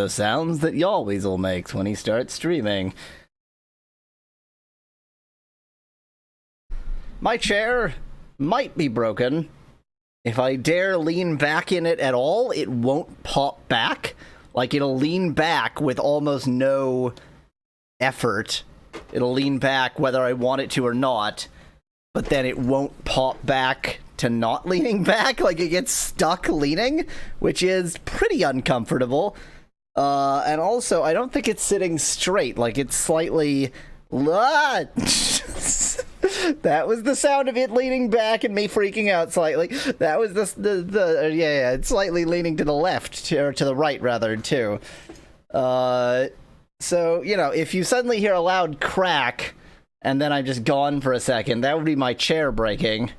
the sounds that Yahweasel makes when he starts streaming. My chair might be broken. If I dare lean back in it at all, it won't pop back. Like, it'll lean back with almost no effort. It'll lean back whether I want it to or not, but then it won't pop back to not leaning back. Like, it gets stuck leaning, which is pretty uncomfortable. And also, I don't think it's sitting straight. Like, it's slightly... That was the sound of it leaning back and me freaking out slightly. That was yeah, it's slightly leaning to the left, or to the right, rather, too. So, you know, if you suddenly hear a loud crack, and then I'm just gone for a second, that would be my chair breaking.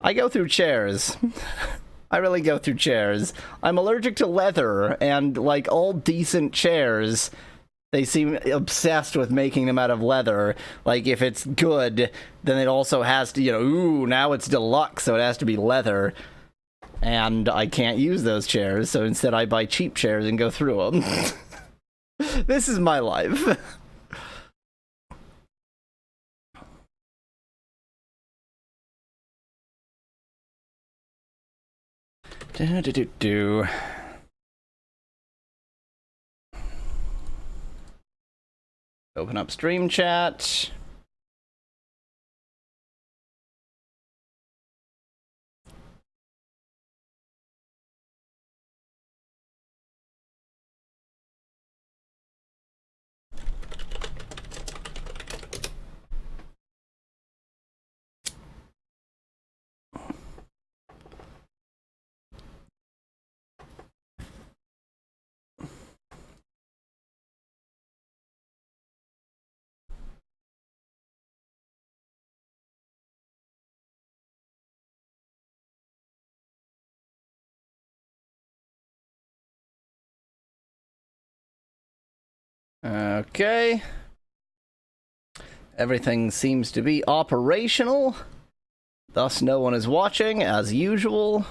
I go through chairs. I really go through chairs. I'm allergic to leather, and, like, all decent chairs... They seem obsessed with making them out of leather. Like, if it's good, then it also has to, you know, ooh, now it's deluxe, so it has to be leather. And I can't use those chairs, so instead I buy cheap chairs and go through them. This is my life. Do-do-do-do. Open up stream chat. Okay. Everything seems to be operational. Thus, no one is watching, as usual.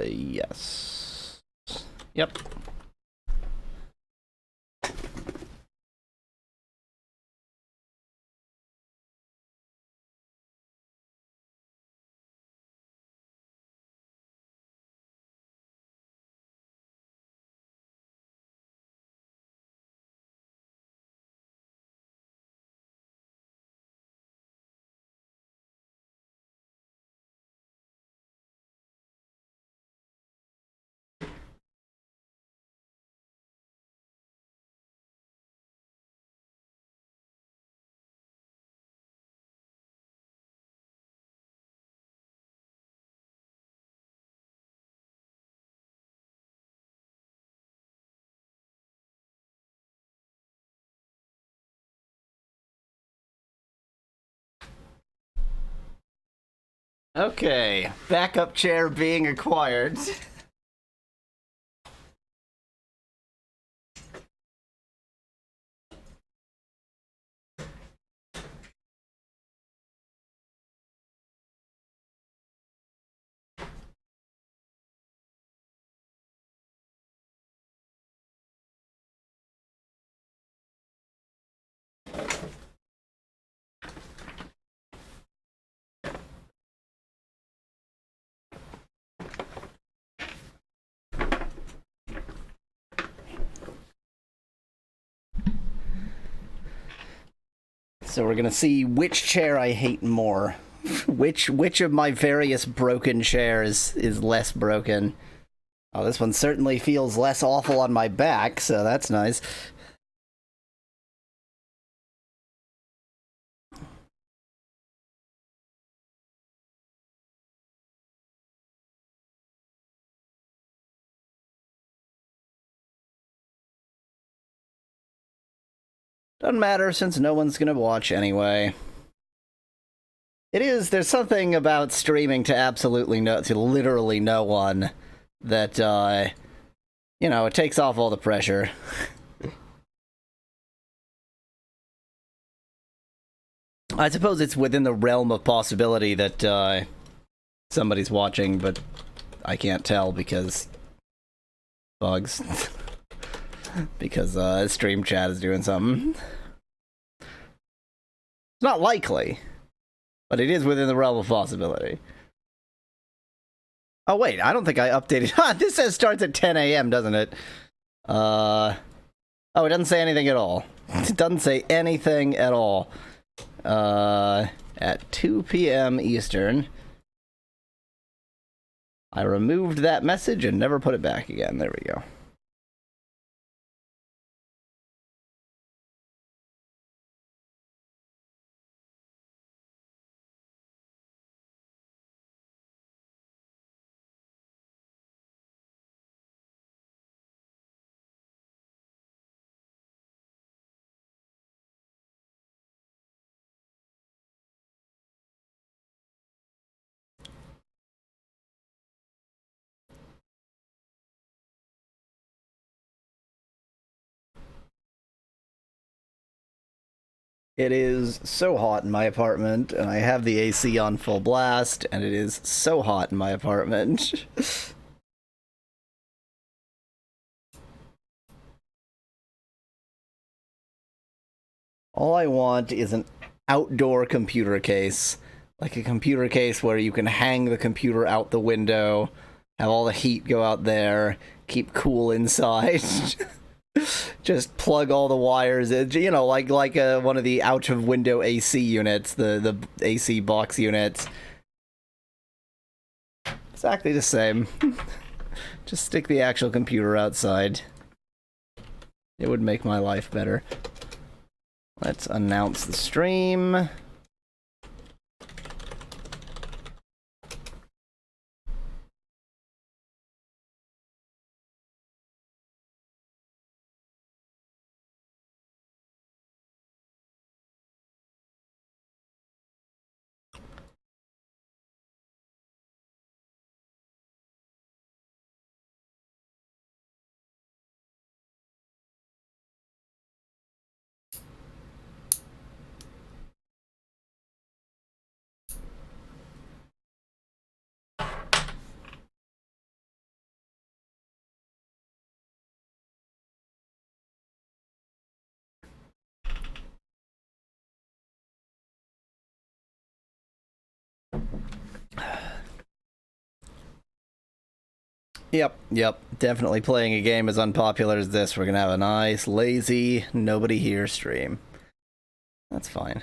Yes. Yep. Okay, backup chair being acquired. So we're gonna see which chair I hate more. Which of my various broken chairs is less broken. Oh, this one certainly feels less awful on my back, so that's nice. Doesn't matter, since no one's gonna watch anyway. There's something about streaming to literally no one that, you know, it takes off all the pressure. I suppose it's within the realm of possibility that somebody's watching, but I can't tell because bugs. Because stream chat is doing something. It's not likely, but it is within the realm of possibility. Oh wait, I don't think I updated. This says starts at 10 a.m., doesn't it? Oh, it doesn't say anything at all. It doesn't say anything at all. At 2 p.m. Eastern. I removed that message and never put it back again. There we go. It is so hot in my apartment, and I have the AC on full blast, and it is so hot in my apartment. All I want is an outdoor computer case. Like a computer case where you can hang the computer out the window, have all the heat go out there, keep cool inside. Just plug all the wires in, you know, like one of the out-of-window AC units, the AC box units. Exactly the same. Just stick the actual computer outside. It would make my life better. Let's announce the stream. Yep. Definitely playing a game as unpopular as this. We're gonna have a nice, lazy, nobody here stream. That's fine.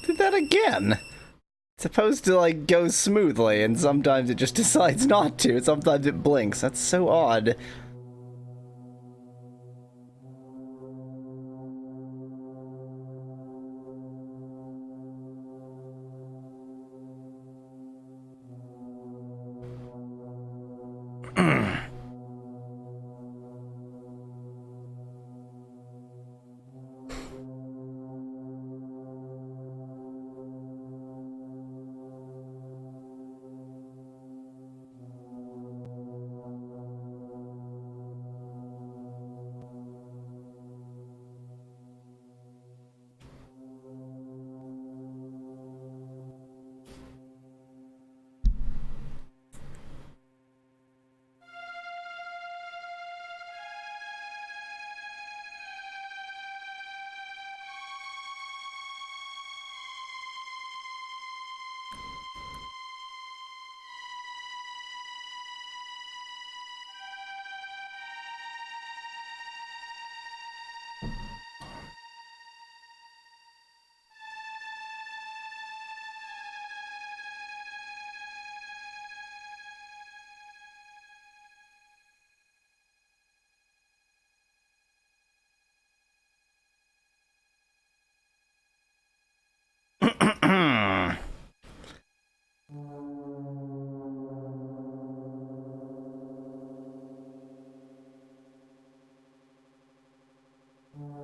Did that again. It's supposed to, like, go smoothly, and sometimes it just decides not to. Sometimes it blinks. That's so odd.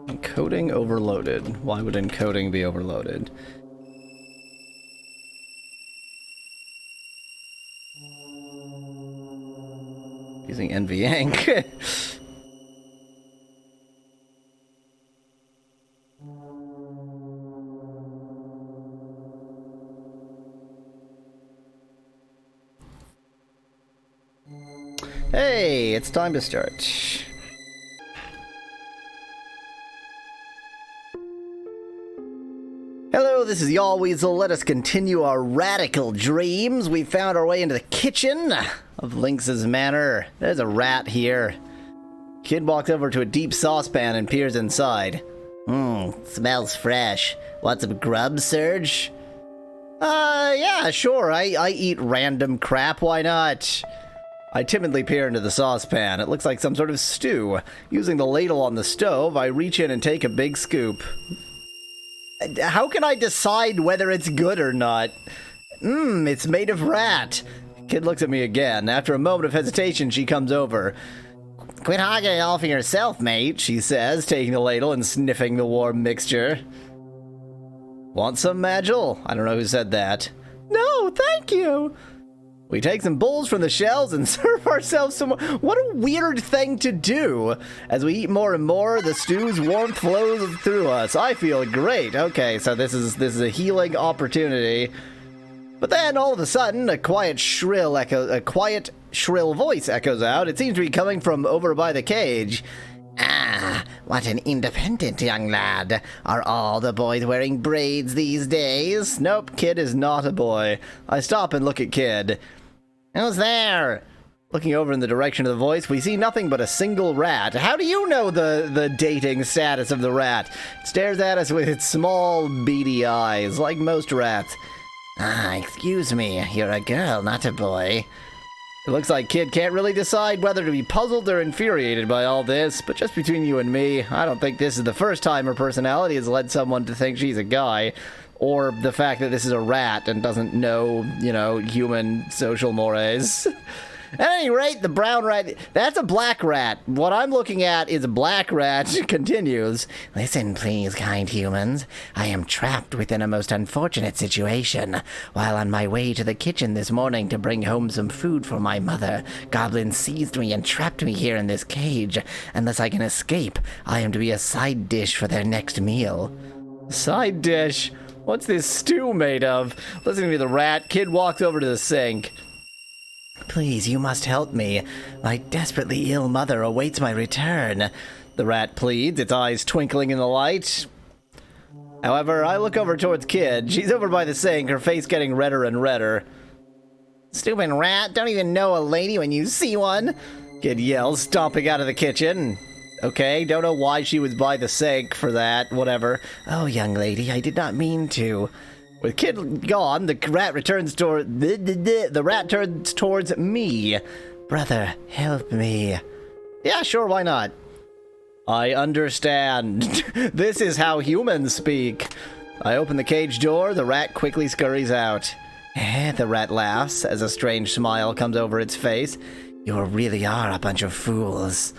Encoding overloaded. Why would encoding be overloaded? Using NVEnc. Hey, it's time to start. Hello, this is Yahweasel. Let us continue our radical dreams. We found our way into the kitchen of Lynx's Manor. There's a rat here. Kid walks over to a deep saucepan and peers inside. Smells fresh. Want some grub, Serge? Yeah, sure. I eat random crap. Why not? I timidly peer into the saucepan. It looks like some sort of stew. Using the ladle on the stove, I reach in and take a big scoop. How can I decide whether it's good or not? It's made of rat. Kid looks at me again. After a moment of hesitation, she comes over. Quit hogging it all for yourself, mate, she says, taking the ladle and sniffing the warm mixture. Want some, Magil? I don't know who said that. No, thank you. We take some bowls from the shelves and serve ourselves some more. What a weird thing to do. As we eat more and more, the stew's warmth flows through us. I feel great. Okay, so this is a healing opportunity. But then all of a sudden, a quiet shrill voice echoes out. It seems to be coming from over by the cage. Ah, what an independent young lad. Are all the boys wearing braids these days? Nope, Kid is not a boy. I stop and look at Kid. Who's there? Looking over in the direction of the voice, we see nothing but a single rat. How do you know the dating status of the rat? It stares at us with its small, beady eyes, like most rats. Ah, excuse me, you're a girl, not a boy. It looks like Kid can't really decide whether to be puzzled or infuriated by all this, but just between you and me, I don't think this is the first time her personality has led someone to think she's a guy, or the fact that this is a rat and doesn't know, human social mores. At any rate, the brown rat, that's a black rat. What I'm looking at is a black rat. Continues. Listen, please, kind humans. I am trapped within a most unfortunate situation. While on my way to the kitchen this morning to bring home some food for my mother, goblins seized me and trapped me here in this cage. Unless I can escape, I am to be a side dish for their next meal. Side dish? What's this stew made of? Listening to the rat, Kid walks over to the sink. Please, you must help me. My desperately ill mother awaits my return. The rat pleads, its eyes twinkling in the light. However, I look over towards Kid. She's over by the sink, her face getting redder and redder. Stupid rat, don't even know a lady when you see one. Kid yells, stomping out of the kitchen. Okay, don't know why she was by the sink for that, whatever. Oh, young lady, I did not mean to. With Kid gone, the rat turns towards me. Brother, help me. Yeah, sure, why not? I understand. This is how humans speak. I open the cage door, the rat quickly scurries out. The rat laughs as a strange smile comes over its face. You really are a bunch of fools.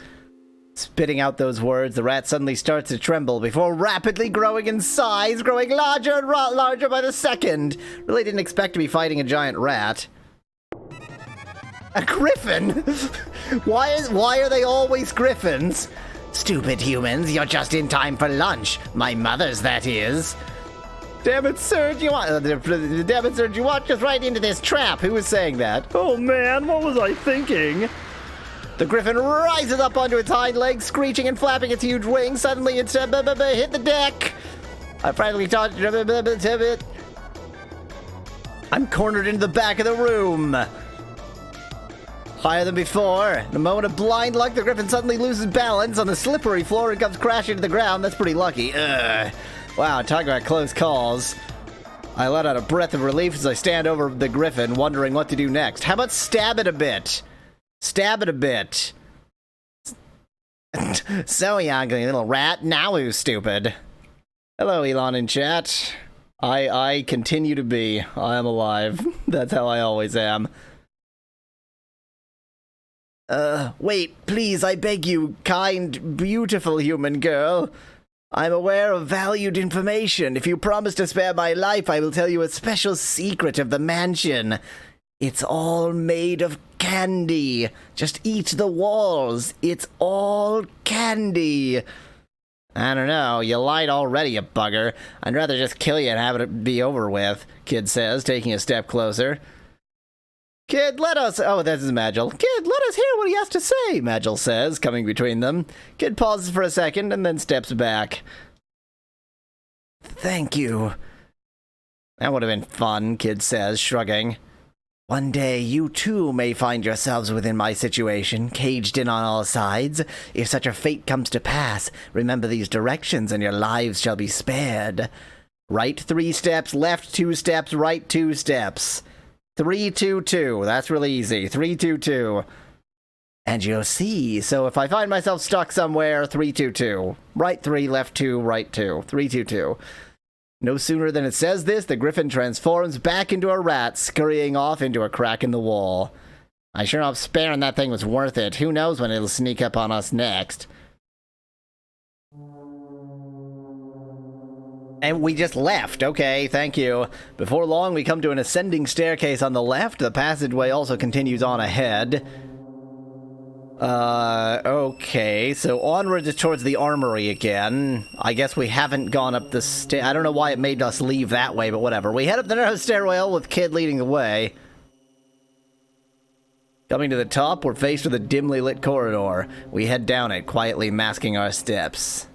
Spitting out those words, the rat suddenly starts to tremble before rapidly growing in size, growing larger and larger by the second. Really didn't expect to be fighting a giant rat. A griffin? Why are they always griffins? Stupid humans, you're just in time for lunch. My mother's, that is. Damn it, Serge, you walked us right into this trap. Who was saying that? Oh man, what was I thinking? The griffin rises up onto its hind legs, screeching and flapping its huge wings. Suddenly, it's hit the deck. I frantically touched it. I'm cornered into the back of the room. Higher than before. In a moment of blind luck, the griffin suddenly loses balance on the slippery floor and comes crashing to the ground. That's pretty lucky. Wow, talk about close calls. I let out a breath of relief as I stand over the griffin, wondering what to do next. How about stab it a bit? Stab it a bit. So, you ugly little rat, now who's stupid? Hello, Elon in chat. I continue to be. I am alive. That's how I always am. Wait, please, I beg you, kind, beautiful human girl. I'm aware of valued information. If you promise to spare my life, I will tell you a special secret of the mansion. It's all made of candy. Just eat the walls. It's all candy. I don't know. You lied already, you bugger. I'd rather just kill you and have it be over with, Kid says, taking a step closer. Kid, let us... Oh, this is Magil. Kid, let us hear what he has to say, Magil says, coming between them. Kid pauses for a second and then steps back. Thank you. That would have been fun, Kid says, shrugging. One day, you too may find yourselves within my situation, caged in on all sides. If such a fate comes to pass, remember these directions and your lives shall be spared. Right 3 steps, left 2 steps, right 2 steps. 3, 2, 2. That's really easy. 3, 2, 2. And you'll see. So if I find myself stuck somewhere, 3, 2, 2. Right 3, left 2, right 2. 3, 2, 2. No sooner than it says this, the griffin transforms back into a rat, scurrying off into a crack in the wall. I sure hope sparing that thing was worth it. Who knows when it'll sneak up on us next. And we just left. Okay, thank you. Before long, we come to an ascending staircase on the left. The passageway also continues on ahead. Okay, so onwards towards the armory again. I guess we haven't gone up the stair. I don't know why it made us leave that way, but whatever. We head up the narrow stairwell with Kid leading the way. Coming to the top, we're faced with a dimly lit corridor. We head down it, quietly masking our steps.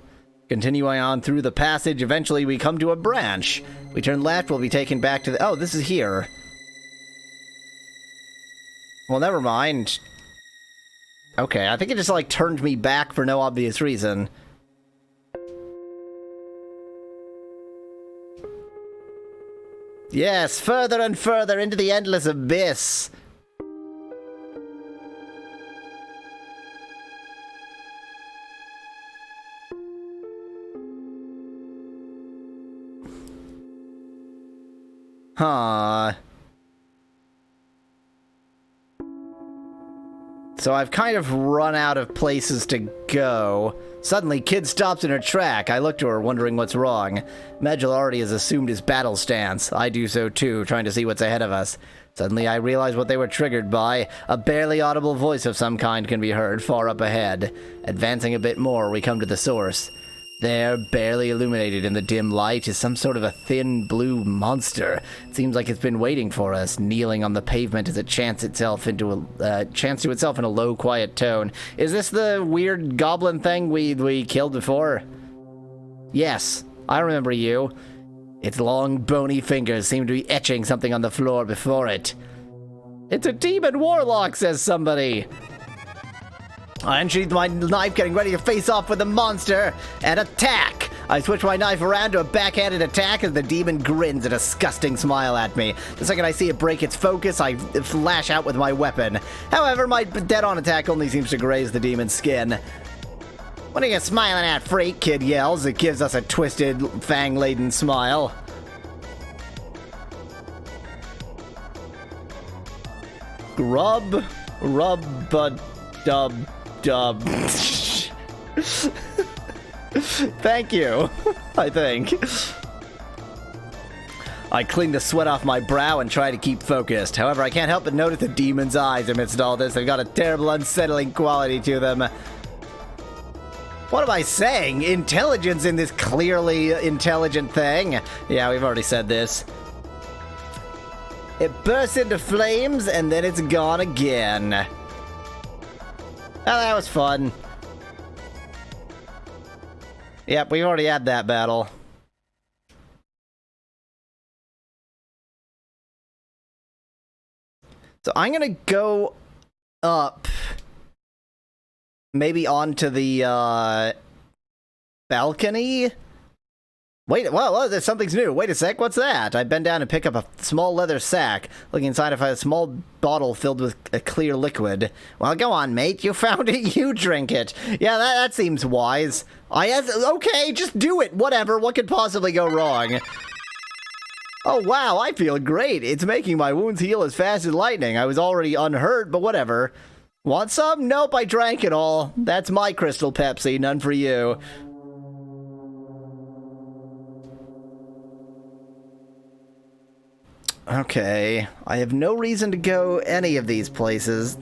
Continuing on through the passage, eventually we come to a branch. We turn left, we'll be taken back to the... Oh, this is here. Well, never mind. Okay, I think it just, like, turned me back for no obvious reason. Yes, further and further into the endless abyss. Huh. So I've kind of run out of places to go. Suddenly, Kid stops in her track. I look to her, wondering what's wrong. Magil already has assumed his battle stance. I do so too, trying to see what's ahead of us. Suddenly, I realize what they were triggered by. A barely audible voice of some kind can be heard far up ahead. Advancing a bit more, we come to the source. There, barely illuminated in the dim light, is some sort of a thin blue monster. It seems like it's been waiting for us, kneeling on the pavement as it chants to itself in a low, quiet tone. Is this the weird goblin thing we killed before? Yes, I remember you. Its long, bony fingers seem to be etching something on the floor before it. It's a demon warlock, says somebody. I unsheathed my knife, getting ready to face off with the monster and attack. I switch my knife around to a backhanded attack as the demon grins a disgusting smile at me. The second I see it break its focus, I flash out with my weapon. However, my dead-on attack only seems to graze the demon's skin. What are you smiling at, freak? Kid yells. It gives us a twisted, fang-laden smile. Grub, rub, dub. Thank you, I think. I clean the sweat off my brow and try to keep focused. However, I can't help but notice the demon's eyes amidst all this. They've got a terrible, unsettling quality to them. What am I saying? Intelligence in this clearly intelligent thing? Yeah, we've already said this. It bursts into flames, and then it's gone again. Oh, that was fun. Yep, we already had that battle. So I'm gonna go up. Maybe onto the, balcony? Wait, whoa, something's new. Wait a sec, what's that? I bend down and pick up a small leather sack. Looking inside, I find a small bottle filled with a clear liquid. Well, go on, mate. You found it, you drink it. Yeah, that seems wise. Okay, just do it. Whatever. What could possibly go wrong? Oh wow, I feel great. It's making my wounds heal as fast as lightning. I was already unhurt, but whatever. Want some? Nope, I drank it all. That's my Crystal Pepsi, none for you. Okay, I have no reason to go any of these places.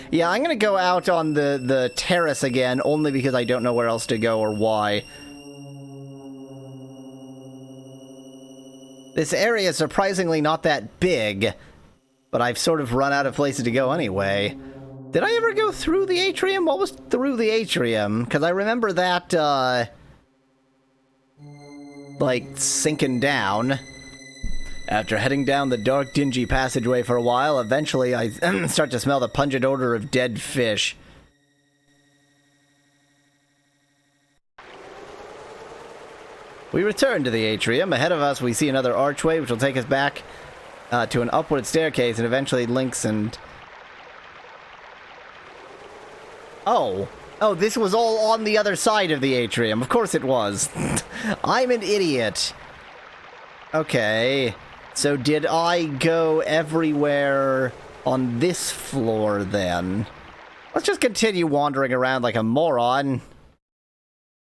Yeah, I'm gonna go out on the terrace again, only because I don't know where else to go or why. This area is surprisingly not that big, but I've sort of run out of places to go anyway. Did I ever go through the atrium? What was through the atrium? Because I remember that, like, sinking down. After heading down the dark, dingy passageway for a while, eventually I start to smell the pungent odor of dead fish. We return to the atrium. Ahead of us, we see another archway, which will take us back to an upward staircase and eventually links and... Oh, this was all on the other side of the atrium. Of course it was. I'm an idiot. Okay. So did I go everywhere on this floor then? Let's just continue wandering around like a moron.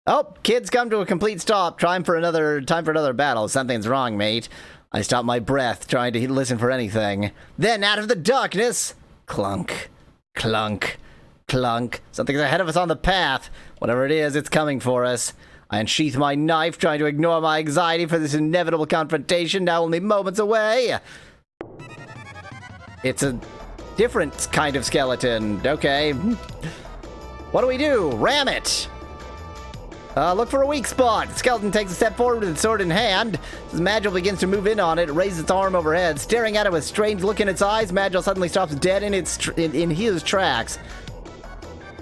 Oh, kids come to a complete stop. Time for another battle. Something's wrong, mate. I stop my breath, trying to listen for anything. Then, out of the darkness, clunk, clunk, clunk. Something's ahead of us on the path. Whatever it is, it's coming for us. I unsheath my knife, trying to ignore my anxiety for this inevitable confrontation, now only moments away. It's a different kind of skeleton. Okay. What do? Ram it! Look for a weak spot. The skeleton takes a step forward with its sword in hand. As Magil begins to move in on it, it raises its arm overhead. Staring at it with a strange look in its eyes, Magil suddenly stops dead in his tracks.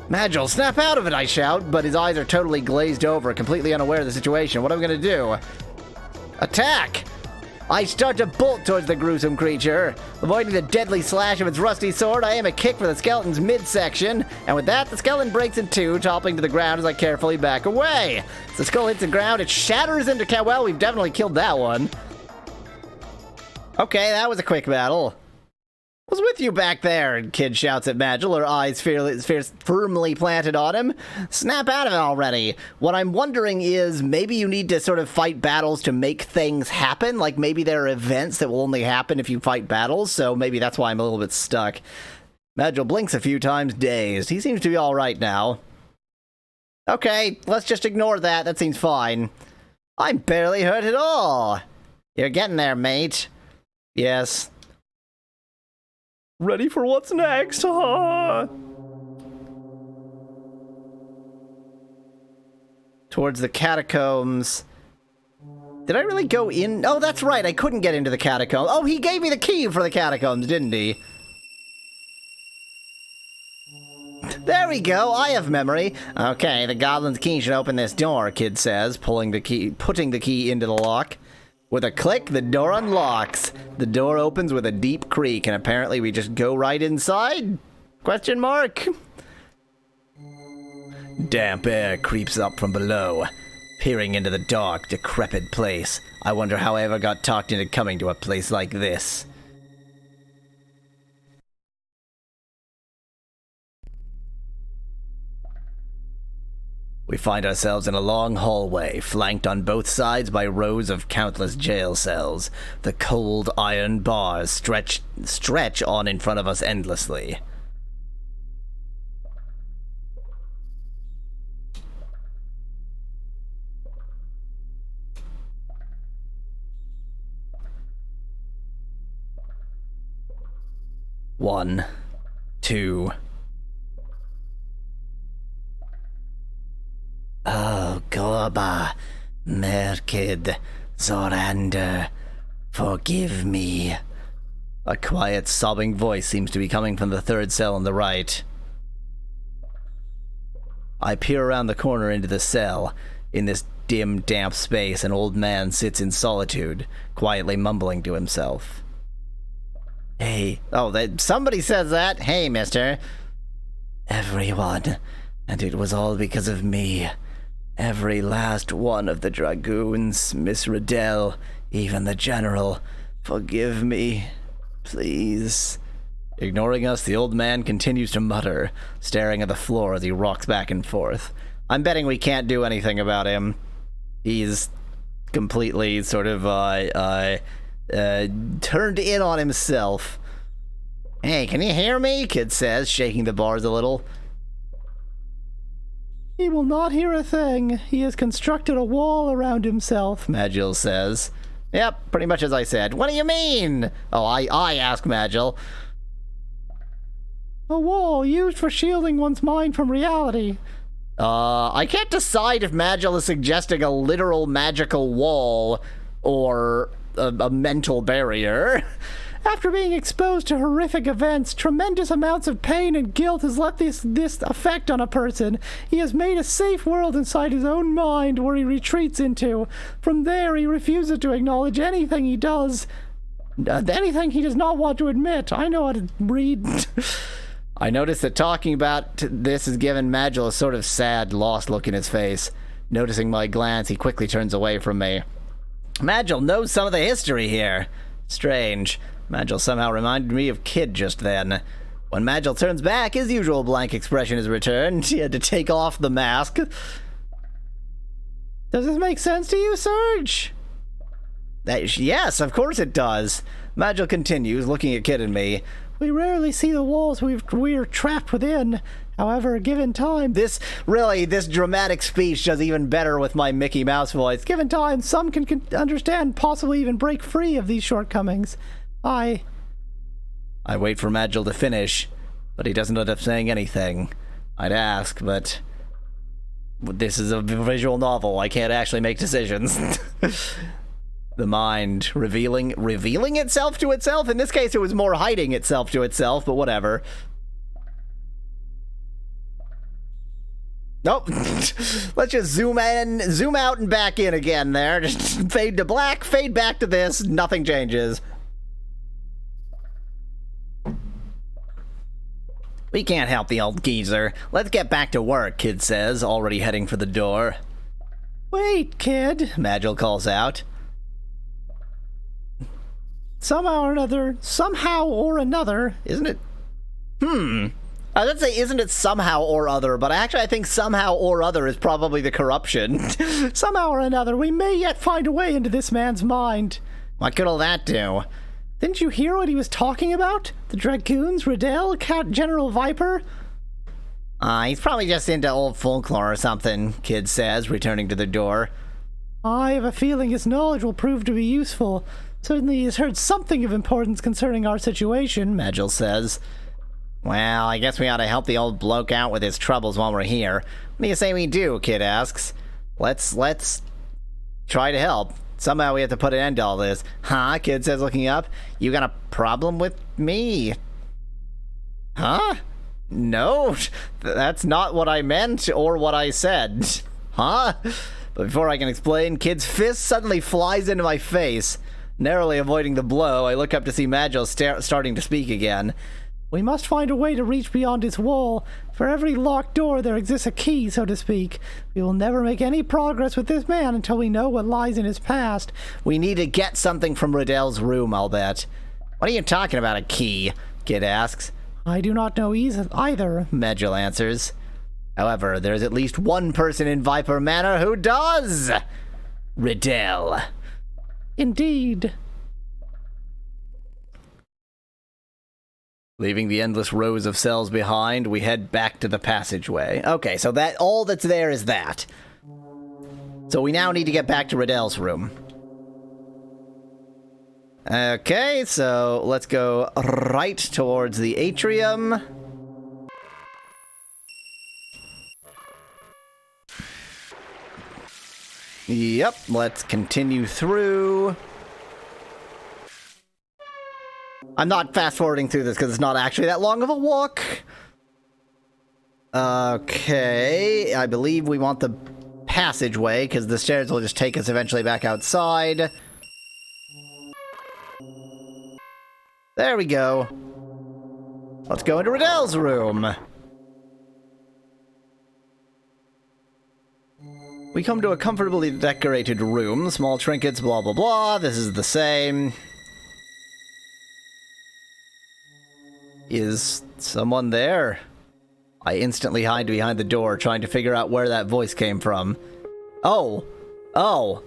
Magil, snap out of it, I shout, but his eyes are totally glazed over, completely unaware of the situation. What am I going to do? Attack! I start to bolt towards the gruesome creature. Avoiding the deadly slash of its rusty sword, I aim a kick for the skeleton's midsection, and with that, the skeleton breaks in two, toppling to the ground as I carefully back away. As the skull hits the ground, it shatters into... Well, we've definitely killed that one. Okay, that was a quick battle. What's with you back there? Kid shouts at Magil, her eyes firmly planted on him. Snap out of it already. What I'm wondering is, maybe you need to sort of fight battles to make things happen. Like, maybe there are events that will only happen if you fight battles, so maybe that's why I'm a little bit stuck. Magil blinks a few times, dazed. He seems to be alright now. Okay, let's just ignore that. That seems fine. I'm barely hurt at all. You're getting there, mate. Yes. Ready for what's next, huh? Towards the catacombs. Did I really go in? Oh, that's right, I couldn't get into the catacombs. Oh, he gave me the key for the catacombs, didn't he? There we go, I have memory. Okay, the goblin's key should open this door, Kid says, putting the key into the lock. With a click, the door unlocks. The door opens with a deep creak, and apparently we just go right inside? Question mark? Damp air creeps up from below, peering into the dark, decrepit place. I wonder how I ever got talked into coming to a place like this. We find ourselves in a long hallway, flanked on both sides by rows of countless jail cells. The cold iron bars stretch on in front of us endlessly. One, two... Oh, Gorba, Merkid, Zorander, forgive me. A quiet, sobbing voice seems to be coming from the third cell on the right. I peer around the corner into the cell. In this dim, damp space, an old man sits in solitude, quietly mumbling to himself. Hey, somebody says that. Hey, mister. Everyone, and it was all because of me. Every last one of the dragoons, Miss Riddell, even the general. Forgive me, please. Ignoring us, the old man continues to mutter, staring at the floor as he rocks back and forth. I'm betting we can't do anything about him. He's completely sort of, turned in on himself. Hey, can you hear me? Kid says, shaking the bars a little. He will not hear a thing. He has constructed a wall around himself, Magil says. Yep, pretty much as I said. What do you mean? Oh, I ask Magil. A wall used for shielding one's mind from reality. I can't decide if Magil is suggesting a literal magical wall or a mental barrier. After being exposed to horrific events, tremendous amounts of pain and guilt has left this effect on a person. He has made a safe world inside his own mind where he retreats into. From there, he refuses to acknowledge anything he does. Anything he does not want to admit. I know how to read. I notice that talking about this has given Magil a sort of sad, lost look in his face. Noticing my glance, he quickly turns away from me. Magil knows some of the history here. Strange. Magil somehow reminded me of Kid just then. When Magil turns back, his usual blank expression is returned. He had to take off the mask. Does this make sense to you, Serge? Yes, of course it does. Magil continues, looking at Kid and me. We rarely see the walls we're trapped within. However, given time... This dramatic speech does even better with my Mickey Mouse voice. Given time, some can understand, possibly even break free of these shortcomings. I wait for Magil to finish, but he doesn't end up saying anything. I'd ask, but... This is a visual novel. I can't actually make decisions. The mind revealing itself to itself? In this case, it was more hiding itself to itself, but whatever. Nope. Let's just zoom out and back in again there. Just fade to black, fade back to this. Nothing changes. We can't help the old geezer. Let's get back to work, Kid says, already heading for the door. Wait, Kid, Magil calls out. Somehow or another, isn't it? I would say, isn't it somehow or other, but actually I think somehow or other is probably the corruption. Somehow or another, we may yet find a way into this man's mind. What could all that do? Didn't you hear what he was talking about? The dragoons, Riddell, General Viper? He's probably just into old folklore or something, Kid says, returning to the door. I have a feeling his knowledge will prove to be useful. Certainly he has heard something of importance concerning our situation, Magil says. Well, I guess we ought to help the old bloke out with his troubles while we're here. What do you say we do? Kid asks. Let's try to help. Somehow we have to put an end to all this. Huh? Kid says, looking up. You got a problem with me? Huh? No, that's not what I meant or what I said. Huh? But before I can explain, Kid's fist suddenly flies into my face. Narrowly avoiding the blow, I look up to see Magil starting to speak again. We must find a way to reach beyond his wall. For every locked door, there exists a key, so to speak. We will never make any progress with this man until we know what lies in his past. We need to get something from Riddell's room, I'll bet. What are you talking about, a key? Kid asks. I do not know either, Magil answers. However, there is at least one person in Viper Manor who does! Riddell. Indeed. Leaving the endless rows of cells behind, we head back to the passageway. Okay, so that all that's there is that. So we now need to get back to Riddell's room. Okay, so let's go right towards the atrium. Yep, let's continue through. I'm not fast-forwarding through this because it's not actually that long of a walk. Okay, I believe we want the passageway because the stairs will just take us eventually back outside. There we go. Let's go into Riddell's room. We come to a comfortably decorated room. Small trinkets, blah, blah, blah. This is the same. Is someone there? I instantly hide behind the door, trying to figure out where that voice came from. Oh,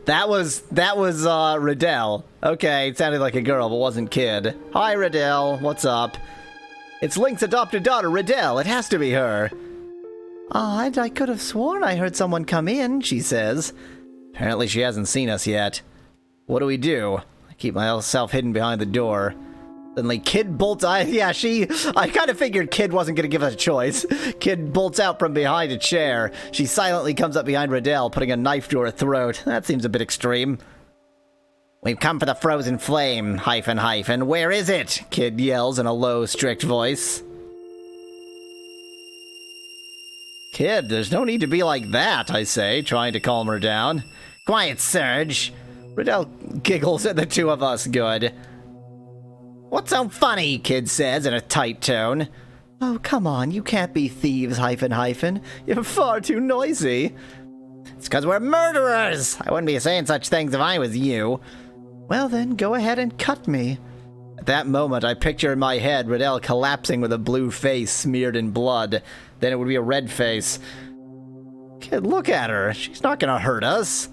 that was Riddell. Okay, it sounded like a girl, but wasn't Kid. Hi, Riddell. What's up? It's Link's adopted daughter, Riddell. It has to be her. I could have sworn I heard someone come in, she says. Apparently she hasn't seen us yet. What do we do? I keep myself hidden behind the door. Suddenly, Kid bolts out. Yeah, I kind of figured Kid wasn't going to give us a choice. Kid bolts out from behind a chair. She silently comes up behind Riddell, putting a knife to her throat. That seems a bit extreme. We've come for the frozen flame, hyphen, hyphen. Where is it? Kid yells in a low, strict voice. Kid, there's no need to be like that, I say, trying to calm her down. Quiet, Serge. Riddell giggles at the two of us. Good. What's so funny? Kid says in a tight tone. Oh, come on, you can't be thieves, hyphen, hyphen. You're far too noisy. It's because we're murderers. I wouldn't be saying such things if I was you. Well then, go ahead and cut me. At that moment, I picture in my head Riddell collapsing with a blue face smeared in blood. Then it would be a red face. Kid, look at her. She's not gonna hurt us.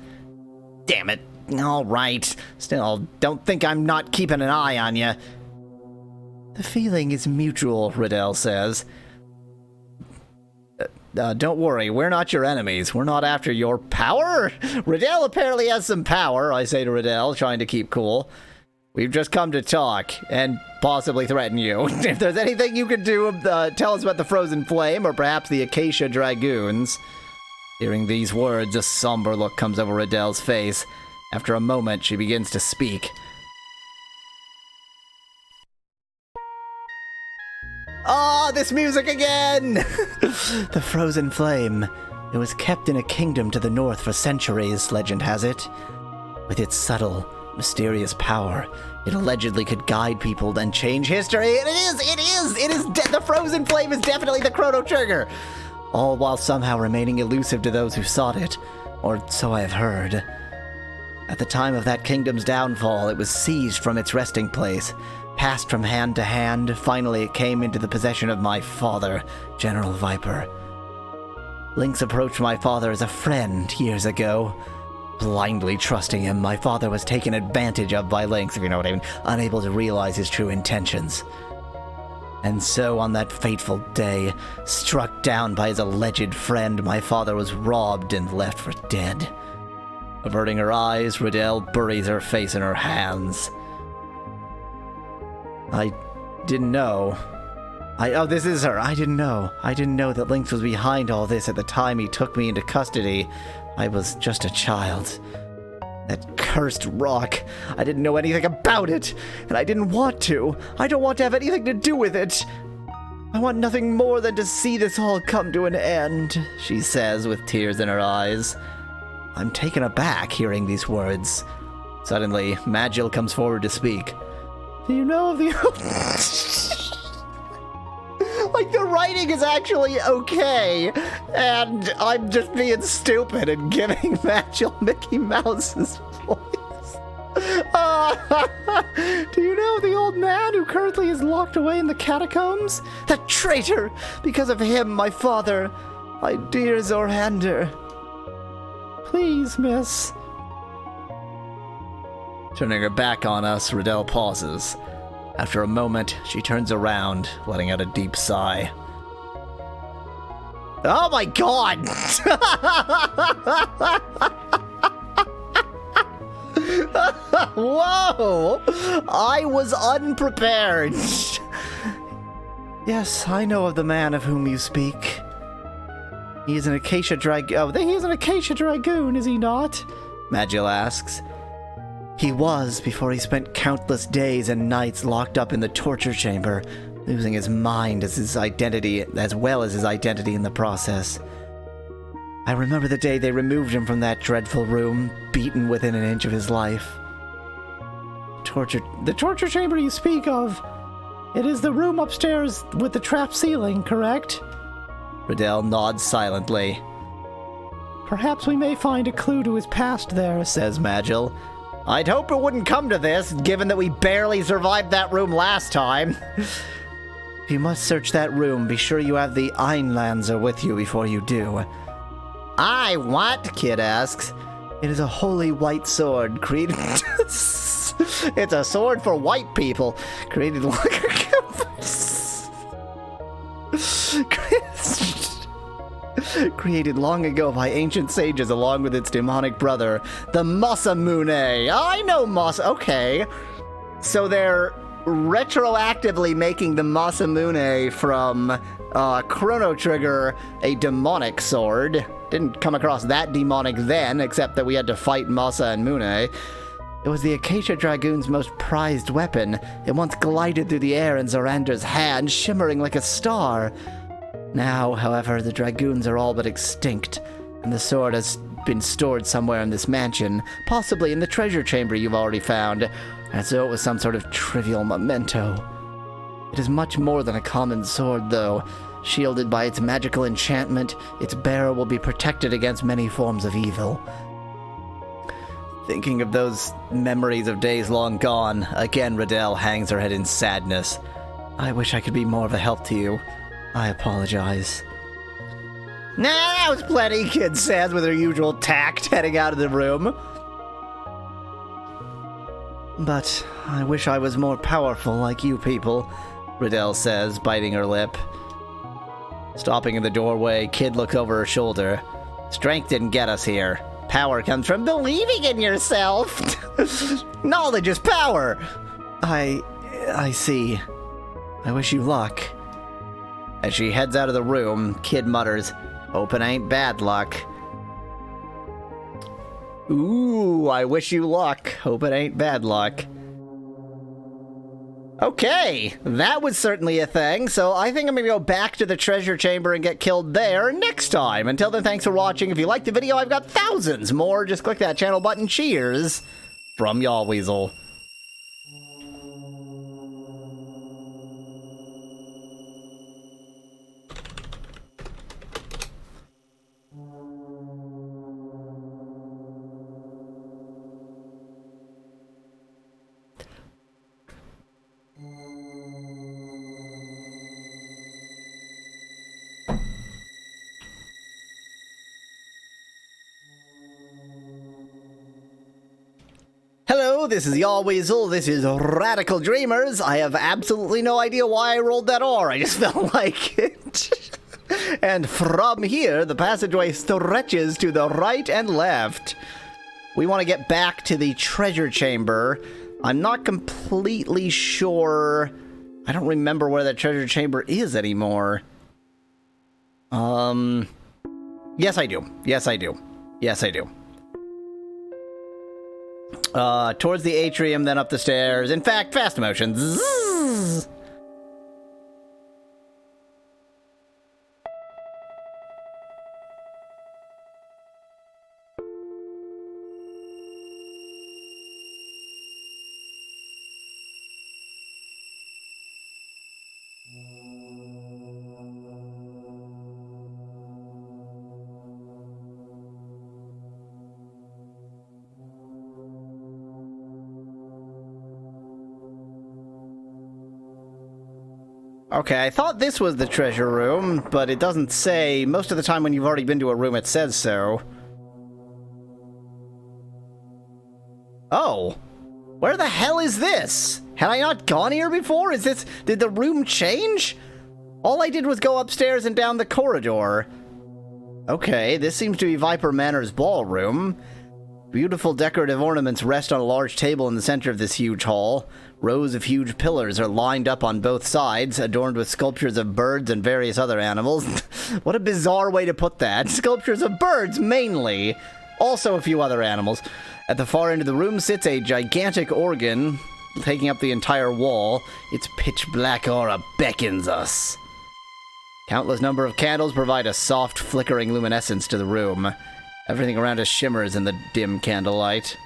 Damn it. All right. Still, don't think I'm not keeping an eye on you. The feeling is mutual, Riddell says. Don't worry, we're not your enemies. We're not after your power? Riddell apparently has some power, I say to Riddell, trying to keep cool. We've just come to talk, and possibly threaten you. If there's anything you can do, tell us about the Frozen Flame, or perhaps the Acacia Dragoons. Hearing these words, a somber look comes over Riddell's face. After a moment, she begins to speak. Ah, this music again! The Frozen Flame. It was kept in a kingdom to the north for centuries, legend has it. With its subtle, mysterious power, it allegedly could guide people and change history. The Frozen Flame is definitely the Chrono Trigger! All while somehow remaining elusive to those who sought it, or so I have heard. At the time of that kingdom's downfall, it was seized from its resting place, passed from hand to hand. Finally, it came into the possession of my father, General Viper. Lynx approached my father as a friend years ago. Blindly trusting him, my father was taken advantage of by Lynx, if you know what I mean, unable to realize his true intentions. And so, on that fateful day, struck down by his alleged friend, my father was robbed and left for dead. Averting her eyes, Riddell buries her face in her hands. I didn't know. Oh, this is her. I didn't know. I didn't know that Lynx was behind all this at the time he took me into custody. I was just a child. That cursed rock. I didn't know anything about it, and I didn't want to. I don't want to have anything to do with it. I want nothing more than to see this all come to an end, she says with tears in her eyes. I'm taken aback hearing these words. Suddenly, Magil comes forward to speak. Do you know of the... Like, the writing is actually okay, and I'm just being stupid and giving Magil Mickey Mouse's voice. Do you know the old man who currently is locked away in the catacombs? That traitor! Because of him, my father, my dear Zorhander. Please, miss. Turning her back on us, Riddell pauses. After a moment, she turns around, letting out a deep sigh. Oh my god! Whoa! I was unprepared. Yes, I know of the man of whom you speak. He is an Acacia Dragoon. Oh, he is an Acacia Dragoon, is he not? Magil asks. He was, before he spent countless days and nights locked up in the torture chamber, losing his mind as his identity, as well as his identity in the process. I remember the day they removed him from that dreadful room, beaten within an inch of his life. The torture chamber you speak of. It is the room upstairs with the trap ceiling, correct? Riddell nods silently. Perhaps we may find a clue to his past there, says Magil. I'd hope it wouldn't come to this, given that we barely survived that room last time. If you must search that room, be sure you have the Einlanzer with you before you do. I what? Kid asks. It is a holy white sword created... It's a sword for white people, created long created long ago by ancient sages along with its demonic brother, the Masamune. I know Okay. So they're retroactively making the Masamune from Chrono Trigger a demonic sword. Didn't come across that demonic then, except that we had to fight Masa and Mune. It was the Acacia Dragoon's most prized weapon. It once glided through the air in Zorander's hand, shimmering like a star. Now, however, the Dragoons are all but extinct, and the sword has been stored somewhere in this mansion, possibly in the treasure chamber you've already found, as though it was some sort of trivial memento. It is much more than a common sword, though. Shielded by its magical enchantment, its bearer will be protected against many forms of evil. Thinking of those memories of days long gone, again Riddell hangs her head in sadness. I wish I could be more of a help to you. I apologize. Nah, that was plenty, Kid says with her usual tact, heading out of the room. But I wish I was more powerful like you people, Riddell says, biting her lip. Stopping in the doorway, Kid looks over her shoulder. Strength didn't get us here. Power comes from believing in yourself. Knowledge is power. I see. I wish you luck. As she heads out of the room, Kid mutters, "Hope it ain't bad luck." Ooh, I wish you luck. Hope it ain't bad luck. Okay, that was certainly a thing, so I think I'm gonna go back to the treasure chamber and get killed there next time. Until then, thanks for watching. If you liked the video, I've got thousands more. Just click that channel button. Cheers from Yahweasel. Hello, this is Yahweasel, this is Radical Dreamers. I have absolutely no idea why I rolled that R, I just felt like it. And from here, the passageway stretches to the right and left. We want to get back to the treasure chamber. I'm not completely sure. I don't remember where that treasure chamber is anymore. Yes, I do. Yes, I do. Yes, I do. Towards the atrium, then up the stairs. In fact, fast motion. Zzz. Okay, I thought this was the treasure room, but it doesn't say. Most of the time when you've already been to a room, it says so. Oh. Where the hell is this? Had I not gone here before? Did the room change? All I did was go upstairs and down the corridor. Okay, this seems to be Viper Manor's ballroom. Beautiful decorative ornaments rest on a large table in the center of this huge hall. Rows of huge pillars are lined up on both sides, adorned with sculptures of birds and various other animals. What a bizarre way to put that. Sculptures of birds, mainly. Also a few other animals. At the far end of the room sits a gigantic organ, taking up the entire wall. Its pitch black aura beckons us. Countless number of candles provide a soft, flickering luminescence to the room. Everything around us shimmers in the dim candlelight.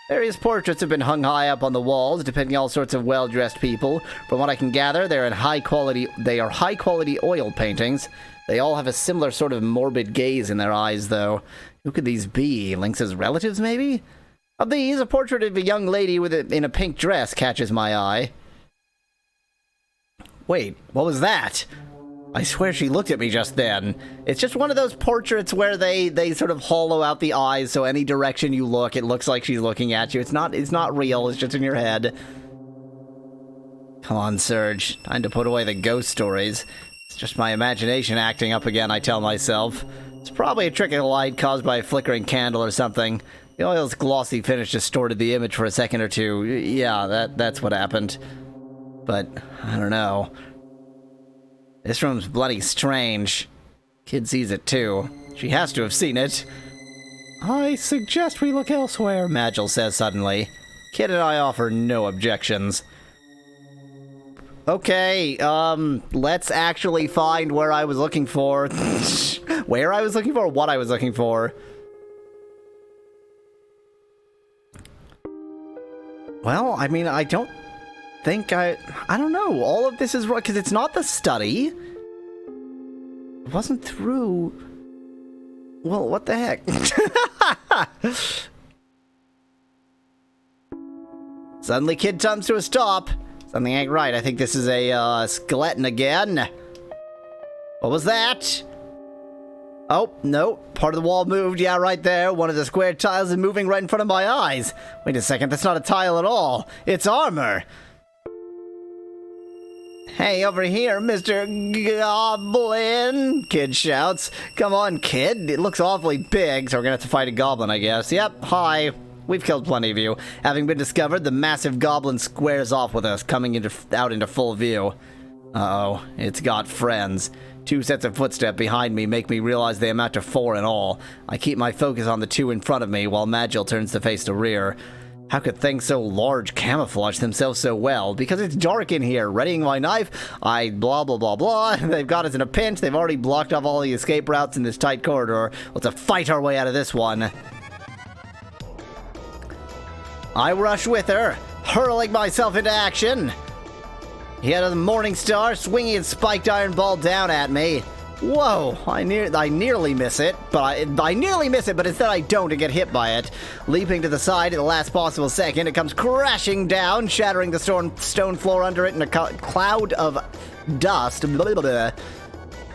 Various portraits have been hung high up on the walls, depicting all sorts of well-dressed people. From what I can gather, they are high-quality oil paintings. They all have a similar sort of morbid gaze in their eyes, though. Who could these be? Lynx's relatives, maybe? Of these, a portrait of a young lady in a pink dress catches my eye. Wait, what was that? I swear she looked at me just then. It's just one of those portraits where they sort of hollow out the eyes, so any direction you look, it looks like she's looking at you. It's not real, it's just in your head. Come on, Serge. Time to put away the ghost stories. It's just my imagination acting up again, I tell myself. It's probably a trick of the light caused by a flickering candle or something. The oil's glossy finish distorted the image for a second or two. Yeah, that's what happened. But, I don't know. This room's bloody strange. Kid sees it too. She has to have seen it. I suggest we look elsewhere, Magil says suddenly. Kid and I offer no objections. Okay, let's actually find where I was looking for. Where I was looking for, what I was looking for. Well, I mean, I don't think I don't know. All of this is right, because it's not the study. It wasn't through. Well, what the heck? Suddenly, kid comes to a stop. Something ain't right. I think this is a skeleton again. What was that? Oh, no. Part of the wall moved. Yeah, right there. One of the square tiles is moving right in front of my eyes. Wait a second. That's not a tile at all. It's armor. Hey, over here, Mr. Goblin, kid shouts. Come on, kid. It looks awfully big, so we're gonna have to fight a goblin, I guess. Yep, hi. We've killed plenty of you. Having been discovered, the massive goblin squares off with us, coming out into full view. Uh-oh, it's got friends. 2 sets of footsteps behind me make me realize they amount to 4 in all. I keep my focus on the 2 in front of me, while Magil turns to face the rear. How could things so large camouflage themselves so well? Because it's dark in here. Readying my knife, I blah blah blah blah. They've got us in a pinch. They've already blocked off all the escape routes in this tight corridor. Let's fight our way out of this one. I rush with her, hurling myself into action. He had a morning star swinging his spiked iron ball down at me. Whoa, I nearly miss it, but instead I don't and get hit by it. Leaping to the side at the last possible second, it comes crashing down, shattering the stone floor under it in a cloud of dust. Blah, blah, blah.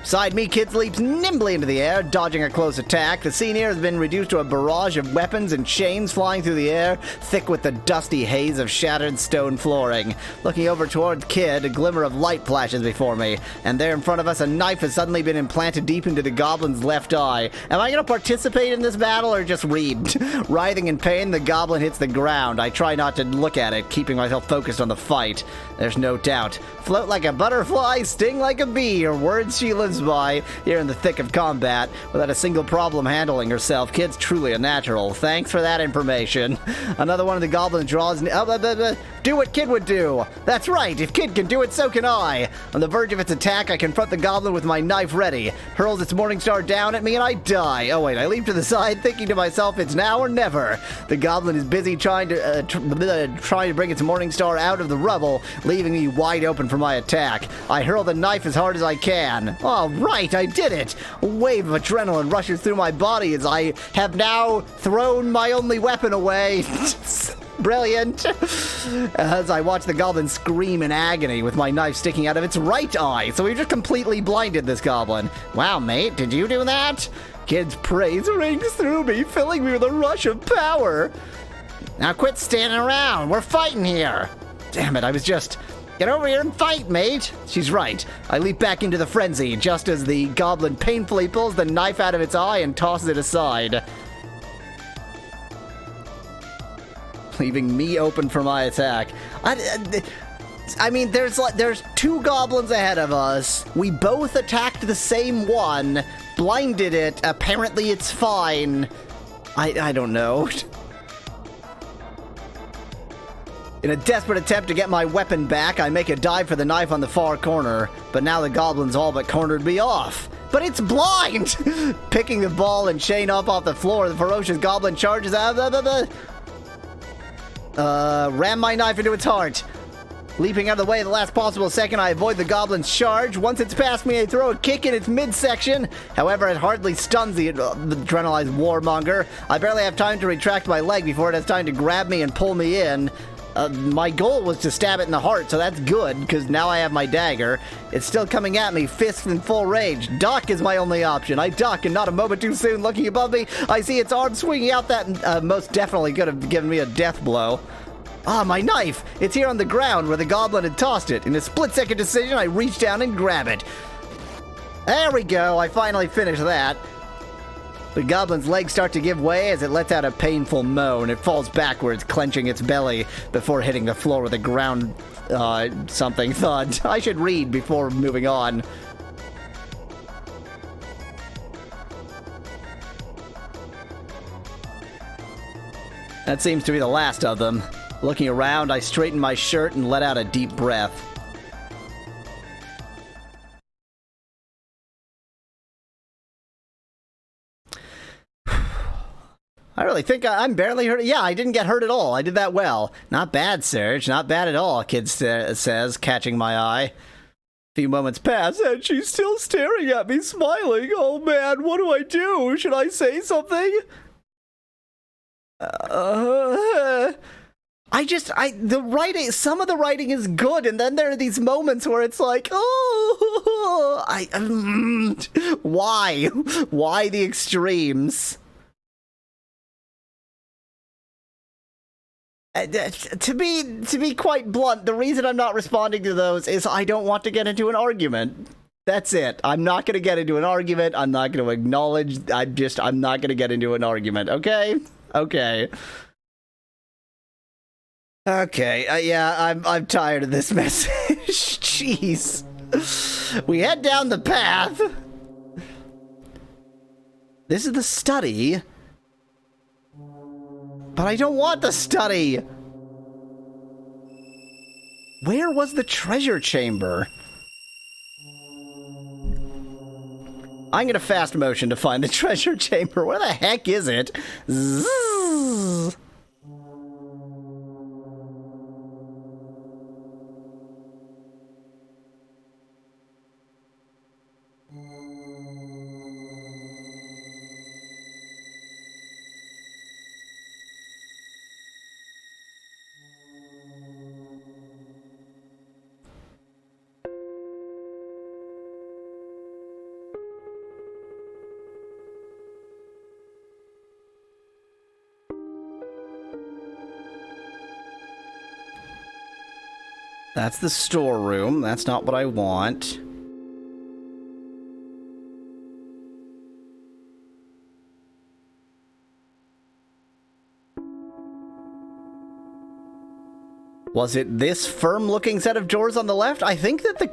Beside me, kid leaps nimbly into the air, dodging a close attack. The scene here has been reduced to a barrage of weapons and chains flying through the air, thick with the dusty haze of shattered stone flooring. Looking over toward Kid, a glimmer of light flashes before me, and there in front of us, a knife has suddenly been implanted deep into the goblin's left eye. Am I going to participate in this battle or just read? Writhing in pain, the goblin hits the ground. I try not to look at it, keeping myself focused on the fight. There's no doubt. Float like a butterfly, sting like a bee, are words she lives by here in the thick of combat, without a single problem handling herself. Kid's truly a natural. Thanks for that information. Another one of the goblins draws... do what Kid would do. That's right. If Kid can do it, so can I. On the verge of its attack, I confront the goblin with my knife ready. Hurls its morning star down at me, and I die. Oh, wait. I leap to the side, thinking to myself, it's now or never. The goblin is busy trying to bring its morning star out of the rubble, leaving me wide open for my attack. I hurl the knife as hard as I can. All right, I did it. A wave of adrenaline rushes through my body as I have now thrown my only weapon away. Brilliant. As I watch the goblin scream in agony with my knife sticking out of its right eye. So we just completely blinded this goblin. Wow, mate, did you do that? Kid's praise rings through me, filling me with a rush of power. Now quit standing around. We're fighting here. Damn it, I was just... Get over here and fight, mate! She's right. I leap back into the frenzy, just as the goblin painfully pulls the knife out of its eye and tosses it aside, leaving me open for my attack. I mean, there's 2 goblins ahead of us. We both attacked the same one, blinded it. Apparently it's fine. I don't know. In a desperate attempt to get my weapon back, I make a dive for the knife on the far corner, but now the goblin's all but cornered me off. But it's blind! Picking the ball and chain up off the floor, the ferocious goblin charges out. Ram my knife into its heart. Leaping out of the way at the last possible second, I avoid the goblin's charge. Once it's past me, I throw a kick in its midsection. However, it hardly stuns the adrenalized warmonger. I barely have time to retract my leg before it has time to grab me and pull me in. My goal was to stab it in the heart, so that's good, because now I have my dagger. It's still coming at me, fists in full rage. Duck is my only option. I duck, and not a moment too soon, looking above me, I see its arm swinging out that most definitely could have given me a death blow. Ah, my knife! It's here on the ground where the goblin had tossed it. In a split-second decision, I reach down and grab it. There we go, I finally finished that. The goblin's legs start to give way as it lets out a painful moan. It falls backwards, clenching its belly before hitting the floor with a ground, something thud. I should read before moving on. That seems to be the last of them. Looking around, I straighten my shirt and let out a deep breath. I really think I'm barely hurt. Yeah, I didn't get hurt at all. I did that well. Not bad, Serge. Not bad at all, kid says, catching my eye. A few moments pass, and she's still staring at me, smiling. Oh man, what do I do? Should I say something? The writing, some of the writing is good, and then there are these moments where it's like, why? Why the extremes? To be quite blunt, the reason I'm not responding to those is I don't want to get into an argument. That's it. I'm not going to get into an argument. I'm not going to acknowledge. I'm not going to get into an argument. Okay? Okay. Okay, yeah, I'm tired of this message. Jeez. We head down the path. This is the study. But I don't want the study. Where was the treasure chamber? I'm gonna fast motion to find the treasure chamber. Where the heck is it? Zzz. That's the storeroom. That's not what I want. Was it this firm-looking set of doors on the left? I think that the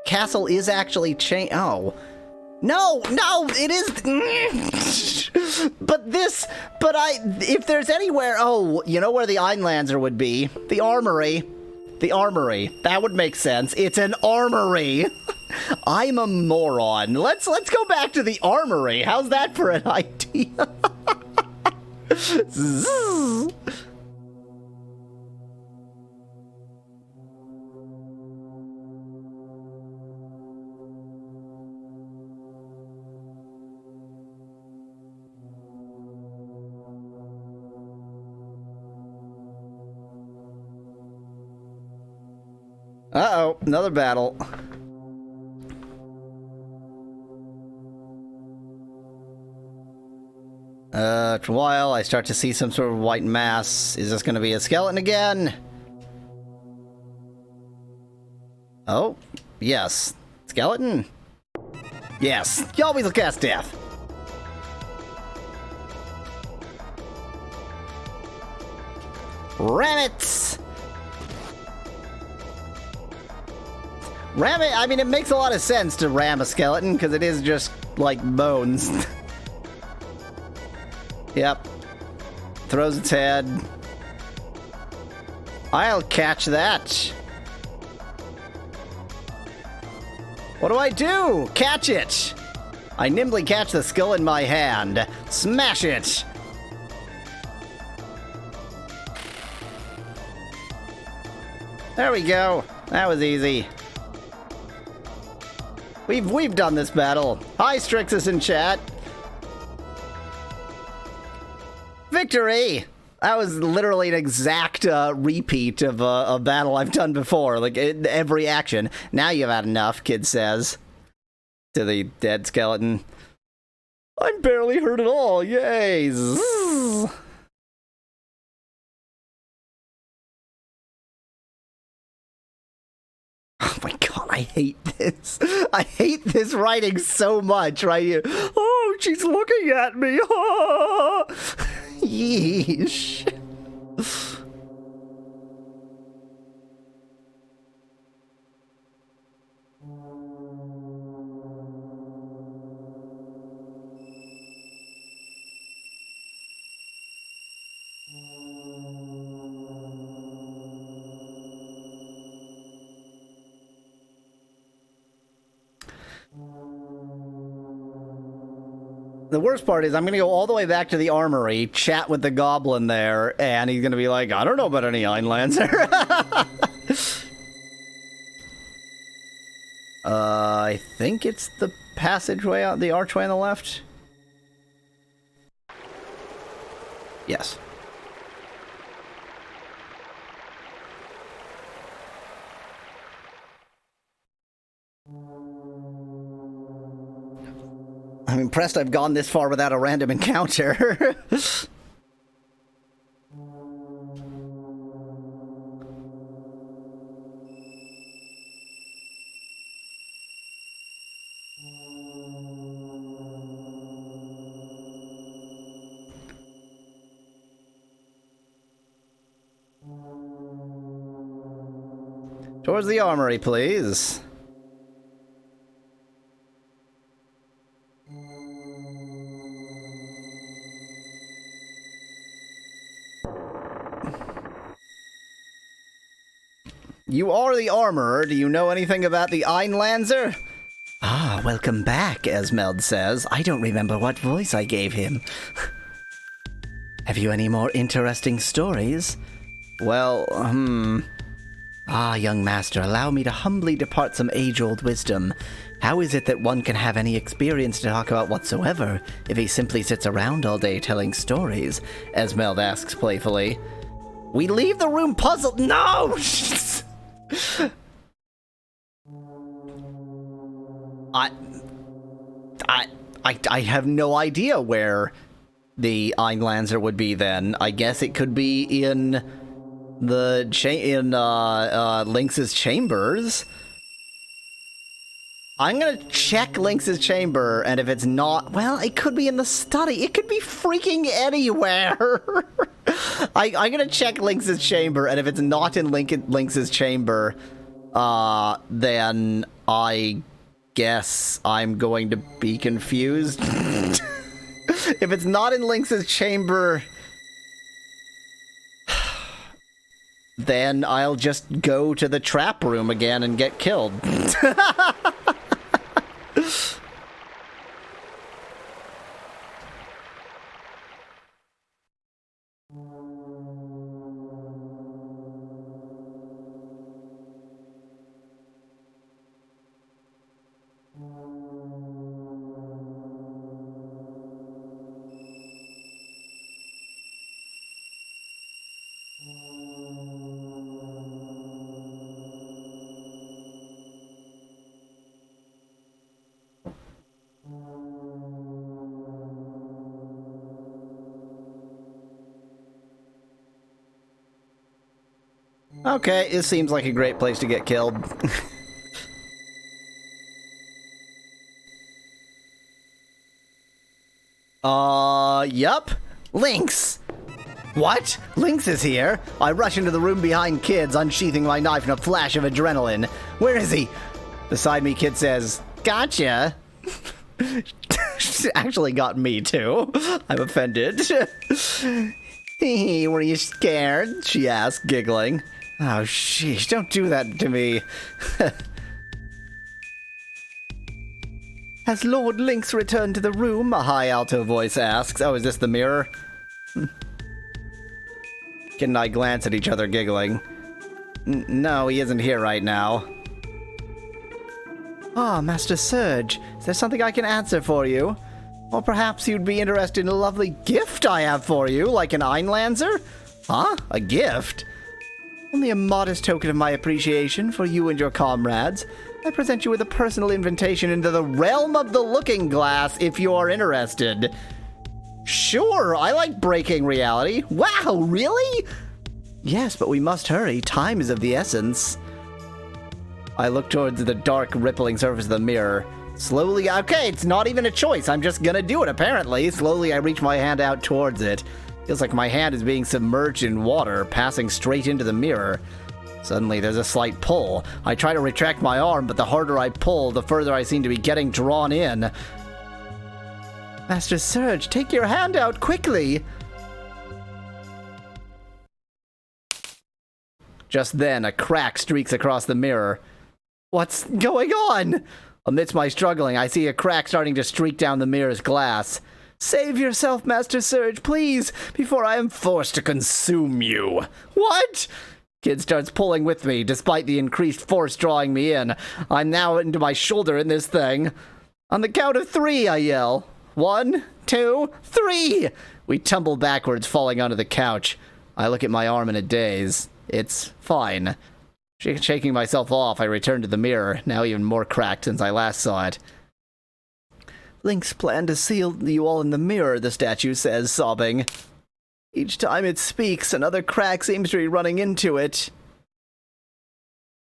castle is actually Oh. No, it is... If there's anywhere... Oh, you know where the Einlanser would be? The armory. The armory. That would make sense. It's an armory. I'm a moron. Let's go back to the armory. How's that for an idea? Uh-oh, another battle. After a while, I start to see some sort of white mass. Is this going to be a skeleton again? Oh, yes. Skeleton? Yes. Yahweasel cast death. Ram it! Ram it, I mean, it makes a lot of sense to ram a skeleton, because it is just, like, bones. Yep. Throws its head. I'll catch that. What do I do? Catch it! I nimbly catch the skull in my hand. Smash it! There we go. That was easy. We've done this battle. Hi, Strixus in chat. Victory! That was literally an exact repeat of a battle I've done before, like every action. Now you've had enough, kid says to the dead skeleton. I'm barely hurt at all. Yay! Zzz. Oh my god, I hate this. I hate this writing so much right here. Oh, she's looking at me. Oh. Yeesh. The worst part is I'm going to go all the way back to the armory, chat with the goblin there, and he's going to be like, I don't know about any Einlancer. I think it's the passageway out, the archway on the left. Yes. I'm impressed I've gone this far without a random encounter. Towards the armory, please. You are the armorer. Do you know anything about the Einlanzer? Ah, welcome back, Esmeld says. I don't remember what voice I gave him. Have you any more interesting stories? Well, Ah, young master, allow me to humbly depart some age-old wisdom. How is it that one can have any experience to talk about whatsoever if he simply sits around all day telling stories? Esmeld asks playfully. We leave the room puzzled. No! I have no idea where the Einlanzer would be then. I guess it could be in the Lynx's chambers. I'm gonna check Lynx's chamber, and if it's not, well, it could be in the study. It could be freaking anywhere. I'm gonna check Lynx's chamber, and if it's not in Lynx's chamber, then I guess I'm going to be confused. If it's not in Lynx's chamber, then I'll just go to the trap room again and get killed. Okay, it seems like a great place to get killed. Yup. Lynx! What? Lynx is here? I rush into the room behind Kids, unsheathing my knife in a flash of adrenaline. Where is he? Beside me, Kid says, Gotcha! She actually got me, too. I'm offended. Were you scared? She asked, giggling. Oh, sheesh, don't do that to me. Has Lord Lynx returned to the room? A high alto voice asks. Oh, is this the mirror? Kid and I glance at each other, giggling. No, he isn't here right now. Ah, Master Serge, is there something I can answer for you? Or perhaps you'd be interested in a lovely gift I have for you, like an Einlanzer? Huh? A gift? Only a modest token of my appreciation for you and your comrades. I present you with a personal invitation into the realm of the Looking Glass if you are interested. Sure, I like breaking reality. Wow, really? Yes, but we must hurry. Time is of the essence. I look towards the dark, rippling surface of the mirror. Slowly, okay, it's not even a choice. I'm just gonna do it, apparently. Slowly, I reach my hand out towards it. Feels like my hand is being submerged in water, passing straight into the mirror. Suddenly, there's a slight pull. I try to retract my arm, but the harder I pull, the further I seem to be getting drawn in. Master Serge, take your hand out quickly! Just then, a crack streaks across the mirror. What's going on? Amidst my struggling, I see a crack starting to streak down the mirror's glass. Save yourself, Master Serge, please, before I am forced to consume you. What? Kid starts pulling with me, despite the increased force drawing me in. I'm now into my shoulder in this thing. On the count of 3, I yell. 1, 2, 3! We tumble backwards, falling onto the couch. I look at my arm in a daze. It's fine. Shaking myself off, I return to the mirror, now even more cracked since I last saw it. Link's plan to seal you all in the mirror, the statue says, sobbing. Each time it speaks, another crack seems to be running into it.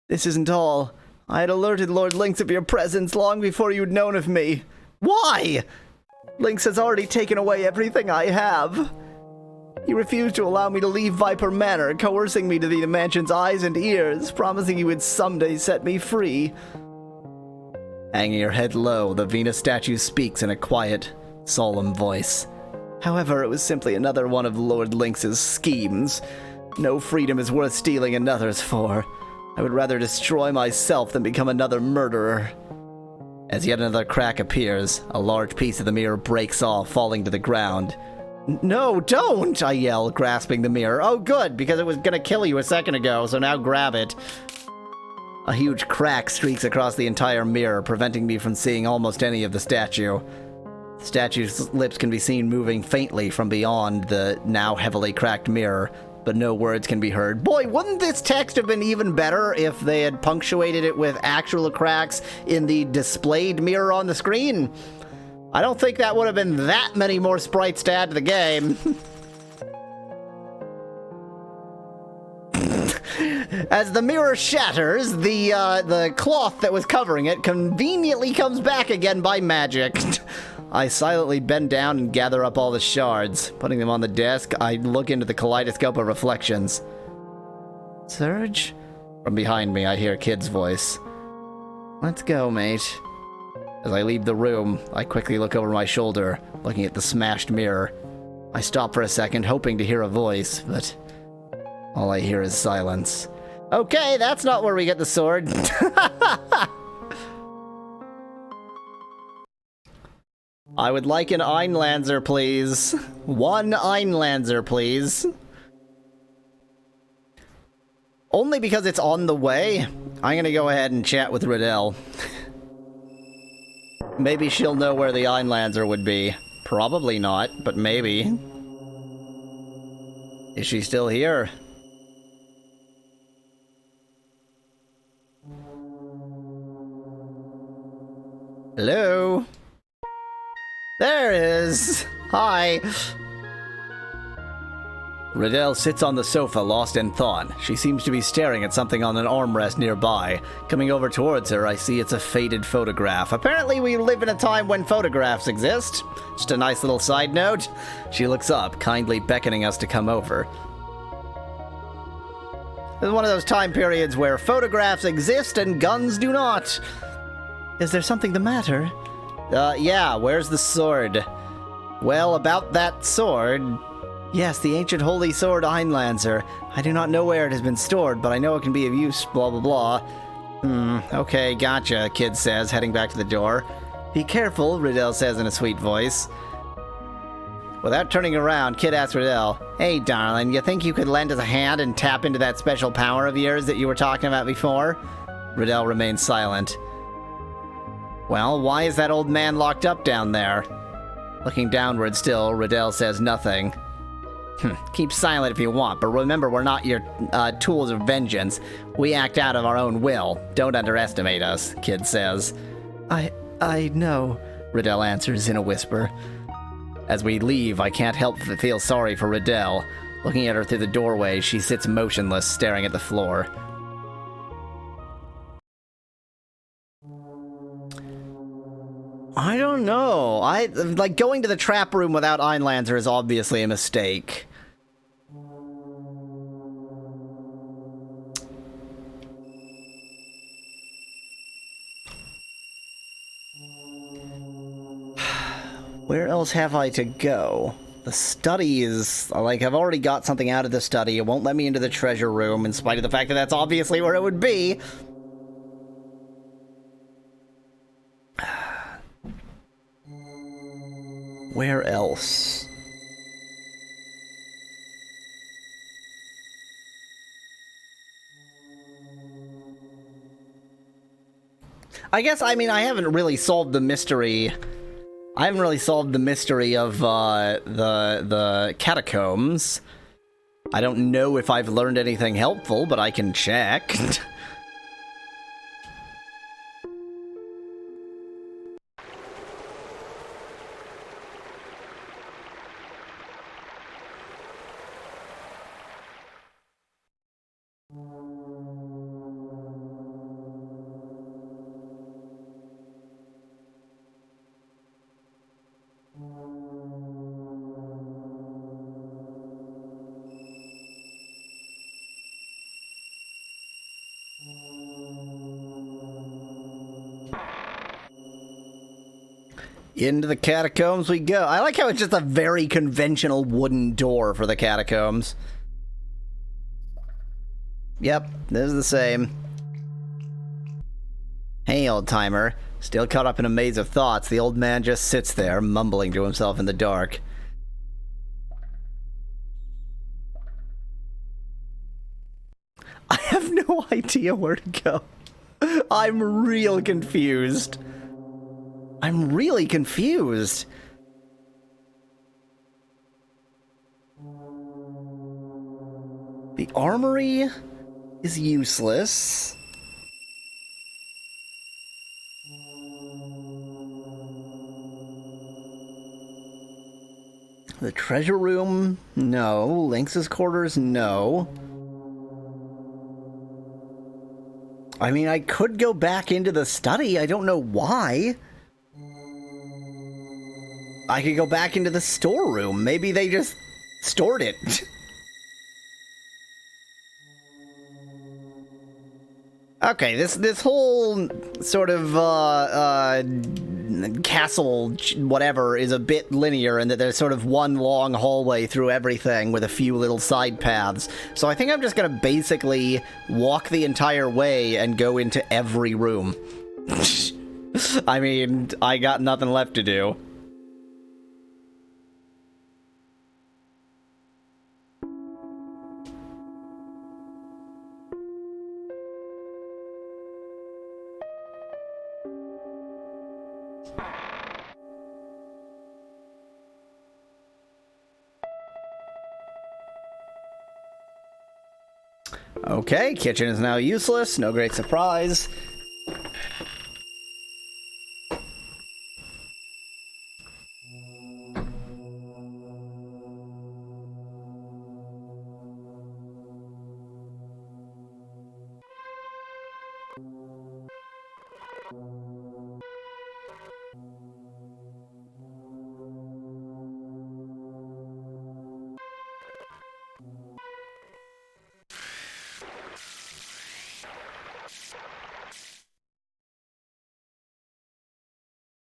This isn't all. I had alerted Lord Lynx of your presence long before you'd known of me. Why? Lynx has already taken away everything I have. He refused to allow me to leave Viper Manor, coercing me to be the mansion's eyes and ears, promising he would someday set me free. Hanging her head low, the Venus statue speaks in a quiet, solemn voice. However, it was simply another one of Lord Lynx's schemes. No freedom is worth stealing another's for. I would rather destroy myself than become another murderer. As yet another crack appears, a large piece of the mirror breaks off, falling to the ground. No, don't! I yell, grasping the mirror. Oh, good, because it was gonna kill you a second ago, so now grab it. A huge crack streaks across the entire mirror, preventing me from seeing almost any of the statue. The statue's lips can be seen moving faintly from beyond the now heavily cracked mirror, but no words can be heard. Boy, wouldn't this text have been even better if they had punctuated it with actual cracks in the displayed mirror on the screen? I don't think that would have been that many more sprites to add to the game. As the mirror shatters, the cloth that was covering it conveniently comes back again by magic. I silently bend down and gather up all the shards. Putting them on the desk, I look into the kaleidoscope of reflections. Serge? From behind me, I hear Kid's voice. Let's go, mate. As I leave the room, I quickly look over my shoulder, looking at the smashed mirror. I stop for a second, hoping to hear a voice, but all I hear is silence. Okay, that's not where we get the sword. I would like an Einlanzer, please. One Einlanzer, please. Only because it's on the way, I'm gonna go ahead and chat with Riddell. Maybe she'll know where the Einlanzer would be. Probably not, but maybe. Is she still here? Hello? There it is! Hi! Riddell sits on the sofa, lost in thought. She seems to be staring at something on an armrest nearby. Coming over towards her, I see it's a faded photograph. Apparently we live in a time when photographs exist. Just a nice little side note. She looks up, kindly beckoning us to come over. This is one of those time periods where photographs exist and guns do not. Is there something the matter? Yeah, where's the sword? Well, about that sword... Yes, the ancient holy sword Einlanzer. I do not know where it has been stored, but I know it can be of use, blah blah blah. Okay, gotcha, Kid says, heading back to the door. Be careful, Riddell says in a sweet voice. Without turning around, Kid asks Riddell, "Hey, darling, you think you could lend us a hand and tap into that special power of yours that you were talking about before?" Riddell remains silent. "Well, why is that old man locked up down there?" Looking downward still, Riddell says nothing. "Keep silent if you want, but remember we're not your tools of vengeance. We act out of our own will. Don't underestimate us," Kid says. I know," Riddell answers in a whisper. As we leave, I can't help but feel sorry for Riddell. Looking at her through the doorway, she sits motionless, staring at the floor. I don't know. Like, going to the trap room without Einlanzer is obviously a mistake. Where else have I to go? The study is... like, I've already got something out of the study. It won't let me into the treasure room, in spite of the fact that that's obviously where it would be. Where else? I guess, I mean, I haven't really solved the mystery. I haven't really solved the mystery of the catacombs. I don't know if I've learned anything helpful, but I can check. Into the catacombs we go. I like how it's just a very conventional wooden door for the catacombs. Yep, this is the same. Hey, old-timer. Still caught up in a maze of thoughts, the old man just sits there, mumbling to himself in the dark. I have no idea where to go. I'm real confused. I'm really confused. The armory is useless. The treasure room? No. Lynx's quarters? No. I mean, I could go back into the study. I don't know why. I could go back into the storeroom. Maybe they just stored it. Okay, this whole sort of castle whatever is a bit linear in that there's sort of one long hallway through everything with a few little side paths. So I think I'm just gonna basically walk the entire way and go into every room. I mean, I got nothing left to do. Okay, kitchen is now useless. No great surprise.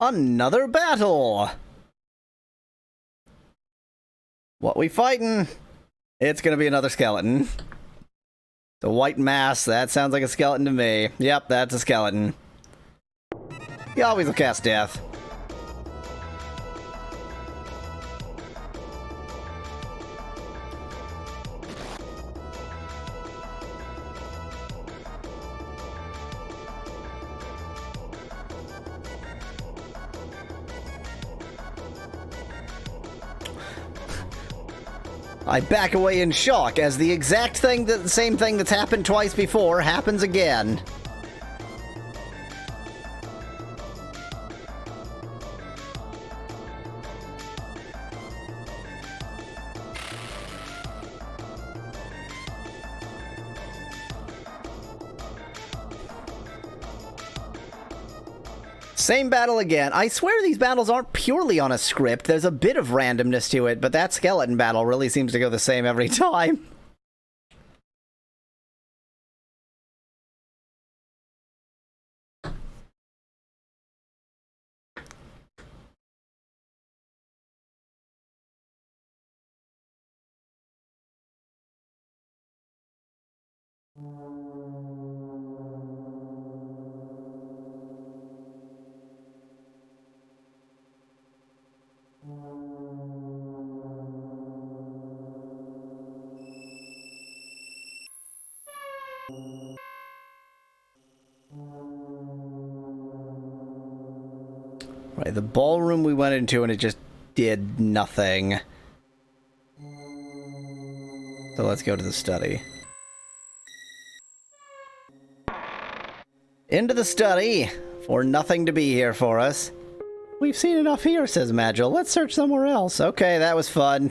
Another battle! What we fighting? It's gonna be another skeleton. The white mass, that sounds like a skeleton to me. Yep, that's a skeleton. Yahweasel cast death. I back away in shock as the exact thing, the same thing that's happened twice before happens again. Same battle again. I swear these battles aren't purely on a script. There's a bit of randomness to it, but that skeleton battle really seems to go the same every time. Right, the ballroom we went into and it just did nothing. So let's go to the study. Into the study, for nothing to be here for us. We've seen enough here, says Magil. Let's search somewhere else. Okay, that was fun.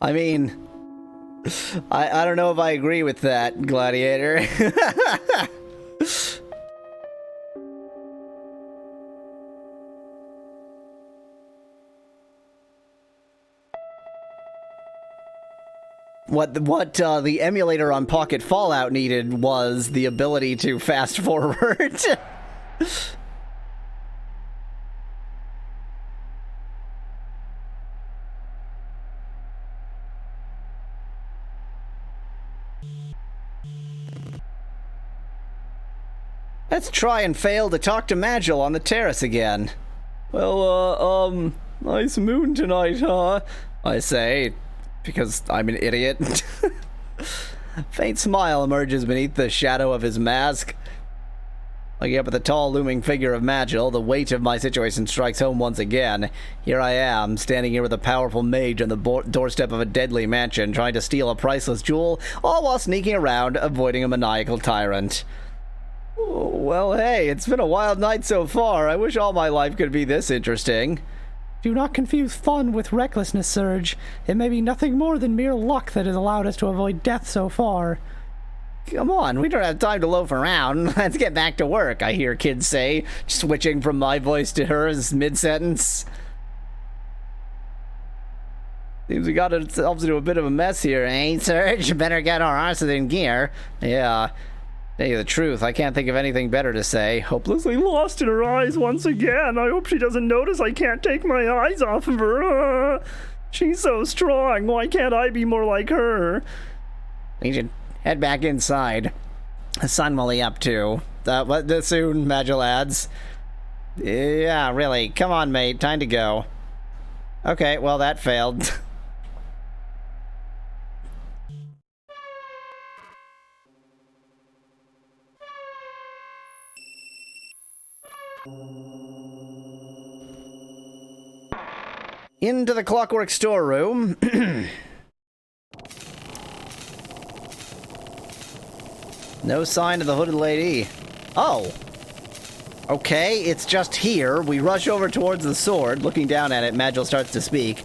I mean, I don't know if I agree with that, Gladiator. What the emulator on Pocket Fallout needed was the ability to fast forward. Let's try and fail to talk to Magil on the terrace again. Well, nice moon tonight, huh? I say, because I'm an idiot. Faint smile emerges beneath the shadow of his mask. Looking up at the tall, looming figure of Magil, the weight of my situation strikes home once again. Here I am, standing here with a powerful mage on the doorstep of a deadly mansion, trying to steal a priceless jewel, all while sneaking around, avoiding a maniacal tyrant. Well, hey, it's been a wild night so far. I wish all my life could be this interesting. Do not confuse fun with recklessness, Serge. It may be nothing more than mere luck that has allowed us to avoid death so far. Come on, we don't have time to loaf around. Let's get back to work, I hear kids say, switching from my voice to hers mid-sentence. Seems we got ourselves into a bit of a mess here, eh, Serge? Better get our asses in gear. Yeah. Tell you the truth, I can't think of anything better to say. Hopelessly lost in her eyes once again. I hope she doesn't notice I can't take my eyes off of her. She's so strong. Why can't I be more like her? We should head back inside. The sun will be up too. Soon, Magil adds. Yeah, really. Come on, mate. Time to go. Okay, well, that failed. Into the clockwork storeroom. No sign of the hooded lady. Oh. Okay, it's just here. We rush over towards the sword. Looking down at it, Magil starts to speak.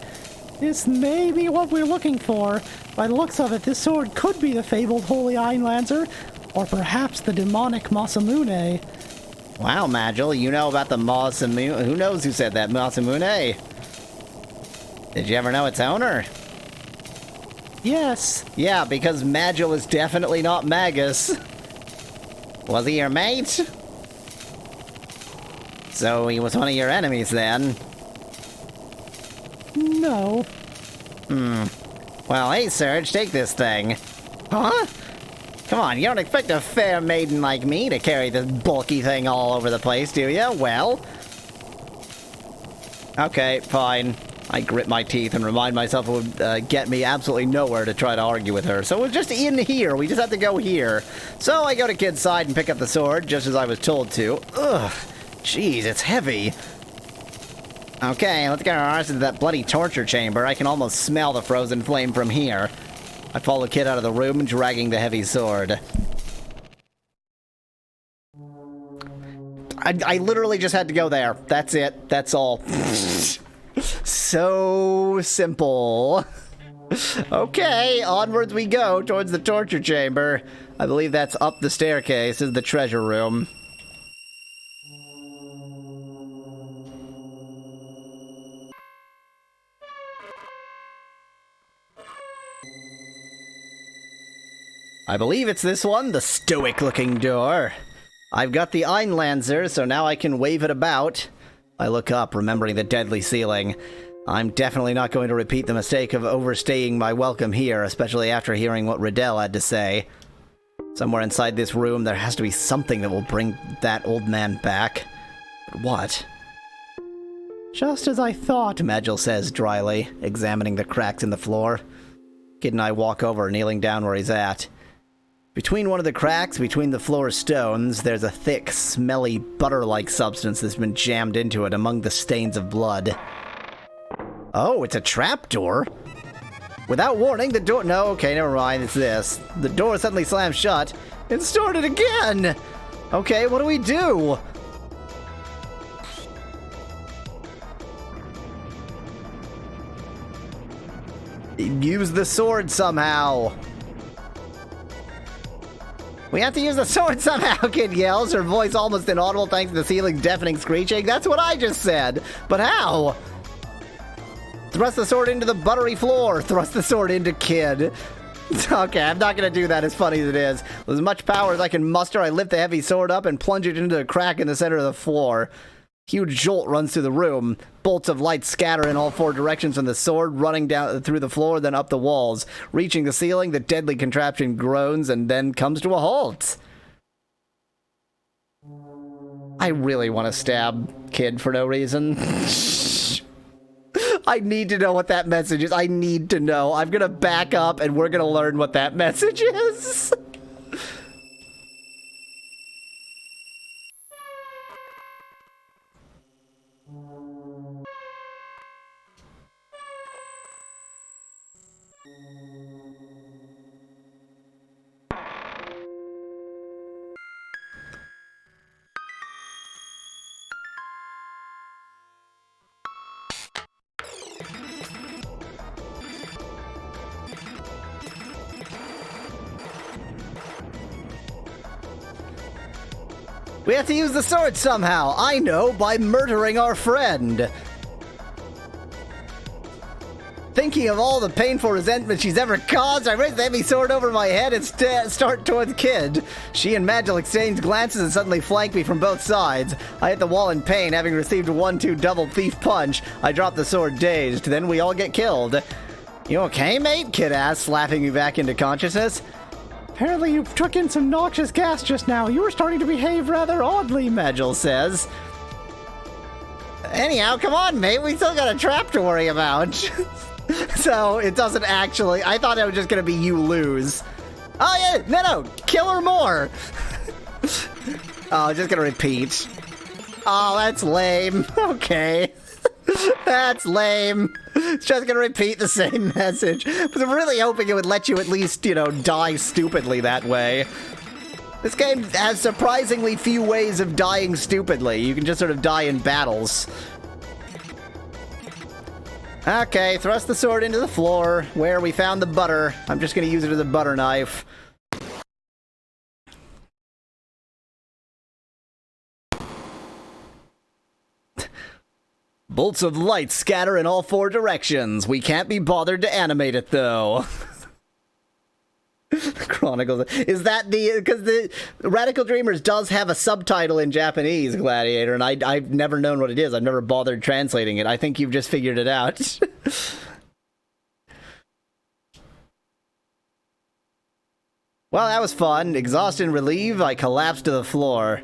This may be what we're looking for. By the looks of it, this sword could be the fabled Holy Iron Lancer, or perhaps the demonic Masamune. Wow, Magil, you know about the Masamune. Who knows who said that? Masamune. Did you ever know its owner? Yes. Yeah, because Magil is definitely not Magus. Was he your mate? So he was one of your enemies then? No. Well, hey, Serge, take this thing. Huh? Come on, you don't expect a fair maiden like me to carry this bulky thing all over the place, do you? Well... Okay, fine. I grit my teeth and remind myself it would get me absolutely nowhere to try to argue with her. So it was just in here. We just have to go here. So I go to Kid's side and pick up the sword, just as I was told to. Ugh. Jeez, it's heavy. Okay, let's get our arse into that bloody torture chamber. I can almost smell the frozen flame from here. I follow Kid out of the room, dragging the heavy sword. I literally just had to go there. That's it. That's all. So simple. Okay, onwards we go towards the torture chamber. I believe that's up the staircase is the treasure room. I believe it's this one, the stoic-looking door. I've got the Einlanzer, so now I can wave it about. I look up, remembering the deadly ceiling. I'm definitely not going to repeat the mistake of overstaying my welcome here, especially after hearing what Riddell had to say. Somewhere inside this room, there has to be something that will bring that old man back. But what? Just as I thought, Magil says dryly, examining the cracks in the floor. Kid and I walk over, kneeling down where he's at. Between one of the cracks, between the floor stones, there's a thick, smelly, butter-like substance that's been jammed into it among the stains of blood. Oh, it's a trapdoor? Without warning, the door— No, okay, never mind, it's this. The door suddenly slams shut. It started again! Okay, what do we do? Use the sword somehow. We have to use the sword somehow, Kid yells, her voice almost inaudible thanks to the ceiling's deafening screeching. That's what I just said. But how? Thrust the sword into the buttery floor. Thrust the sword into Kid. Okay, I'm not going to do that, as funny as it is. With as much power as I can muster, I lift the heavy sword up and plunge it into the crack in the center of the floor. Huge jolt runs through the room. Bolts of light scatter in all four directions from the sword, running down through the floor, then up the walls. Reaching the ceiling, the deadly contraption groans and then comes to a halt. I really want to stab Kid for no reason. I need to know what that message is. I need to know. I'm going to back up and we're going to learn what that message is. We have to use the sword somehow. I know, by murdering our friend. Thinking of all the painful resentment she's ever caused, I raise the heavy sword over my head and start towards Kid. She and Magil exchange glances and suddenly flank me from both sides. I hit the wall in pain, having received a 1-2 double thief punch. I drop the sword dazed. Then we all get killed. You okay, mate? Kid asks, slapping me back into consciousness. Apparently you took in some noxious gas just now. You were starting to behave rather oddly, Magil says. Anyhow, come on, mate. We still got a trap to worry about. So, it doesn't actually— I thought it was just gonna be you lose. Oh, yeah! No! Kill her more! Oh, just gonna repeat. Oh, that's lame. Okay. That's lame. It's just gonna repeat the same message. But I'm really hoping it would let you at least, you know, die stupidly that way. This game has surprisingly few ways of dying stupidly. You can just sort of die in battles. Okay, thrust the sword into the floor, where we found the butter. I'm just gonna use it as a butter knife. Bolts of light scatter in all four directions. We can't be bothered to animate it, though. Chronicles. Is that the— because the Radical Dreamers does have a subtitle in Japanese, Gladiator, and I've never known what it is. I've never bothered translating it. I think you've just figured it out. Well, that was fun. Exhausted and relieved, I collapsed to the floor.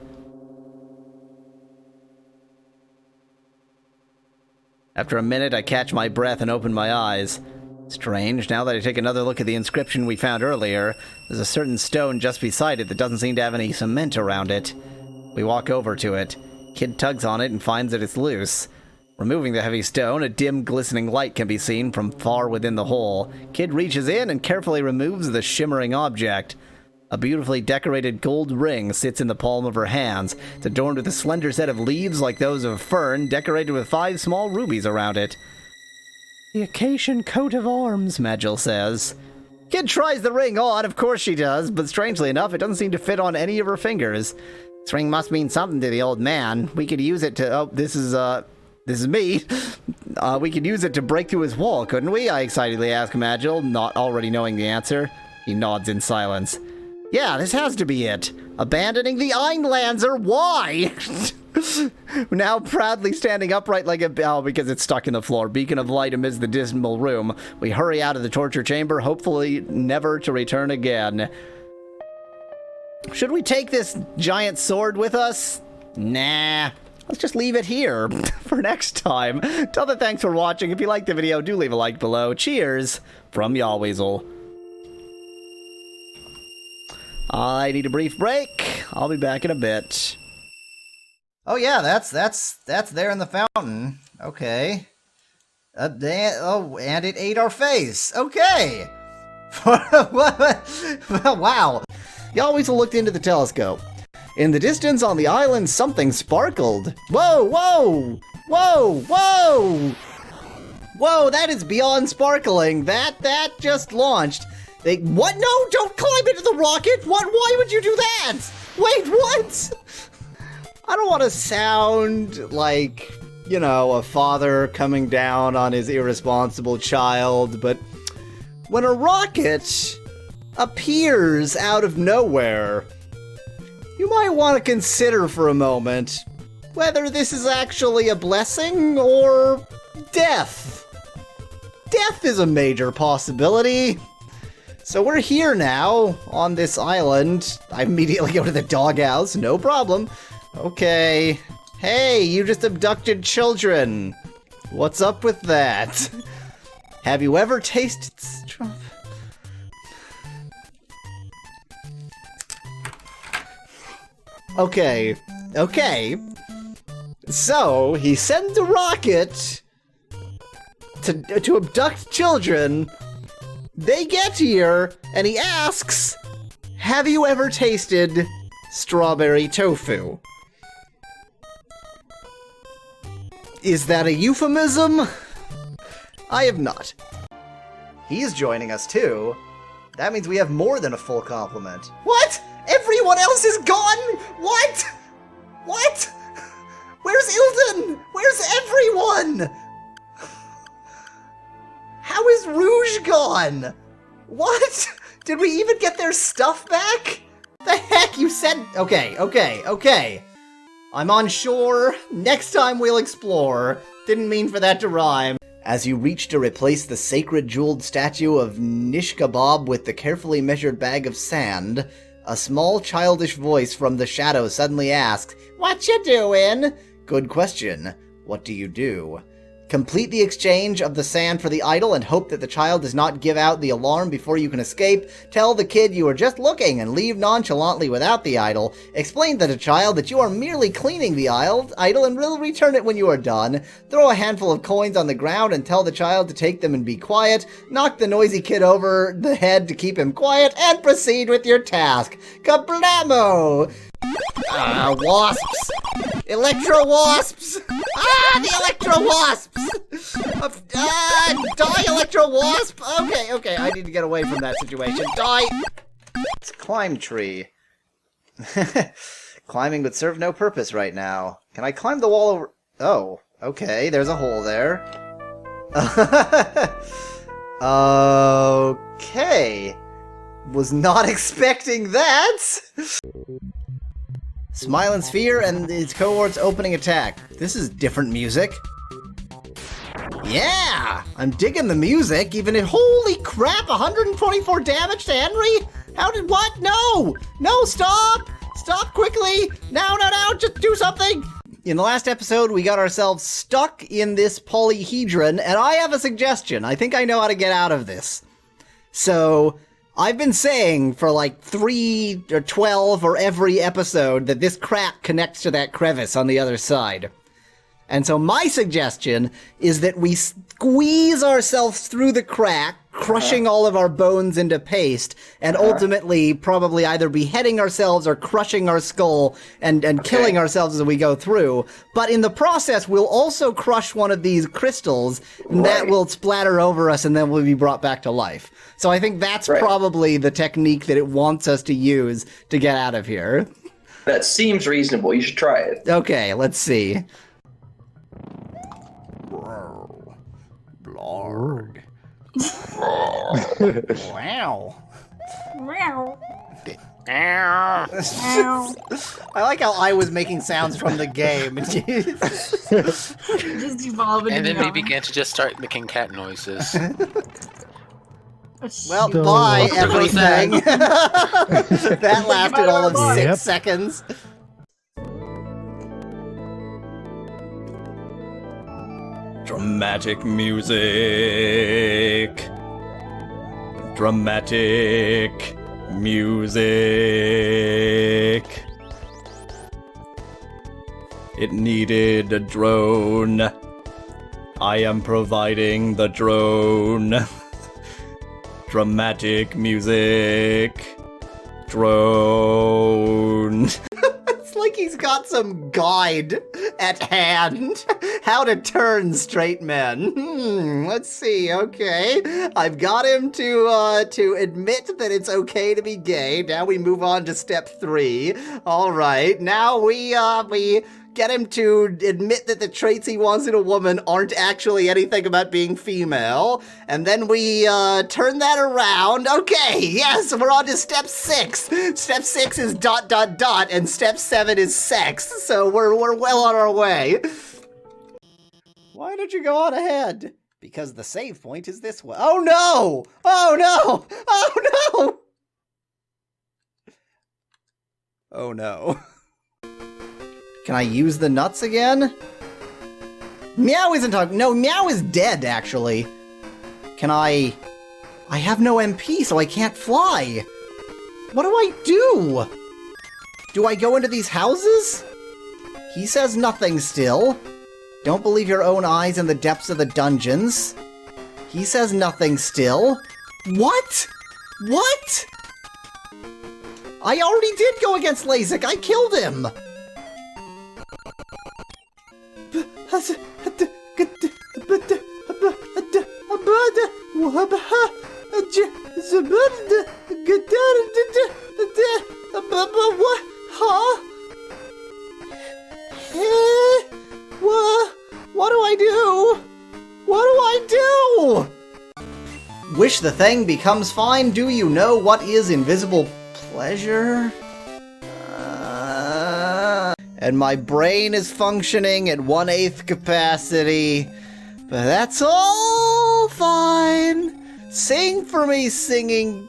After a minute, I catch my breath and open my eyes. Strange, now that I take another look at the inscription we found earlier, there's a certain stone just beside it that doesn't seem to have any cement around it. We walk over to it. Kid tugs on it and finds that it's loose. Removing the heavy stone, a dim, glistening light can be seen from far within the hole. Kid reaches in and carefully removes the shimmering object. A beautifully decorated gold ring sits in the palm of her hands. It's adorned with a slender set of leaves like those of a fern, decorated with 5 small rubies around it. The Acacian coat of arms, Magil says. Kid tries the ring on, of course she does, but strangely enough, it doesn't seem to fit on any of her fingers. This ring must mean something to the old man. We could use it to... Oh, this is me. We could use it to break through his wall, couldn't we? I excitedly ask Magil, not already knowing the answer. He nods in silence. Yeah, this has to be it. Abandoning the Einlanzer, why? Now proudly standing upright like a bell because it's stuck in the floor, beacon of light amidst the dismal room. We hurry out of the torture chamber, hopefully never to return again. Should we take this giant sword with us? Nah. Let's just leave it here for next time. Tell them thanks for watching. If you liked the video, do leave a like below. Cheers from Yahweasel. I need a brief break. I'll be back in a bit. Oh yeah, that's there in the fountain. Okay. And it ate our face. Okay. Wow. Yahweasel looked into the telescope. In the distance on the island, something sparkled. Whoa, whoa, whoa, whoa. Whoa, that is beyond sparkling. That just launched. What? No, don't climb into the rocket! What? Why would you do that? Wait, what? I don't want to sound like, you know, a father coming down on his irresponsible child, but when a rocket appears out of nowhere, you might want to consider for a moment whether this is actually a blessing or death. Death is a major possibility. So we're here now, on this island. I immediately go to the doghouse, no problem. Okay. Hey, you just abducted children. What's up with that? Have you ever tasted strawberry? Okay. So, he sends a rocket to abduct children. They get here, and he asks, have you ever tasted strawberry tofu? Is that a euphemism? I have not. He's joining us too. That means we have more than a full complement. What? Everyone else is gone? What? What? Where's Ilden? Where's everyone? How is Rouge gone? What? Did we even get their stuff back? The heck, you said... Okay. I'm on shore. Next time we'll explore. Didn't mean for that to rhyme. As you reach to replace the sacred jeweled statue of Nishkabab with the carefully measured bag of sand, a small childish voice from the shadows suddenly asks, "What you doing?" Good question. What do you do? Complete the exchange of the sand for the idol and hope that the child does not give out the alarm before you can escape. Tell the kid you are just looking and leave nonchalantly without the idol. Explain to the child that you are merely cleaning the idol and will return it when you are done. Throw a handful of coins on the ground and tell the child to take them and be quiet. Knock the noisy kid over the head to keep him quiet and proceed with your task. Kablamo! Wasps! Electro wasps! The electro wasps! Die, electro wasp! Okay, I need to get away from that situation. Die! It's a climb tree. Climbing would serve no purpose right now. Can I climb the wall over... Oh, okay, there's a hole there. Okay. Was not expecting that! Smile and Sphere and its cohort's opening attack. This is different music. Yeah! I'm digging the music, even if... Holy crap! 124 damage to Henry? How did... What? No! No, stop! Stop quickly! No, just do something! In the last episode, we got ourselves stuck in this polyhedron, and I have a suggestion. I think I know how to get out of this. So, I've been saying for like 3 or 12 or every episode that this crack connects to that crevice on the other side. And so my suggestion is that we squeeze ourselves through the crack, crushing all of our bones into paste, and ultimately probably either beheading ourselves or crushing our skull and killing ourselves as we go through. But in the process, we'll also crush one of these crystals, and that will splatter over us, and then we'll be brought back to life. So I think that's probably the technique that it wants us to use to get out of here. That seems reasonable. You should try it. Okay, let's see. Lord. Wow. Meow. I like how I was making sounds from the game. Just evolve into And then we meow. began to just start making cat noises. Well, Duh. bye, There goes everything. That lasted all of 6 Yep. seconds. Dramatic music. Dramatic music. It needed a drone. I am providing the drone. Dramatic music. Drone. It's like he's got some guide at hand. How to turn straight men. Let's see. Okay, I've got him to admit that it's okay to be gay. Now we move on to step 3. All right. Now we get him to admit that the traits he wants in a woman aren't actually anything about being female. And then we turn that around. Okay, yes, we're on to step 6. Step 6 is ... and step 7 is sex. So we're well on our way. Why don't you go on ahead? Because the save point is this way. Oh no! Oh no! Oh no! Oh no. Can I use the nuts again? Meow isn't talking. No, Meow is dead, actually. Can I have no MP, so I can't fly. What do I do? Do I go into these houses? He says nothing still. Don't believe your own eyes in the depths of the dungeons. He says nothing still. What? What? I already did go against LASIK. I killed him. What do I do? What do I do? Wish the thing becomes fine. Do you know what is invisible pleasure? And my brain is functioning at 1/8 capacity. But that's all fine. Sing for me, singing.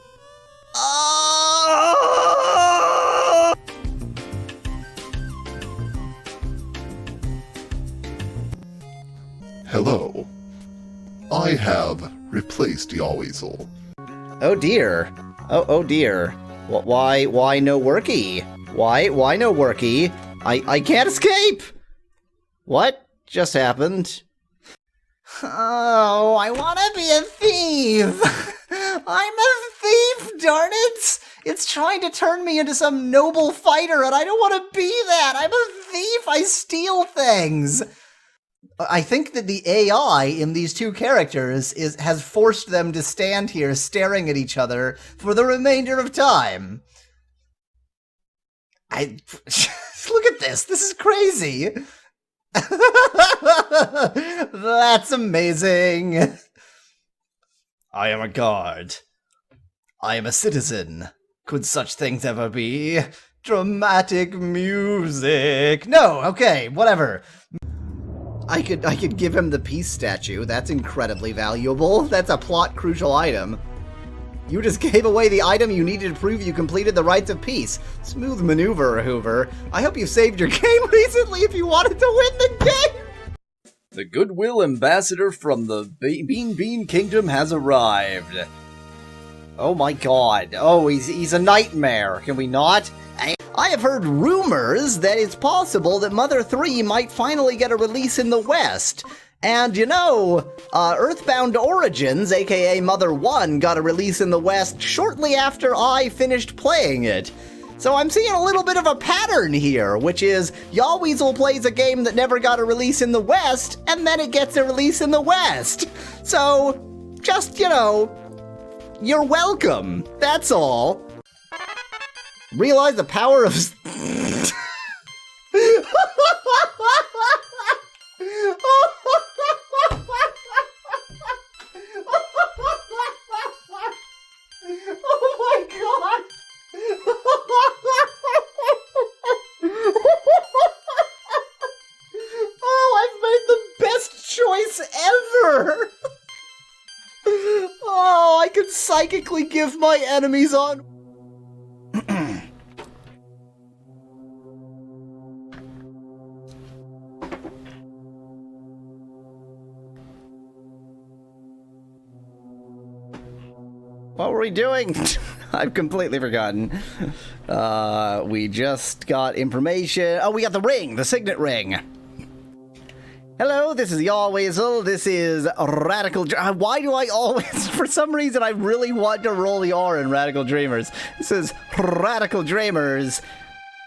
Hello. I have replaced Yahweasel. Oh dear. Oh dear. Why no worky? Why no worky? I can't escape! What just happened? Oh, I want to be a thief! I'm a thief, darn it! It's trying to turn me into some noble fighter, and I don't want to be that! I'm a thief! I steal things! I think that the AI in these two characters has forced them to stand here staring at each other for the remainder of time. Look at this. This is crazy. That's amazing. I am a guard. I am a citizen. Could such things ever be? Dramatic music. No, okay, whatever. I could give him the peace statue. That's incredibly valuable. That's a plot crucial item. You just gave away the item you needed to prove you completed the rites of peace. Smooth maneuver, Hoover. I hope you saved your game recently if you wanted to win the game! The Goodwill Ambassador from the Bean Kingdom has arrived. Oh my god. Oh, he's a nightmare. Can we not? I have heard rumors that it's possible that Mother 3 might finally get a release in the West. And you know, Earthbound Origins, aka Mother 1, got a release in the West shortly after I finished playing it. So I'm seeing a little bit of a pattern here, which is Yahweasel plays a game that never got a release in the West, and then it gets a release in the West. So, just, you know, you're welcome. That's all. Realize the power of... Oh my god! Oh, I've made the best choice ever! Oh, I can psychically give my enemies on... What were we doing? I've completely forgotten. We just got information. Oh, we got the ring, the signet ring. Hello, this is Yahweasel. This is Radical... Why do I always... For some reason, I really want to roll the R in Radical Dreamers. This is Radical Dreamers.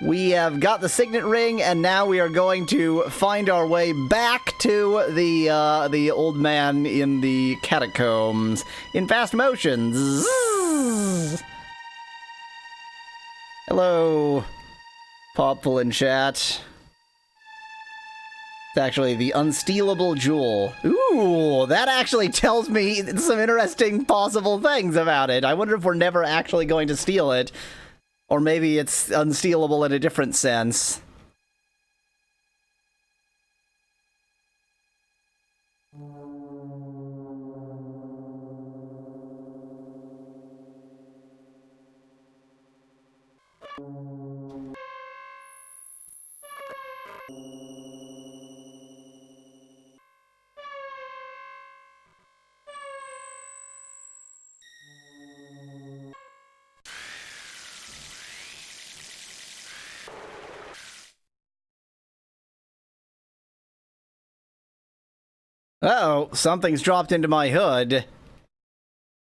We have got the signet ring, and now we are going to find our way back to the old man in the catacombs in fast motion. Zzz. Hello, Popful in chat. It's actually the Unstealable Jewel. Ooh, that actually tells me some interesting possible things about it. I wonder if we're never actually going to steal it. Or maybe it's unstealable in a different sense. Uh-oh, something's dropped into my hood.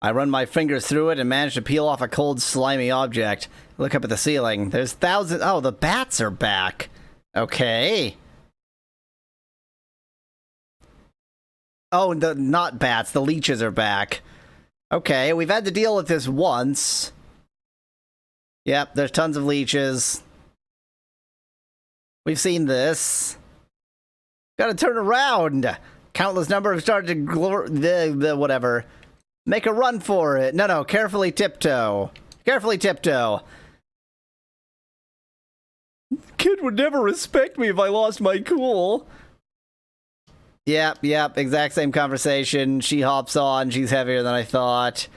I run my fingers through it and manage to peel off a cold, slimy object. Look up at the ceiling. There's thousands... Oh, the bats are back. Okay. Oh, not bats, the leeches are back. Okay, we've had to deal with this once. Yep, there's tons of leeches. We've seen this. Gotta turn around! Countless number have started to whatever. Make a run for it. No, carefully tiptoe. Carefully tiptoe. Kid would never respect me if I lost my cool. Yep, exact same conversation. She hops on, she's heavier than I thought.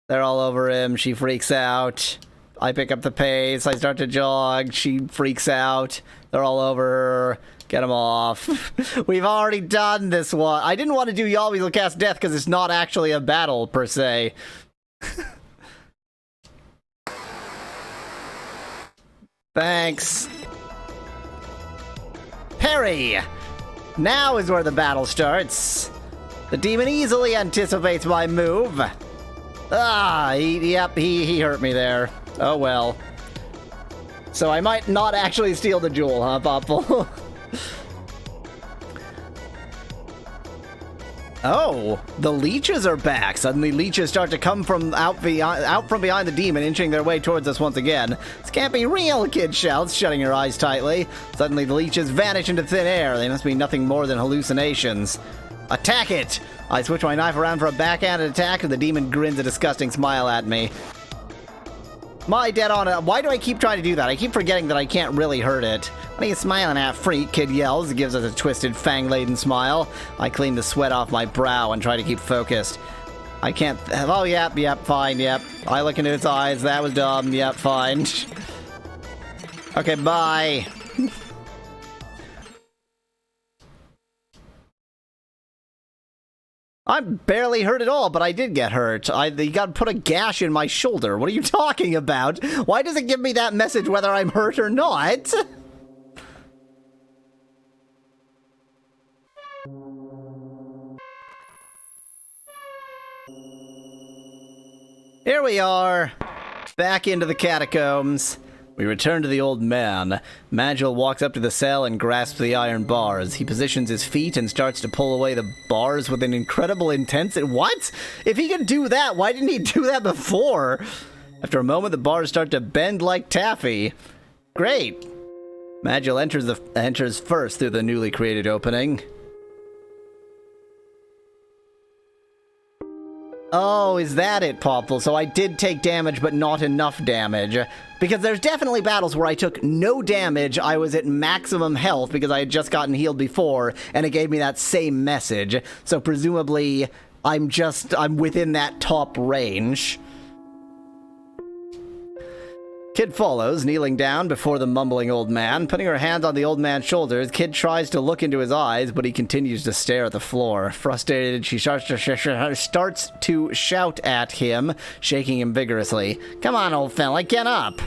They're all over him, she freaks out. I pick up the pace, I start to jog, she freaks out. They're all over her. Get him off. We've already done this one. I didn't want to do Yahweasel Cast Death because it's not actually a battle, per se. Thanks. Parry! Now is where the battle starts. The demon easily anticipates my move. Ah, he hurt me there. Oh well. So I might not actually steal the jewel, huh, Popful? Oh, the leeches are back. Suddenly leeches start to come from out from behind the demon, inching their way towards us once again. This can't be real, Kid shouts, shutting her eyes tightly. Suddenly the leeches vanish into thin air. They must be nothing more than hallucinations. Attack it! I switch my knife around for a backhanded attack, and the demon grins a disgusting smile at me. My dead on it. Why do I keep trying to do that? I keep forgetting that I can't really hurt it. What are you smiling at, freak? Kid yells. It gives us a twisted, fang-laden smile. I clean the sweat off my brow and try to keep focused. I can't... Oh, yep, fine, yep. I look into its eyes, that was dumb, yep, fine. Okay, bye. I'm barely hurt at all, but I did get hurt. You gotta put a gash in my shoulder. What are you talking about? Why does it give me that message whether I'm hurt or not? Here we are, back into the catacombs. We return to the old man. Magil walks up to the cell and grasps the iron bars. He positions his feet and starts to pull away the bars with an incredible intensity. What? If he could do that, why didn't he do that before? After a moment, the bars start to bend like taffy. Great. Magil enters first through the newly created opening. Oh, is that it, Popple? So I did take damage, but not enough damage. Because there's definitely battles where I took no damage, I was at maximum health because I had just gotten healed before, and it gave me that same message. So presumably, I'm within that top range. Kid follows, kneeling down before the mumbling old man. Putting her hand on the old man's shoulders, Kid tries to look into his eyes, but he continues to stare at the floor. Frustrated, she starts to shout at him, shaking him vigorously. Come on, old fella, get up!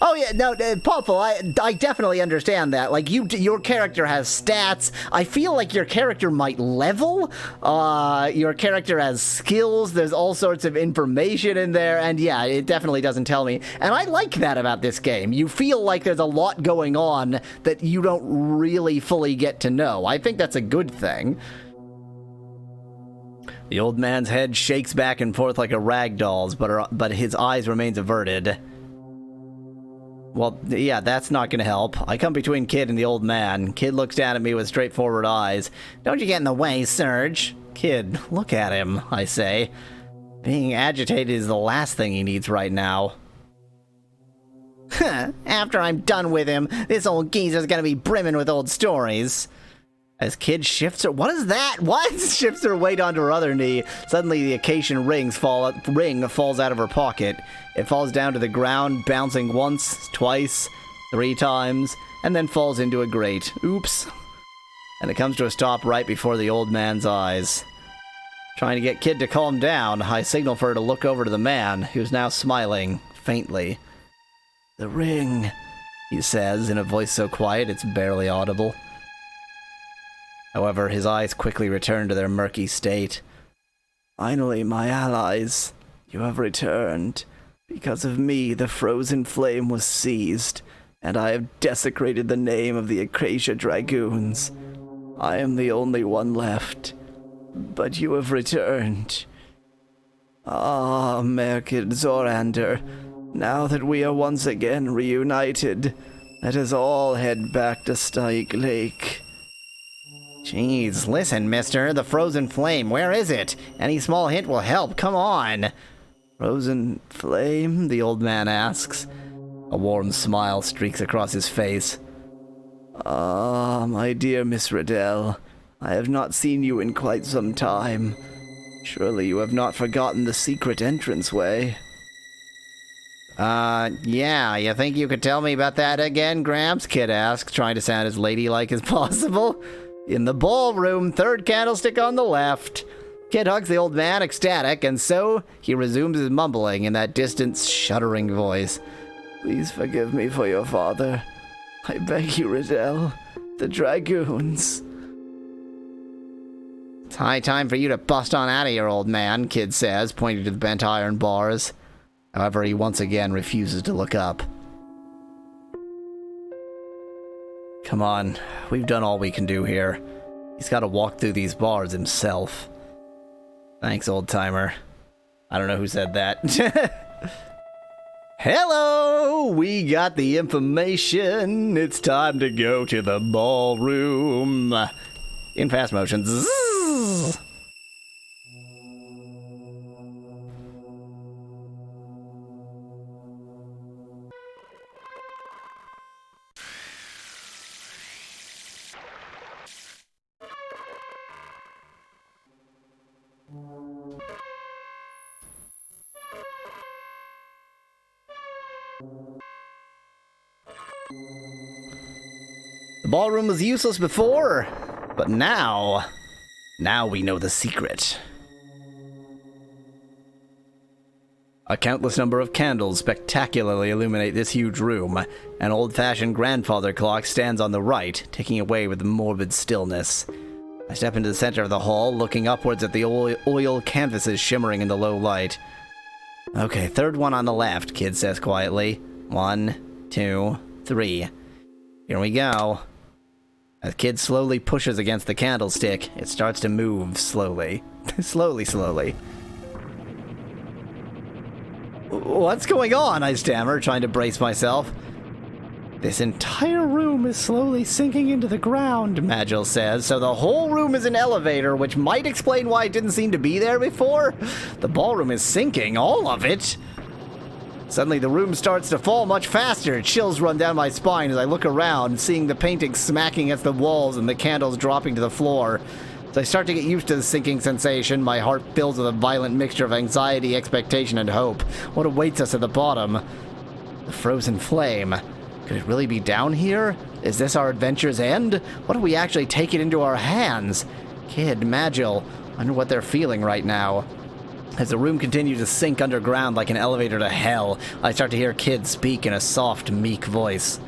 Oh yeah, no, Popple, I definitely understand that. Like, your character has stats. I feel like your character might level. Your character has skills. There's all sorts of information in there, and yeah, it definitely doesn't tell me. And I like that about this game. You feel like there's a lot going on that you don't really fully get to know. I think that's a good thing. The old man's head shakes back and forth like a rag doll's, but his eyes remains averted. Well, yeah, that's not gonna help. I come between Kid and the old man. Kid looks down at me with straightforward eyes. Don't you get in the way, Serge. Kid, look at him, I say. Being agitated is the last thing he needs right now. After I'm done with him, this old geezer's gonna be brimming with old stories. As Kid shifts her... What is that? What? Shifts her weight onto her other knee. Suddenly, the occasion ring falls out of her pocket. It falls down to the ground, bouncing once, twice, 3 times, and then falls into a grate. Oops. And it comes to a stop right before the old man's eyes. Trying to get Kid to calm down, I signal for her to look over to the man, who's now smiling, faintly. The ring, he says, in a voice so quiet it's barely audible. However, his eyes quickly return to their murky state. Finally, my allies, you have returned. Because of me, the frozen flame was seized, and I have desecrated the name of the Acacia Dragoons. I am the only one left, but you have returned. Ah, Merkid Zorander, now that we are once again reunited, let us all head back to Styke Lake. Jeez, listen, mister, the frozen flame, where is it? Any small hint will help, come on. Frozen flame? The old man asks. A warm smile streaks across his face. Ah, my dear Miss Riddell, I have not seen you in quite some time. Surely you have not forgotten the secret entranceway. Yeah, you think you could tell me about that again, Gramps? Kid asks, trying to sound as ladylike as possible. In the ballroom, 3rd candlestick on the left. Kid hugs the old man, ecstatic, and so he resumes his mumbling in that distant, shuddering voice. Please forgive me for your father. I beg you, Riddell. The Dragoons. It's high time for you to bust on out of here, old man, Kid says, pointing to the bent iron bars. However, he once again refuses to look up. Come on, we've done all we can do here. He's got to walk through these bars himself. Thanks, old-timer. I don't know who said that. Hello! We got the information. It's time to go to the ballroom. In fast motion. Zzz. The ballroom was useless before, but now we know the secret. A countless number of candles spectacularly illuminate this huge room. An old-fashioned grandfather clock stands on the right, ticking away with morbid stillness. I step into the center of the hall, looking upwards at the oil canvases shimmering in the low light. Okay, third one on the left, Kid says quietly. 1, 2, 3. Here we go. As Kid slowly pushes against the candlestick, it starts to move slowly. slowly. What's going on? I stammer, trying to brace myself. This entire room is slowly sinking into the ground, Magil says, so the whole room is an elevator, which might explain why it didn't seem to be there before. The ballroom is sinking, all of it. Suddenly the room starts to fall much faster. Chills run down my spine as I look around, seeing the paintings smacking against the walls and the candles dropping to the floor. As I start to get used to the sinking sensation, my heart fills with a violent mixture of anxiety, expectation, and hope. What awaits us at the bottom? The frozen flame. Could it really be down here? Is this our adventure's end? What if we actually take it into our hands? Kid, Magil, wonder what they're feeling right now. As the room continues to sink underground like an elevator to hell, I start to hear Kid speak in a soft, meek voice.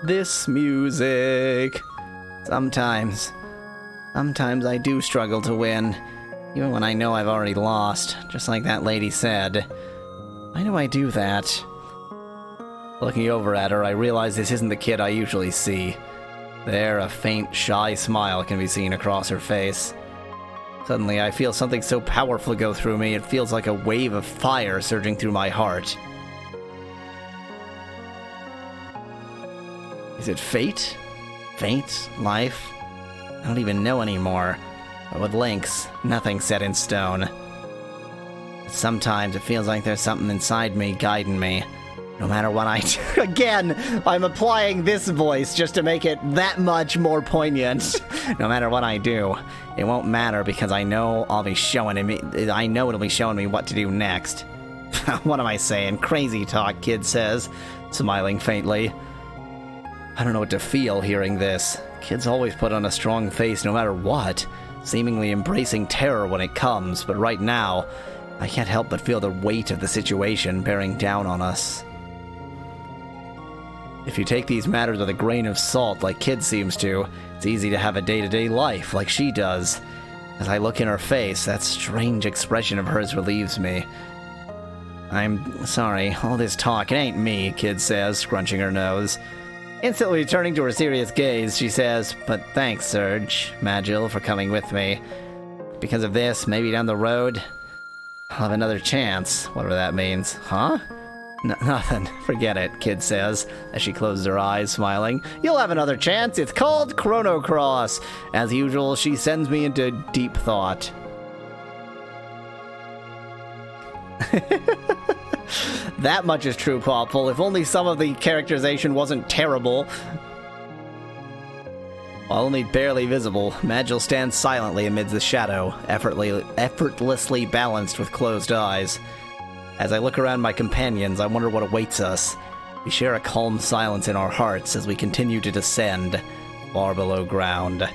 This music. Sometimes I do struggle to win, even when I know I've already lost, just like that lady said. Why do I do that? Looking over at her, I realize this isn't the Kid I usually see. There, a faint, shy smile can be seen across her face. Suddenly, I feel something so powerful go through me, it feels like a wave of fire surging through my heart. Is it fate? Fate? Life? I don't even know anymore. But with links, nothing's set in stone. But sometimes it feels like there's something inside me guiding me. No matter what I do. Again, I'm applying this voice just to make it that much more poignant. No matter what I do, it won't matter because I know it'll be showing me what to do next. What am I saying? Crazy talk, Kid says, smiling faintly. I don't know what to feel hearing this. Kids always put on a strong face no matter what, seemingly embracing terror when it comes, but right now, I can't help but feel the weight of the situation bearing down on us. If you take these matters with a grain of salt like Kid seems to, it's easy to have a day-to-day life like she does. As I look in her face, that strange expression of hers relieves me. I'm sorry, all this talk, it ain't me, Kid says, scrunching her nose. Instantly returning to her serious gaze, she says, but thanks, Serge, Magil, for coming with me. Because of this, maybe down the road, I'll have another chance, whatever that means. Huh? Nothing. Forget it, Kid says, as she closes her eyes, smiling. You'll have another chance. It's called Chrono Cross. As usual, she sends me into deep thought. That much is true, Popful. If only some of the characterization wasn't terrible. While only barely visible, Magil stands silently amidst the shadow, effortlessly balanced with closed eyes. As I look around my companions, I wonder what awaits us. We share a calm silence in our hearts as we continue to descend, far below ground.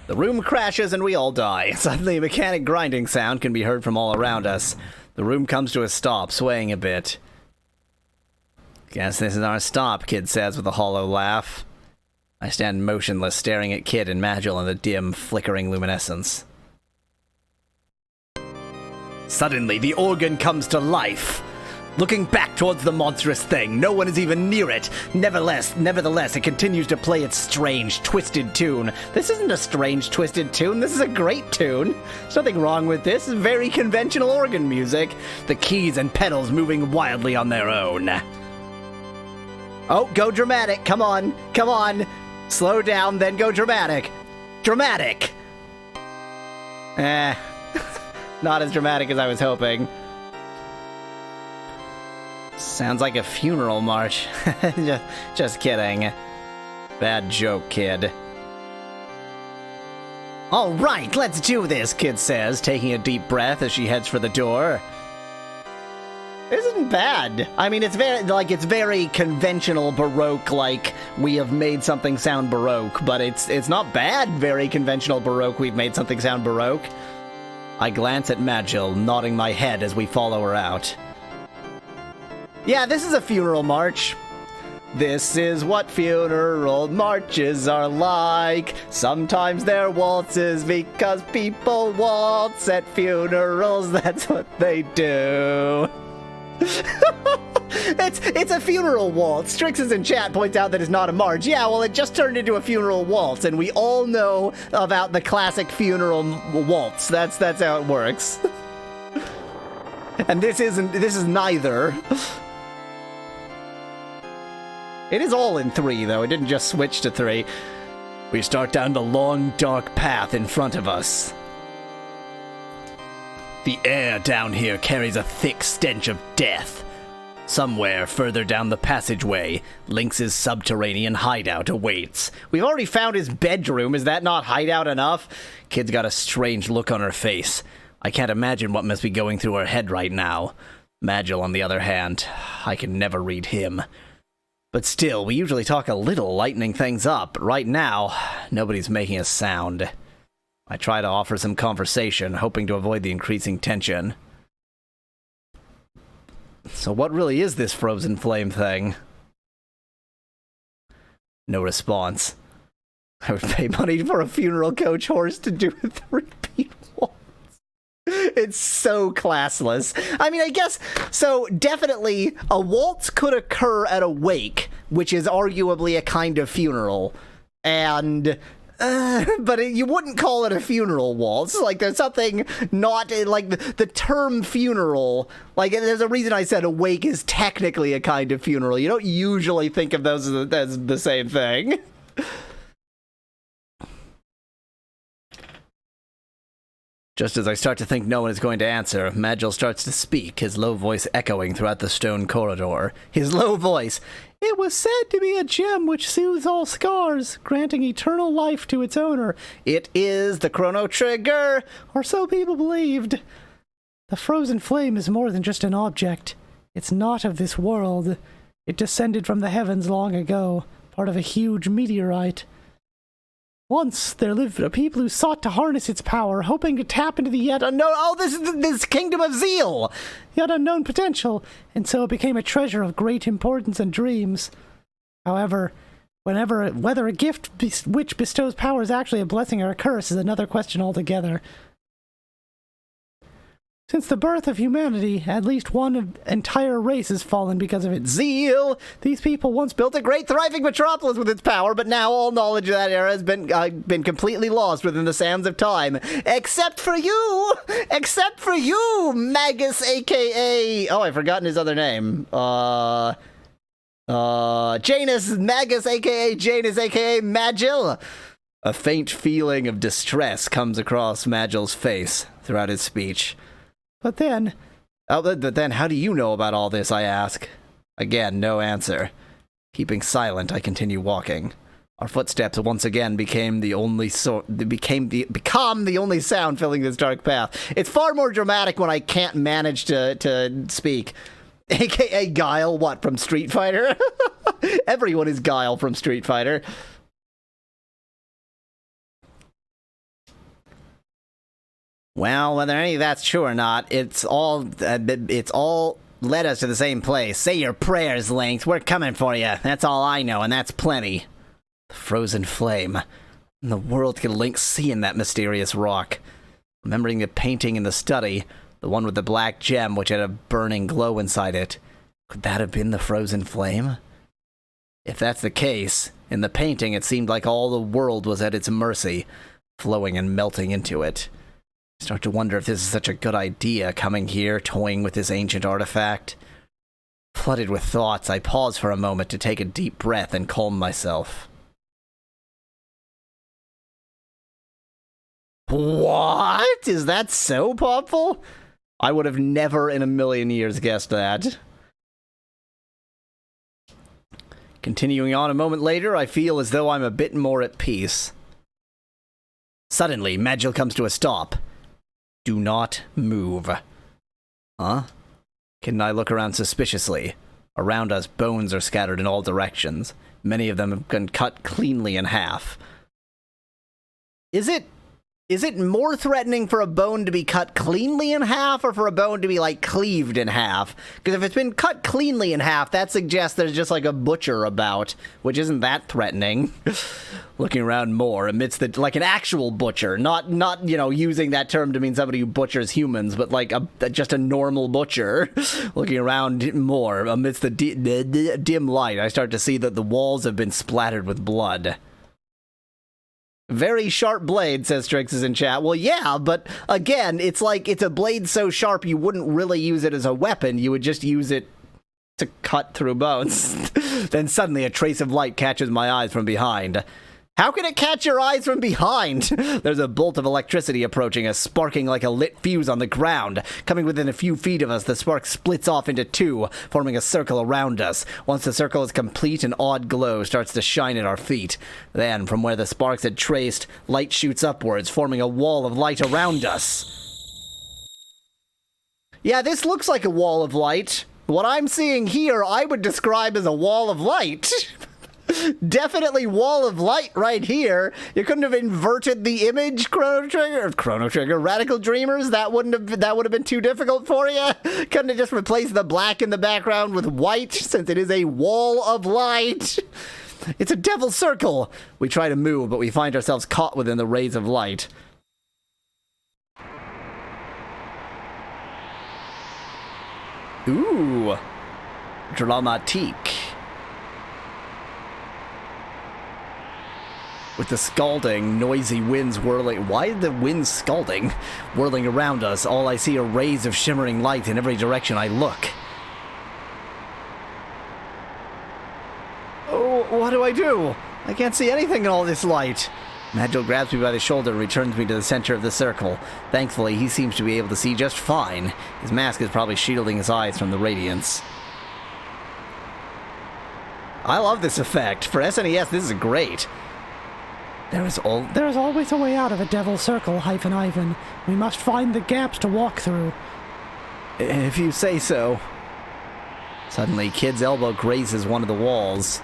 The room crashes and we all die. Suddenly a mechanic grinding sound can be heard from all around us. The room comes to a stop, swaying a bit. Guess this is our stop, Kid says with a hollow laugh. I stand motionless, staring at Kid and Magil in the dim, flickering luminescence. Suddenly, the organ comes to life. Looking back towards the monstrous thing, no one is even near it. Nevertheless, it continues to play its strange, twisted tune. This isn't a strange, twisted tune. This is a great tune. There's nothing wrong with this. It's very conventional organ music. The keys and pedals moving wildly on their own. Oh, go dramatic. Come on. Come on. Slow down, then go dramatic. Dramatic! Not as dramatic as I was hoping. Sounds like a funeral march. Just kidding. Bad joke, Kid. All right, let's do this, Kid says, taking a deep breath as she heads for the door. Isn't bad. I mean, it's very conventional Baroque, like we have made something sound Baroque, but it's not bad, very conventional Baroque, we've made something sound Baroque. I glance at Magil, nodding my head as we follow her out. Yeah, this is a funeral march. This is what funeral marches are like. Sometimes they're waltzes because people waltz at funerals. That's what they do. It's a funeral waltz. Strix's in chat points out that it's not a march. Yeah, well, it just turned into a funeral waltz, and we all know about the classic funeral waltz. That's how it works. And this is neither. It is all in 3, though. It didn't just switch to 3. We start down the long, dark path in front of us. The air down here carries a thick stench of death. Somewhere further down the passageway, Lynx's subterranean hideout awaits. We've already found his bedroom. Is that not hideout enough? Kid's got a strange look on her face. I can't imagine what must be going through her head right now. Magil, on the other hand, I can never read him. But still, we usually talk a little, lightening things up. Right now, nobody's making a sound. I try to offer some conversation, hoping to avoid the increasing tension. So what really is this frozen flame thing? No response. I would pay money for a funeral coach horse to do a 3-beat waltz. It's so classless. I mean, I guess, so definitely a waltz could occur at a wake, which is arguably a kind of funeral. And, but you wouldn't call it a funeral waltz. Like, there's something not, like, the term funeral, like, there's a reason I said a wake is technically a kind of funeral. You don't usually think of those as the same thing. Just as I start to think no one is going to answer, Magil starts to speak, his low voice echoing throughout the stone corridor. His low voice. It was said to be a gem which soothes all scars, granting eternal life to its owner. It is the Chrono Trigger, or so people believed. The frozen flame is more than just an object. It's not of this world. It descended from the heavens long ago, part of a huge meteorite. Once, there lived a people who sought to harness its power, hoping to tap into the yet unknown... Oh, this is this Kingdom of Zeal! Yet unknown potential, and so it became a treasure of great importance and dreams. However, whether a gift which bestows power is actually a blessing or a curse is another question altogether. Since the birth of humanity, at least one entire race has fallen because of its zeal. These people once built a great thriving metropolis with its power, but now all knowledge of that era has been completely lost within the sands of time. Except for you! Except for you, Magus, a.k.a... Oh, I've forgotten his other name. Janus, Magus, a.k.a. Janus, a.k.a. Magil. A faint feeling of distress comes across Magil's face throughout his speech. But then... but then how do you know about all this, I ask? Again, no answer. Keeping silent, I continue walking. Our footsteps once again become the only sound filling this dark path. It's far more dramatic when I can't manage to speak. AKA Guile, what, from Street Fighter? Everyone is Guile from Street Fighter. Well, whether any of that's true or not, it's all led us to the same place. Say your prayers, Lynx. We're coming for you. That's all I know, and that's plenty. The frozen flame. And the world can Lynx see in that mysterious rock. Remembering the painting in the study, the one with the black gem which had a burning glow inside it. Could that have been the frozen flame? If that's the case, in the painting it seemed like all the world was at its mercy, flowing and melting into it. I start to wonder if this is such a good idea, coming here, toying with this ancient artifact. Flooded with thoughts, I pause for a moment to take a deep breath and calm myself. What? Is that so powerful? I would have never in a million years guessed that. Continuing on a moment later, I feel as though I'm a bit more at peace. Suddenly, Magil comes to a stop. Do not move. Huh? Kid and I look around suspiciously. Around us, bones are scattered in all directions. Many of them have been cut cleanly in half. Is it more threatening for a bone to be cut cleanly in half, or for a bone to be, like, cleaved in half? Because if it's been cut cleanly in half, that suggests there's just, like, a butcher about, which isn't that threatening. Looking around more, amidst the, like, an actual butcher, not, you know, using that term to mean somebody who butchers humans, but, like, just a normal butcher. Looking around more, amidst the dim light, I start to see that the walls have been splattered with blood. Very sharp blade, says Strix in chat. Well, yeah, but again, it's like it's a blade so sharp you wouldn't really use it as a weapon. You would just use it to cut through bones. Then suddenly a trace of light catches my eyes from behind. How can it catch your eyes from behind? There's a bolt of electricity approaching us, sparking like a lit fuse on the ground. Coming within a few feet of us, the spark splits off into two, forming a circle around us. Once the circle is complete, an odd glow starts to shine at our feet. Then, from where the sparks had traced, light shoots upwards, forming a wall of light around us. Yeah, this looks like a wall of light. What I'm seeing here, I would describe as a wall of light. Definitely wall of light right here. You couldn't have inverted the image, Chrono Trigger, Radical Dreamers. That would have been too difficult for you. Couldn't have just replaced the black in the background with white, since it is a wall of light. It's a devil circle. We try to move, but we find ourselves caught within the rays of light. Ooh, dramatique. With the scalding, noisy winds whirling... Why are the winds scalding? Whirling around us, all I see are rays of shimmering light in every direction I look. Oh, what do I do? I can't see anything in all this light. Magil grabs me by the shoulder and returns me to the center of the circle. Thankfully, he seems to be able to see just fine. His mask is probably shielding his eyes from the radiance. I love this effect. For SNES, this is great. There is always a way out of a devil circle, Ivan. We must find the gaps to walk through. If you say so. Suddenly, Kid's elbow grazes one of the walls.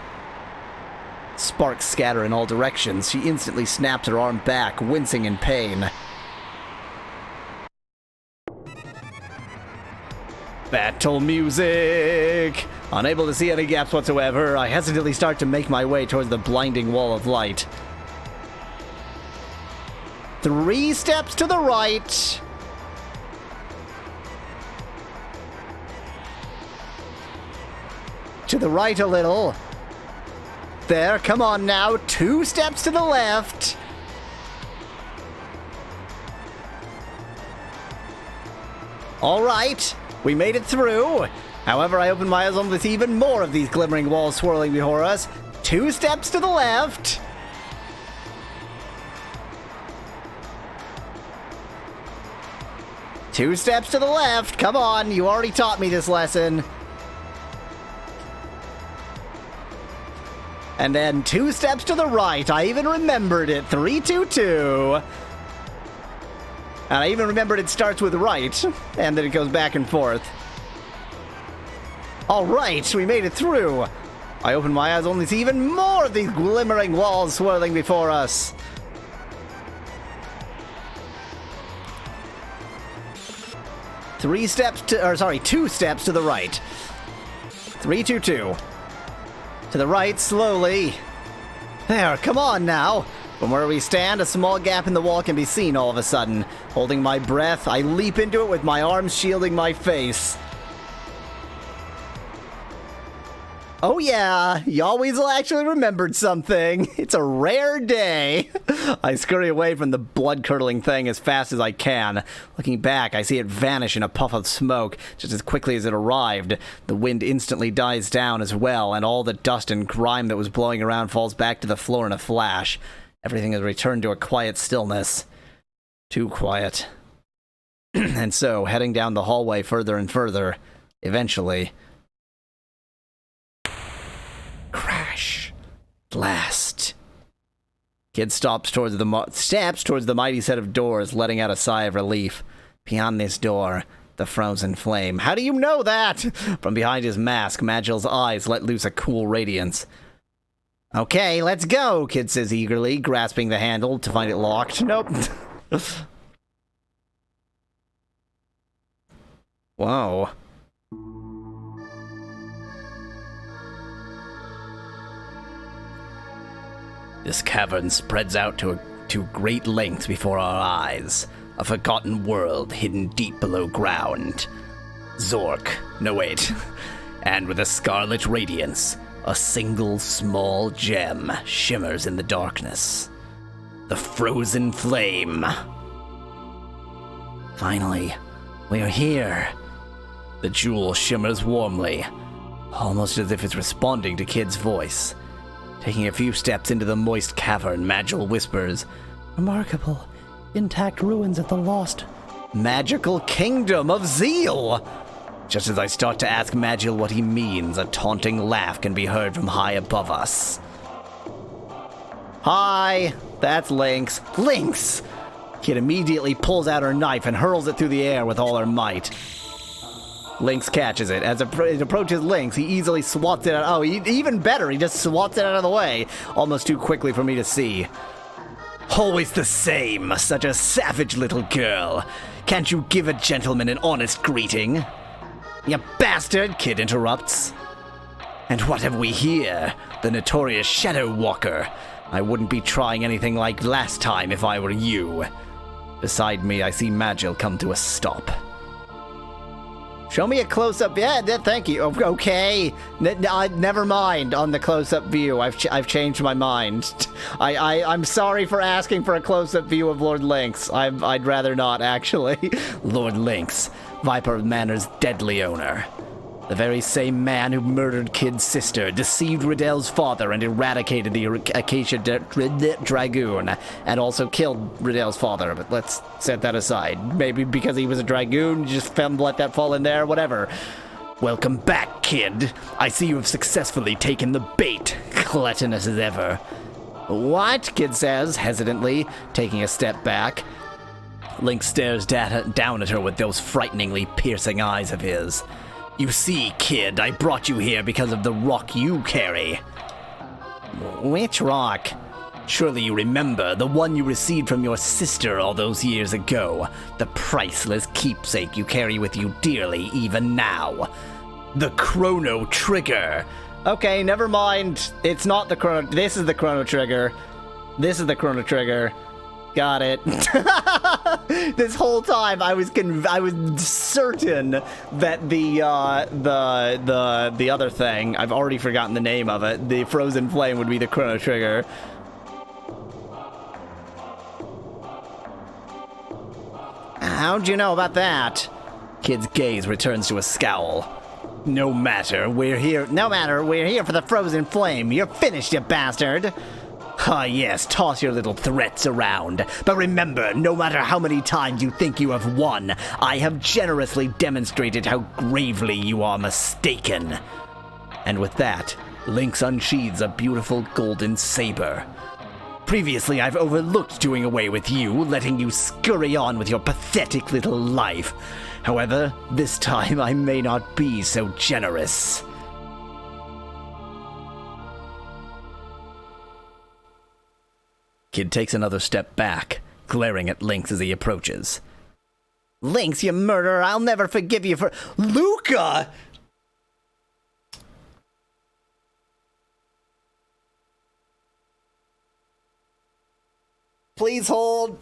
Sparks scatter in all directions. She instantly snaps her arm back, wincing in pain. Battle music! Unable to see any gaps whatsoever, I hesitantly start to make my way towards the blinding wall of light. 3 steps to the right. To the right a little. There, come on now. 2 steps to the left. All right, we made it through. However, I open my eyes on with even more of these glimmering walls swirling before us. 2 steps to the left. Two steps to the left. Come on, you already taught me this lesson. And then 2 steps to the right. I even remembered it. 3, 2, 2. And I even remembered it starts with right, and then it goes back and forth. All right, we made it through. I open my eyes only to see even more of these glimmering walls swirling before us. Two steps to the right. 3, 2, 2. To the right, slowly. There, come on now. From where we stand, a small gap in the wall can be seen all of a sudden. Holding my breath, I leap into it with my arms shielding my face. Oh yeah, Yahweasel actually remembered something. It's a rare day. I scurry away from the blood-curdling thing as fast as I can. Looking back, I see it vanish in a puff of smoke just as quickly as it arrived. The wind instantly dies down as well, and all the dust and grime that was blowing around falls back to the floor in a flash. Everything has returned to a quiet stillness. Too quiet. And so, heading down the hallway further and further, eventually... Crash. Blast. Kid steps towards the mighty set of doors, letting out a sigh of relief. Beyond this door, the frozen flame. How do you know that? From behind his mask, Magil's eyes let loose a cool radiance. Okay, let's go, Kid says eagerly, grasping the handle to find it locked. Nope. Whoa. This cavern spreads out to great lengths before our eyes. A forgotten world hidden deep below ground. Zork. No, wait. And with a scarlet radiance, a single small gem shimmers in the darkness. The frozen flame. Finally, we're here. The jewel shimmers warmly, almost as if it's responding to Kid's voice. Taking a few steps into the moist cavern, Magil whispers, Remarkable. Intact ruins of the lost magical kingdom of Zeal! Just as I start to ask Magil what he means, a taunting laugh can be heard from high above us. Hi, that's Lynx. Lynx! Kid immediately pulls out her knife and hurls it through the air with all her might. Lynx catches it. As it approaches Lynx, he easily swats it out. Oh, even better, he just swats it out of the way, almost too quickly for me to see. Always the same, such a savage little girl. Can't you give a gentleman an honest greeting? You bastard, Kid interrupts. And what have we here? The notorious Shadow Walker. I wouldn't be trying anything like last time if I were you. Beside me, I see Magil come to a stop. Show me a close-up. Yeah, thank you. Okay. Never mind on the close-up view. I've changed my mind. I'm sorry for asking for a close-up view of Lord Lynx. I'd rather not, actually. Lord Lynx, Viper Manor's deadly owner. The very same man who murdered Kid's sister, deceived Riddell's father, and eradicated the Acacia Dragoon, and also killed Riddell's father. But let's set that aside. Maybe because he was a Dragoon, just let that fall in there, whatever. Welcome back, Kid. I see you have successfully taken the bait, gluttonous as ever. What? Kid says, hesitantly, taking a step back. Lynx stares down at her with those frighteningly piercing eyes of his. You see, Kid, I brought you here because of the rock you carry. Which rock? Surely you remember, the one you received from your sister all those years ago. The priceless keepsake you carry with you dearly even now. The Chrono Trigger. Okay, never mind. It's not the Chrono... This is the Chrono Trigger. This is the Chrono Trigger. Got it. This whole time I was certain that the other thing, I've already forgotten the name of it, the frozen flame would be the Chrono Trigger. How'd you know about that? Kid's gaze returns to a scowl. No matter, we're here for the frozen flame. You're finished, you bastard. Ah, yes, toss your little threats around. But remember, no matter how many times you think you have won, I have generously demonstrated how gravely you are mistaken. And with that, Lynx unsheathes a beautiful golden saber. Previously, I've overlooked doing away with you, letting you scurry on with your pathetic little life. However, this time I may not be so generous. Kid takes another step back, glaring at Lynx as he approaches. Lynx, you murderer! I'll never forgive you for... Luca! Please hold.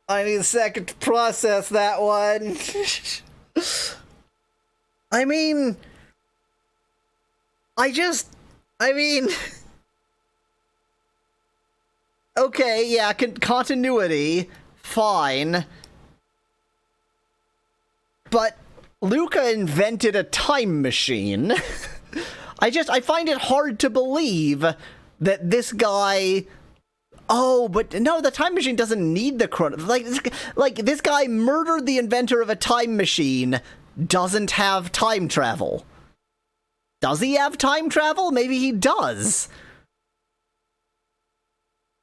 I need a second to process that one. I mean... Okay, yeah, continuity, fine. But Luca invented a time machine. I find it hard to believe that this guy... Oh, but no, the time machine doesn't need the chrono... Like, this guy murdered the inventor of a time machine, doesn't have time travel. Does he have time travel? Maybe he does.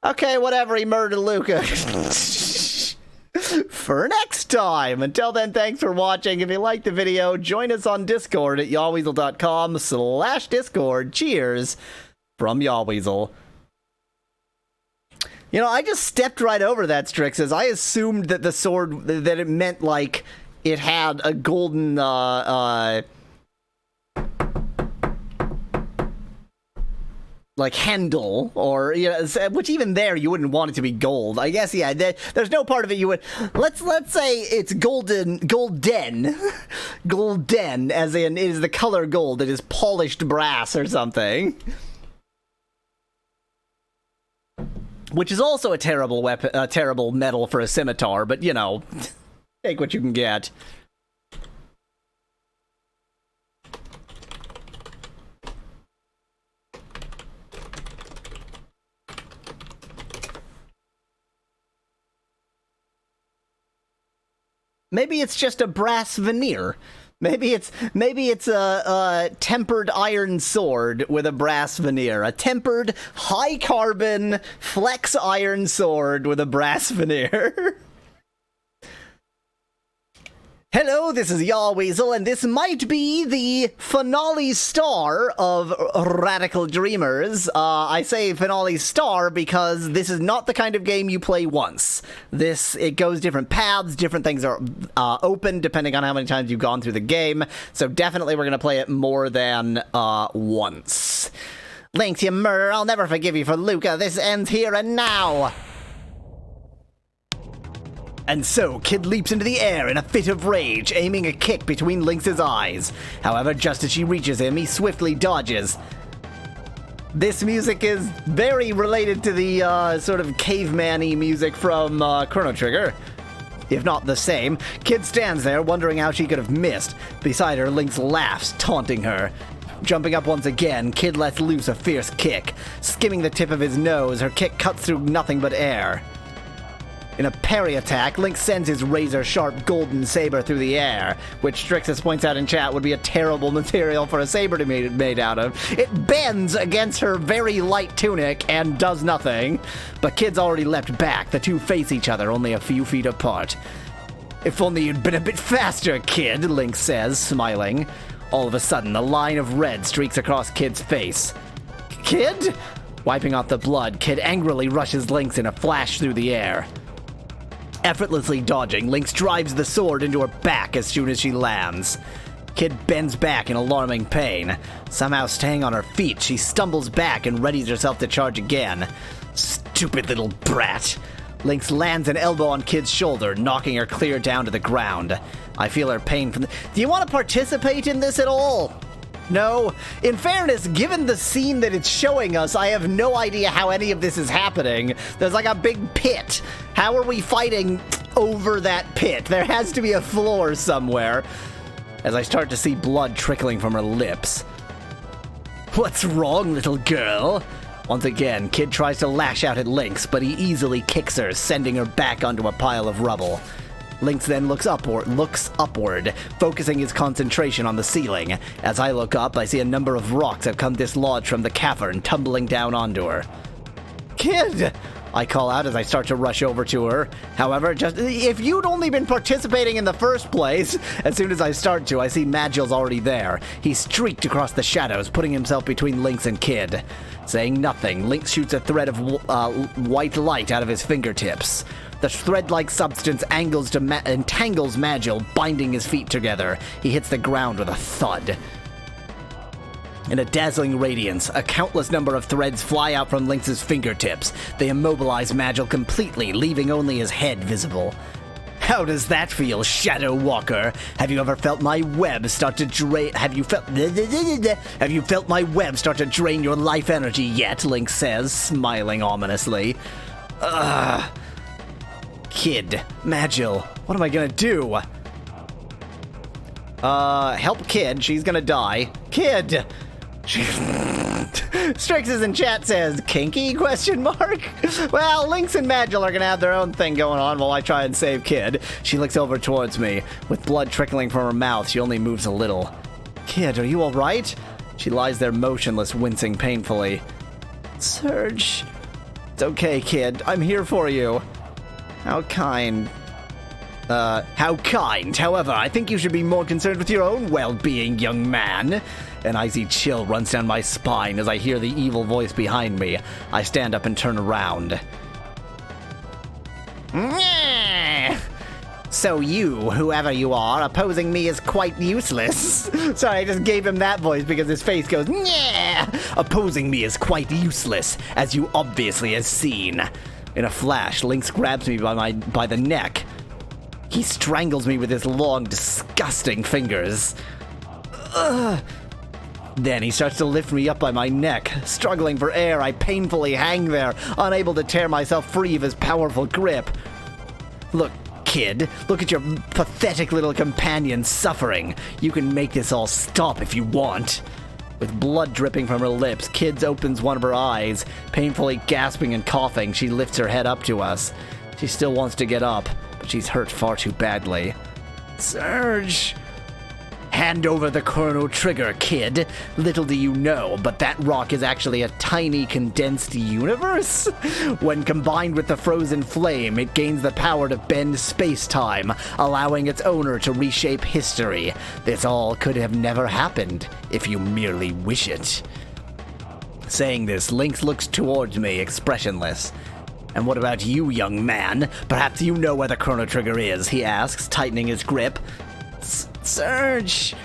Okay, whatever, he murdered Luca. For next time. Until then, thanks for watching. If you liked the video, join us on Discord at Yahweasel.com/Discord. Cheers from Yahweasel. You know, I just stepped right over that, Strixes. I assumed that the sword, that it meant, like, it had a golden, like handle, or, you know, which even there you wouldn't want it to be gold. I guess, yeah, there's no part of it you would, let's say it's golden, as in it is the color gold, it is polished brass or something. Which is also a terrible weapon, a terrible metal for a scimitar, but, you know, take what you can get. Maybe it's just a brass veneer. Maybe it's a tempered iron sword with a brass veneer. A tempered, high-carbon, flex iron sword with a brass veneer. Hello, this is Yahweasel, and this might be the finale star of Radical Dreamers. I say finale star because this is not the kind of game you play once. It goes different paths, different things are open depending on how many times you've gone through the game, so definitely we're going to play it more than once. Lynx, you murderer, I'll never forgive you for Luca. This ends here and now. And so, Kid leaps into the air in a fit of rage, aiming a kick between Lynx's eyes. However, just as she reaches him, he swiftly dodges. This music is very related to the sort of caveman-y music from Chrono Trigger. If not the same, Kid stands there wondering how she could have missed. Beside her, Lynx laughs, taunting her. Jumping up once again, Kid lets loose a fierce kick. Skimming the tip of his nose, her kick cuts through nothing but air. In a parry attack, Lynx sends his razor-sharp golden saber through the air, which Strixus points out in chat would be a terrible material for a saber to be made out of. It bends against her very light tunic and does nothing. But Kid's already leapt back. The two face each other only a few feet apart. If only you'd been a bit faster, Kid, Lynx says, smiling. All of a sudden, a line of red streaks across Kid's face. Kid? Wiping off the blood, Kid angrily rushes Lynx in a flash through the air. Effortlessly dodging, Lynx drives the sword into her back as soon as she lands. Kid bends back in alarming pain. Somehow staying on her feet, she stumbles back and readies herself to charge again. Stupid little brat. Lynx lands an elbow on Kid's shoulder, knocking her clear down to the ground. I feel her pain from the... Do you want to participate in this at all? No. In fairness, given the scene that it's showing us, I have no idea how any of this is happening. There's like a big pit. How are we fighting over that pit? There has to be a floor somewhere. As I start to see blood trickling from her lips. What's wrong, little girl? Once again, Kid tries to lash out at Lynx, but he easily kicks her, sending her back onto a pile of rubble. Lynx then looks upward, focusing his concentration on the ceiling. As I look up, I see a number of rocks have come dislodged from the cavern, tumbling down onto her. Kid! I call out as I start to rush over to her. However, just if you'd only been participating in the first place, as soon as I start to, I see Magil's already there. He streaked across the shadows, putting himself between Lynx and Kid. Saying nothing, Lynx shoots a thread of white light out of his fingertips. The thread-like substance entangles Magil, binding his feet together. He hits the ground with a thud. In a dazzling radiance, a countless number of threads fly out from Lynx's fingertips. They immobilize Magil completely, leaving only his head visible. How does that feel, Shadow Walker? Have you ever felt my web start to drain... Have you felt my web start to drain your life energy yet? Lynx says, smiling ominously. Ugh. Kid, Magil, what am I gonna do? Help Kid, she's gonna die. Kid! Strixes in chat says, kinky, question mark? Well, Lynx and Magil are gonna have their own thing going on while I try and save Kid. She looks over towards me. With blood trickling from her mouth, she only moves a little. Kid, are you alright? She lies there motionless, wincing painfully. Serge, It's okay, kid. I'm here for you. How kind. How kind. However, I think you should be more concerned with your own well-being, young man. An icy chill runs down my spine as I hear the evil voice behind me. I stand up and turn around. So you, whoever you are, opposing me is quite useless. Sorry, I just gave him that voice because his face goes, Nyeh! Opposing me is quite useless, as you obviously have seen. In a flash, Lynx grabs me by the neck. He strangles me with his long, disgusting fingers. Ugh. Then he starts to lift me up by my neck. Struggling for air, I painfully hang there, unable to tear myself free of his powerful grip. Look, kid, look at your pathetic little companion suffering. You can make this all stop if you want. With blood dripping from her lips, Kid opens one of her eyes. Painfully gasping and coughing, she lifts her head up to us. She still wants to get up, but she's hurt far too badly. Serge! Hand over the Chrono Trigger, kid. Little do you know, but that rock is actually a tiny condensed universe. When combined with the frozen flame, it gains the power to bend space-time, allowing its owner to reshape history. This all could have never happened if you merely wish it. Saying this, Lynx looks towards me, expressionless. And what about you, young man? Perhaps you know where the Chrono Trigger is, he asks, tightening his grip. Serge!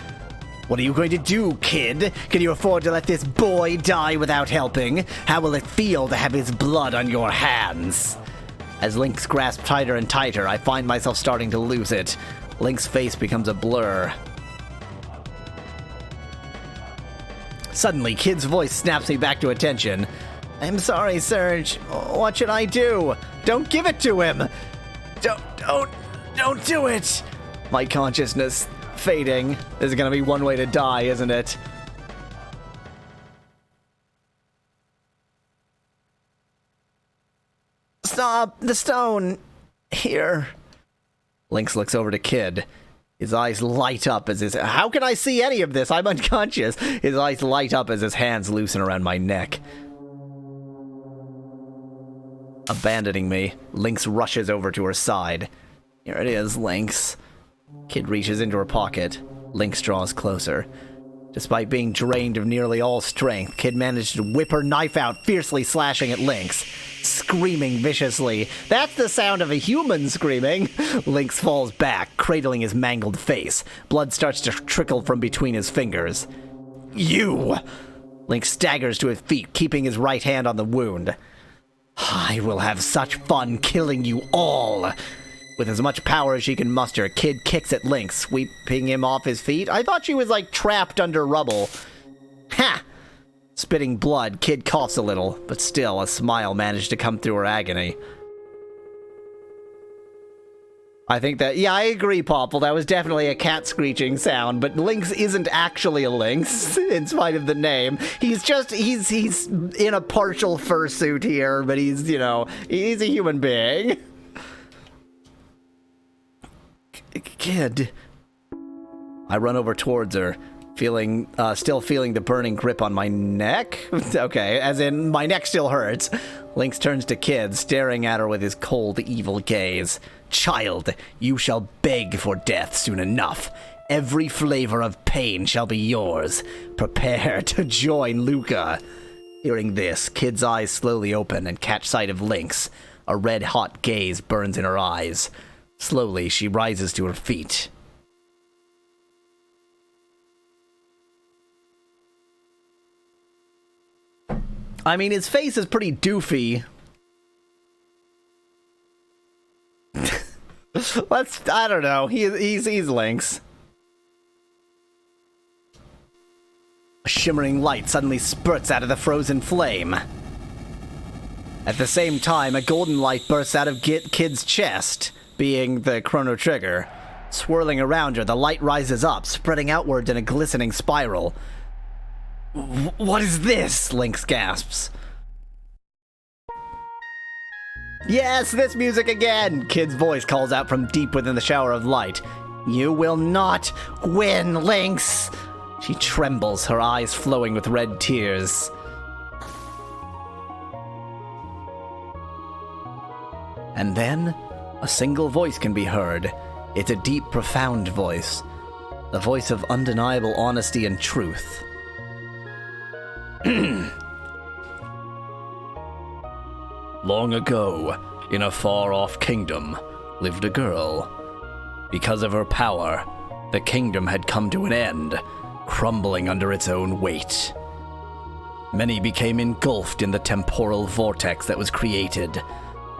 What are you going to do, kid? Can you afford to let this boy die without helping? How will it feel to have his blood on your hands? As Lynx grasps tighter and tighter, I find myself starting to lose it. Lynx's face becomes a blur. Suddenly, Kid's voice snaps me back to attention. I'm sorry, Serge. What should I do? Don't give it to him! Don't do it! My consciousness fading. There's gonna be one way to die, isn't it? Stop! The stone! Here. Lynx looks over to Kid. His eyes light up as his... How can I see any of this? I'm unconscious. His eyes light up as his hands loosen around my neck. Abandoning me, Lynx rushes over to her side. Here it is, Lynx. Kid reaches into her pocket. Lynx draws closer. Despite being drained of nearly all strength, Kid managed to whip her knife out, fiercely slashing at Lynx. Screaming viciously. That's the sound of a human screaming. Lynx falls back, cradling his mangled face. Blood starts to trickle from between his fingers. You! Lynx staggers to his feet, keeping his right hand on the wound. I will have such fun killing you all! With as much power as she can muster, Kid kicks at Lynx, sweeping him off his feet. I thought she was, like, trapped under rubble. Ha! Spitting blood, Kid coughs a little, but still, a smile managed to come through her agony. I think that... Yeah, I agree, Popple. That was definitely a cat screeching sound, but Lynx isn't actually a lynx, in spite of the name. He's just... He's in a partial fursuit here, but he's, you know, he's a human being. Kid. I run over towards her, still feeling the burning grip on my neck? Okay, as in, my neck still hurts. Lynx turns to Kid, staring at her with his cold, evil gaze. Child, you shall beg for death soon enough. Every flavor of pain shall be yours. Prepare to join Luca. Hearing this, Kid's eyes slowly open and catch sight of Lynx. A red-hot gaze burns in her eyes. Slowly, she rises to her feet. I mean, his face is pretty doofy. I don't know. He's Lynx. A shimmering light suddenly spurts out of the frozen flame. At the same time, a golden light bursts out of Kid's chest, being the Chrono Trigger. Swirling around her, the light rises up, spreading outwards in a glistening spiral. What is this? Lynx gasps. Yes, this music again! Kid's voice calls out from deep within the shower of light. You will not win, Lynx! She trembles, her eyes flowing with red tears. And then, a single voice can be heard. It's a deep, profound voice. The voice of undeniable honesty and truth. Long ago, in a far-off kingdom, lived a girl. Because of her power, the kingdom had come to an end, crumbling under its own weight. Many became engulfed in the temporal vortex that was created,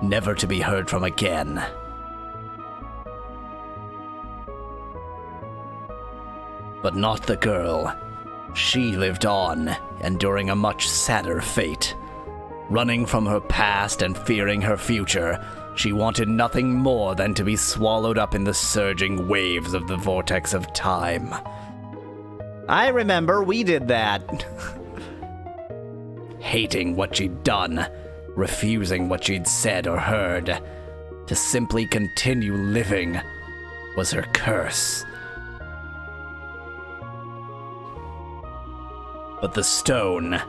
never to be heard from again. But not the girl. She lived on, enduring a much sadder fate. Running from her past and fearing her future, she wanted nothing more than to be swallowed up in the surging waves of the vortex of time. I remember we did that. Hating what she'd done, refusing what she'd said or heard, to simply continue living was her curse. But the stone,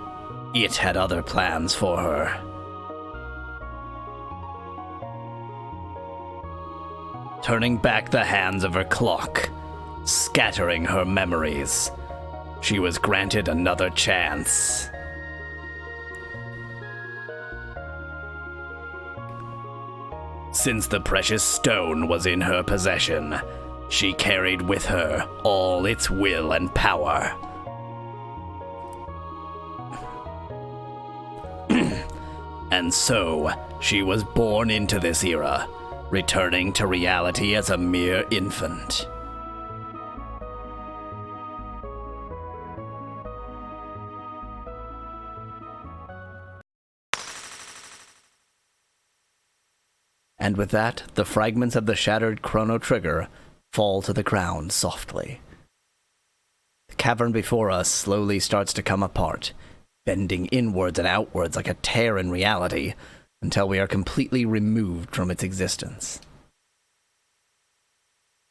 it had other plans for her. Turning back the hands of her clock, scattering her memories, she was granted another chance. Since the precious stone was in her possession, she carried with her all its will and power. And so, she was born into this era, returning to reality as a mere infant. And with that, the fragments of the shattered Chrono Trigger fall to the ground softly. The cavern before us slowly starts to come apart, bending inwards and outwards like a tear in reality, until we are completely removed from its existence.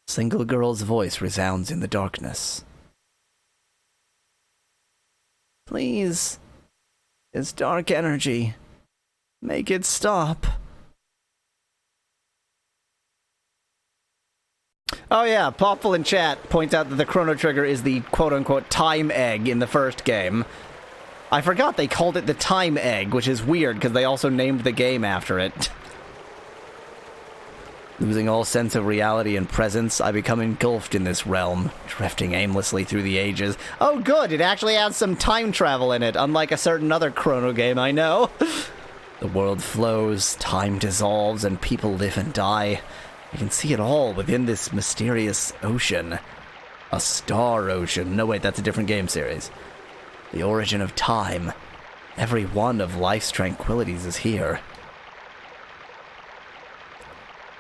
A single girl's voice resounds in the darkness. Please, it's dark energy. Make it stop. Oh yeah, Popful in chat points out that the Chrono Trigger is the quote-unquote time egg in the first game. I forgot they called it the time egg, which is weird because they also named the game after it. Losing all sense of reality and presence, I become engulfed in this realm, drifting aimlessly through the ages. Oh good, it actually has some time travel in it, unlike a certain other Chrono game I know. The world flows, time dissolves, and people live and die. You can see it all within this mysterious ocean. A star ocean. No, wait, that's a different game series. The origin of time. Every one of life's tranquilities is here.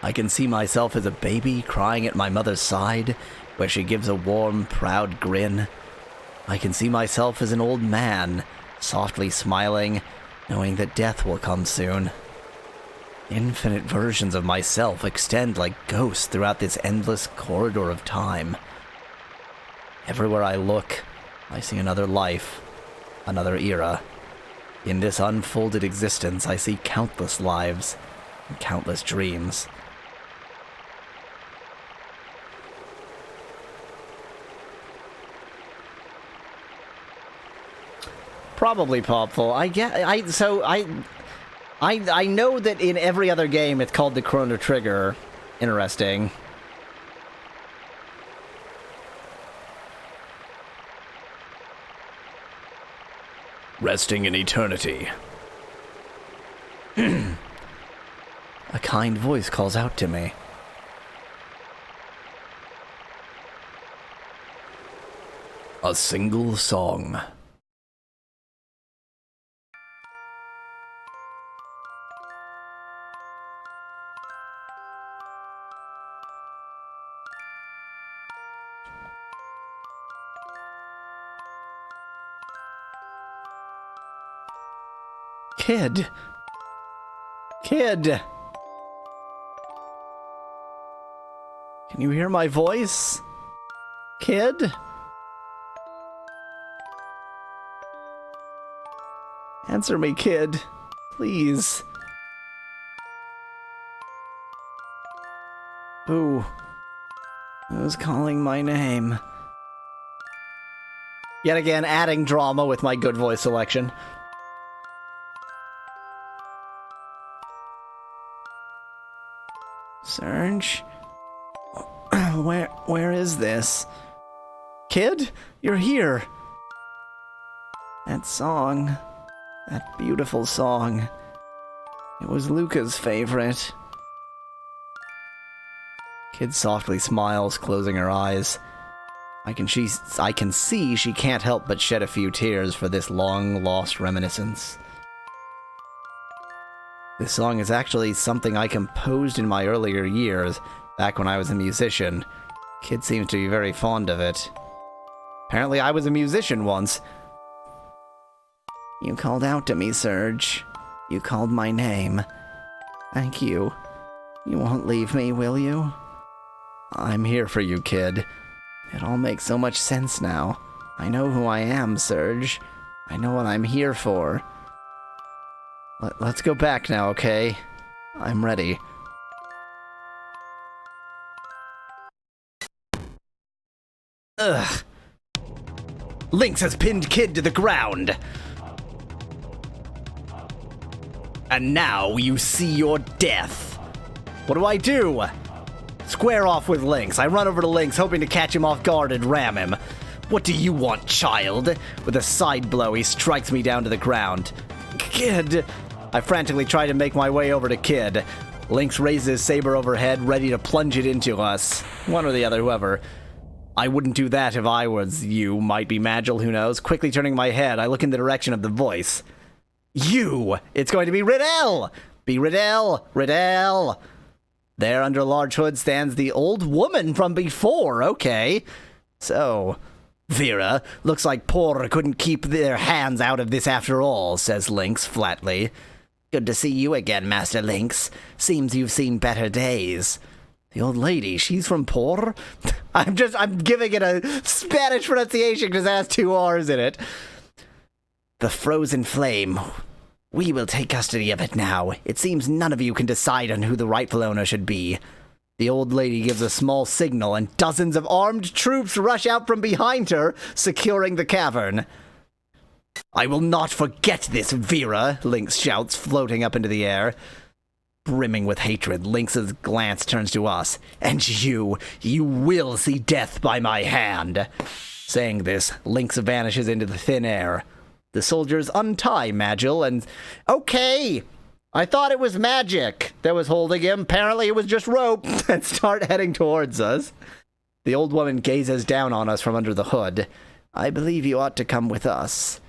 I can see myself as a baby crying at my mother's side, where she gives a warm, proud grin. I can see myself as an old man, softly smiling, knowing that death will come soon. Infinite versions of myself extend like ghosts throughout this endless corridor of time. Everywhere I look, I see another life, another era. In this unfolded existence, I see countless lives and countless dreams. Probably Popful. I know that in every other game it's called the Chrono Trigger. Interesting. Resting in eternity. A kind voice calls out to me. A single song. Kid. Kid. Can you hear my voice? Kid? Answer me, kid. Please. Who's calling my name? Yet again, adding drama with my good voice selection. Serge? Where is this? Kid? You're here! That song. That beautiful song. It was Luca's favorite. Kid softly smiles, closing her eyes. I can see she can't help but shed a few tears for this long-lost reminiscence. This song is actually something I composed in my earlier years, back when I was a musician. Kid seems to be very fond of it. Apparently I was a musician once. You called out to me, Serge. You called my name. Thank you. You won't leave me, will you? I'm here for you, kid. It all makes so much sense now. I know who I am, Serge. I know what I'm here for. Let's go back now, okay? I'm ready. Ugh. Lynx has pinned Kid to the ground. And now you see your death. What do? Square off with Lynx. I run over to Lynx, hoping to catch him off guard and ram him. What do you want, child? With a side blow, he strikes me down to the ground. Kid! I frantically try to make my way over to Kid. Lynx raises his saber overhead, ready to plunge it into us. One or the other, whoever. I wouldn't do that if I was you. Might be Magil, who knows? Quickly turning my head, I look in the direction of the voice. You! It's going to be Riddell! Be Riddell! Riddell! There under a large hood stands the old woman from before, okay. So, Vera, looks like Por couldn't keep their hands out of this after all, says Lynx flatly. Good to see you again, Master Lynx. Seems you've seen better days. The old lady, she's from Por? I'm giving it a Spanish pronunciation because it has 2 R's in it. The frozen flame. We will take custody of it now. It seems none of you can decide on who the rightful owner should be. The old lady gives a small signal, and dozens of armed troops rush out from behind her, securing the cavern. I will not forget this, Vera, Lynx shouts, floating up into the air. Brimming with hatred, Lynx's glance turns to us. And you will see death by my hand. Saying this, Lynx vanishes into the thin air. The soldiers untie Magil and... Okay! I thought it was magic that was holding him. Apparently it was just rope. And start heading towards us. The old woman gazes down on us from under the hood. I believe you ought to come with us.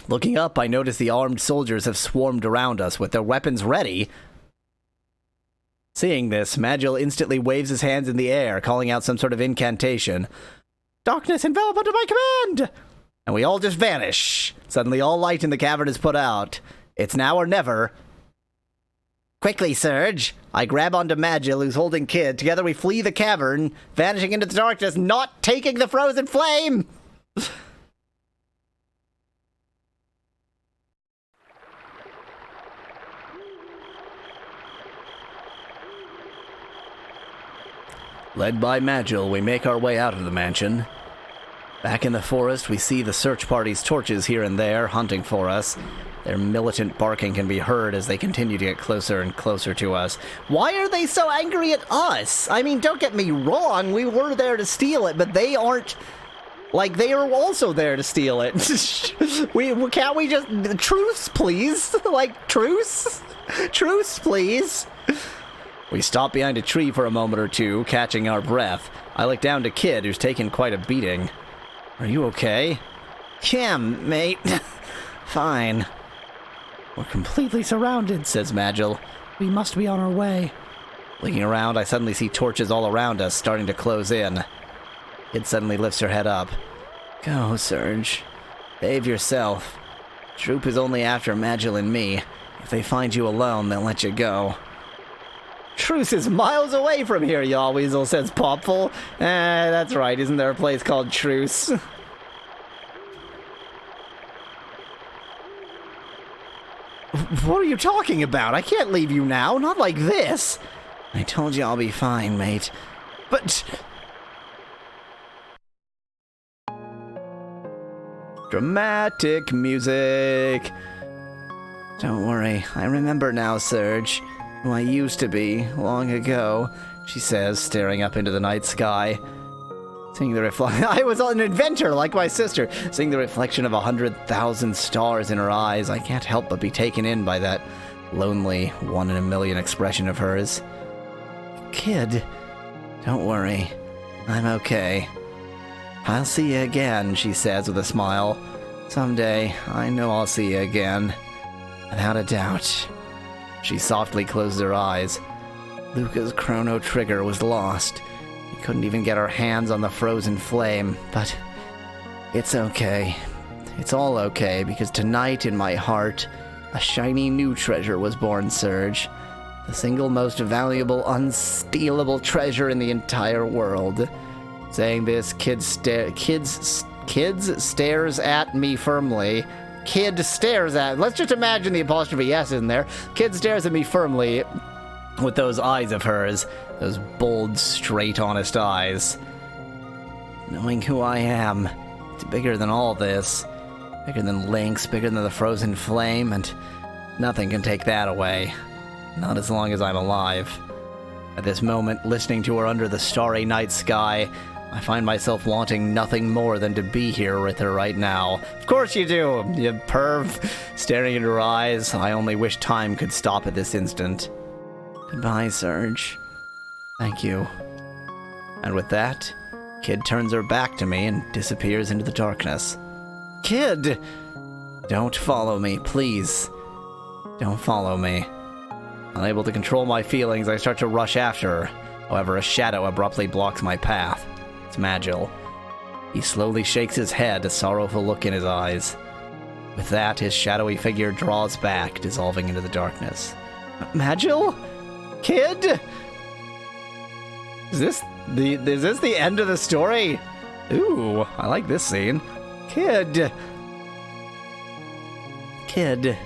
Looking up, I notice the armed soldiers have swarmed around us with their weapons ready. Seeing this, Magil instantly waves his hands in the air, calling out some sort of incantation. Darkness envelop under my command! And we all just vanish. Suddenly all light in the cavern is put out. It's now or never. Quickly, Serge. I grab onto Magil, who's holding Kid. Together we flee the cavern, vanishing into the darkness, not taking the frozen flame! Led by Magil, we make our way out of the mansion. Back in the forest, we see the search party's torches here and there, hunting for us. Their militant barking can be heard as they continue to get closer and closer to us. Why are they so angry at us? I mean, don't get me wrong, we were there to steal it, but they aren't... Like, they are also there to steal it. Can't we just... Truce, please? Like, truce? Truce, please? We stop behind a tree for a moment or two, catching our breath. I look down to Kid, who's taken quite a beating. Are you okay? Kim, mate. Fine. We're completely surrounded, says Magil. We must be on our way. Looking around, I suddenly see torches all around us, starting to close in. Kid suddenly lifts her head up. Go, Serge. Save yourself. Troop is only after Magil and me. If they find you alone, they'll let you go. Truce is miles away from here, Yahweasel, says Popful. That's right, isn't there a place called Truce? What are you talking about? I can't leave you now, not like this. I told you I'll be fine, mate. But... Dramatic music. Don't worry, I remember now, Serge, who I used to be long ago, she says, staring up into the night sky. Seeing the reflection... I was an inventor, like my sister. Seeing the reflection of 100,000 stars in her eyes, I can't help but be taken in by that lonely, one in a million expression of hers. Kid, don't worry. I'm okay. I'll see you again, she says with a smile. Someday, I know I'll see you again. Without a doubt. She softly closed her eyes. Luca's Chrono Trigger was lost. We couldn't even get our hands on the frozen flame, but it's okay. It's all okay, because tonight in my heart, a shiny new treasure was born, Serge. The single most valuable, unstealable treasure in the entire world. Saying this, Kid stares at me firmly. Kid stares at... Let's just imagine the apostrophe S in there. Kid stares at me firmly with those eyes of hers. Those bold, straight, honest eyes. Knowing who I am, it's bigger than all this. Bigger than Lynx, bigger than the frozen flame, and nothing can take that away. Not as long as I'm alive. At this moment, listening to her under the starry night sky, I find myself wanting nothing more than to be here with her right now. Of course you do, you perv. Staring into her eyes, I only wish time could stop at this instant. Goodbye, Serge. Thank you. And with that, Kid turns her back to me and disappears into the darkness. Kid! Don't follow me, please. Don't follow me. Unable to control my feelings, I start to rush after her. However, a shadow abruptly blocks my path. It's Magil. He slowly shakes his head, a sorrowful look in his eyes. With that, his shadowy figure draws back, dissolving into the darkness. Magil? Kid? Is this the end of the story? Ooh, I like this scene. Kid. Kid.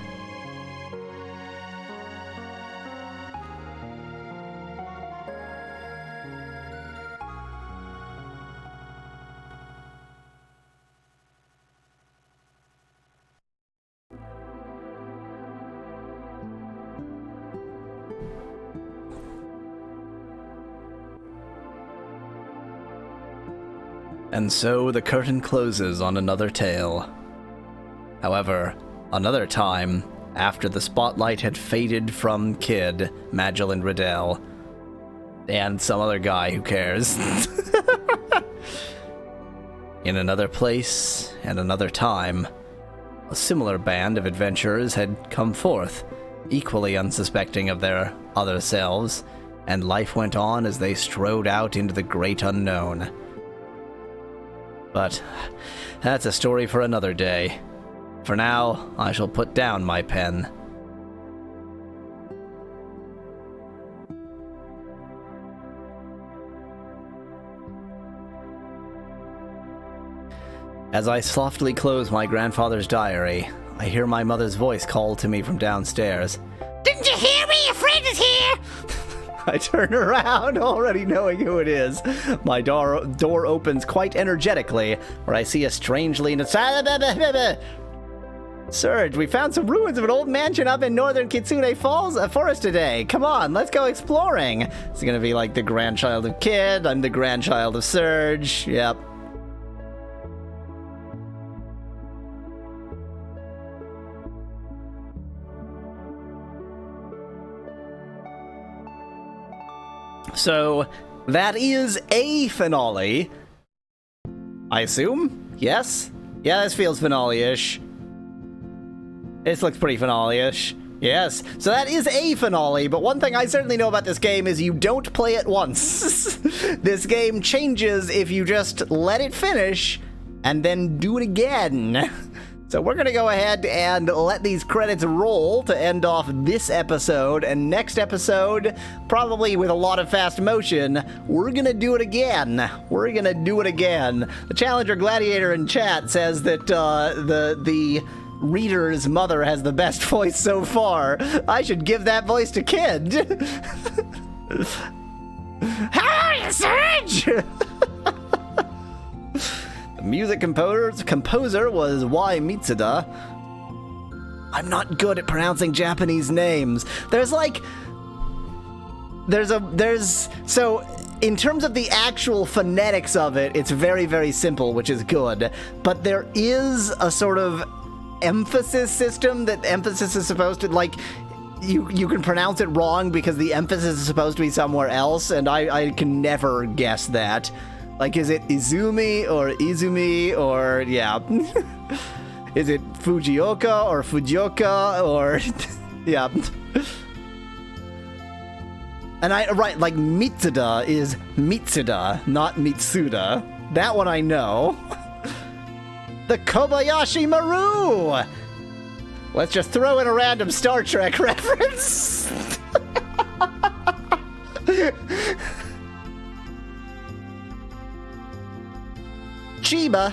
And so the curtain closes on another tale. However, another time, after the spotlight had faded from Kid, Magil, and Riddell, and some other guy who cares. In another place and another time, a similar band of adventurers had come forth, equally unsuspecting of their other selves, and life went on as they strode out into the great unknown. But that's a story for another day. For now, I shall put down my pen. As I softly close my grandfather's diary, I hear my mother's voice call to me from downstairs. Didn't you hear me? Your friend is here! I turn around, already knowing who it is. My door opens quite energetically, where I see a strangely... Serge, we found some ruins of an old mansion up in northern Kitsune Falls forest today. Come on, let's go exploring. It's gonna be like the grandchild of Kid, I'm the grandchild of Serge. Yep. So, that is a finale. I assume? Yes? Yeah, this feels finale-ish. This looks pretty finale-ish. Yes. So that is a finale, but one thing I certainly know about this game is you don't play it once. This game changes if you just let it finish and then do it again. So we're going to go ahead and let these credits roll to end off this episode, and next episode, probably with a lot of fast motion, we're going to do it again. We're going to do it again. The Challenger Gladiator in chat says that the reader's mother has the best voice so far. I should give that voice to Kid. How are you, Serge? The music composer was Y. Mitsuda. I'm not good at pronouncing Japanese names. So in terms of the actual phonetics of it, it's very, very simple, which is good. But there is a sort of emphasis system that emphasis is supposed to, like, you can pronounce it wrong because the emphasis is supposed to be somewhere else, and I can never guess that. Like, is it Izumi or Izumi or, yeah. Is it Fujioka or Fujioka or, yeah. And right, like, Mitsuda is Mitsuda, not Mitsuda. That one I know. The Kobayashi Maru! Let's just throw in a random Star Trek reference. Chiba.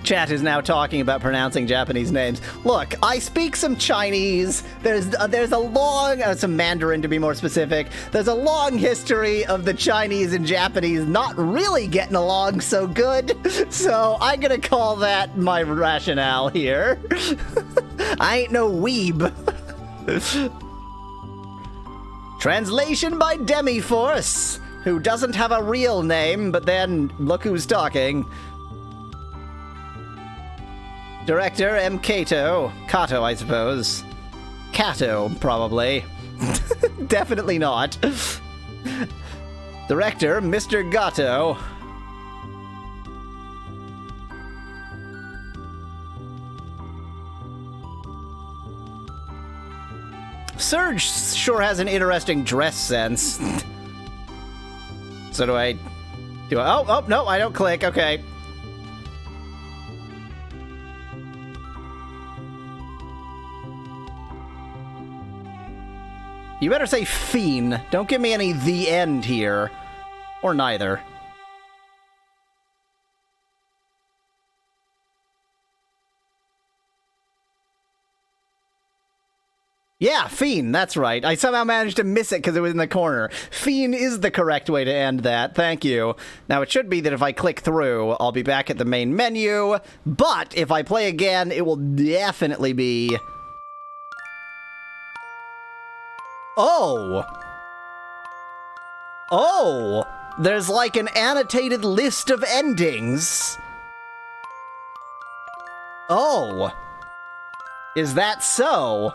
Chat is now talking about pronouncing Japanese names. Look, I speak some Chinese. There's a long, some Mandarin to be more specific. There's a long history of the Chinese and Japanese not really getting along so good. So I'm gonna call that my rationale here. I ain't no weeb. Translation by Demi-Force, who doesn't have a real name, but then look who's talking. Director M. Kato, I suppose. Kato, probably. Definitely not. Director, Mr. Gato. Serge sure has an interesting dress sense. So do I... Oh, no, I don't click, okay. You better say fiend. Don't give me any the end here. Or neither. Yeah, fiend, that's right. I somehow managed to miss it because it was in the corner. Fiend is the correct way to end that. Thank you. Now, it should be that if I click through, I'll be back at the main menu. But if I play again, it will definitely be... Oh! Oh! There's like an annotated list of endings. Oh! Is that so?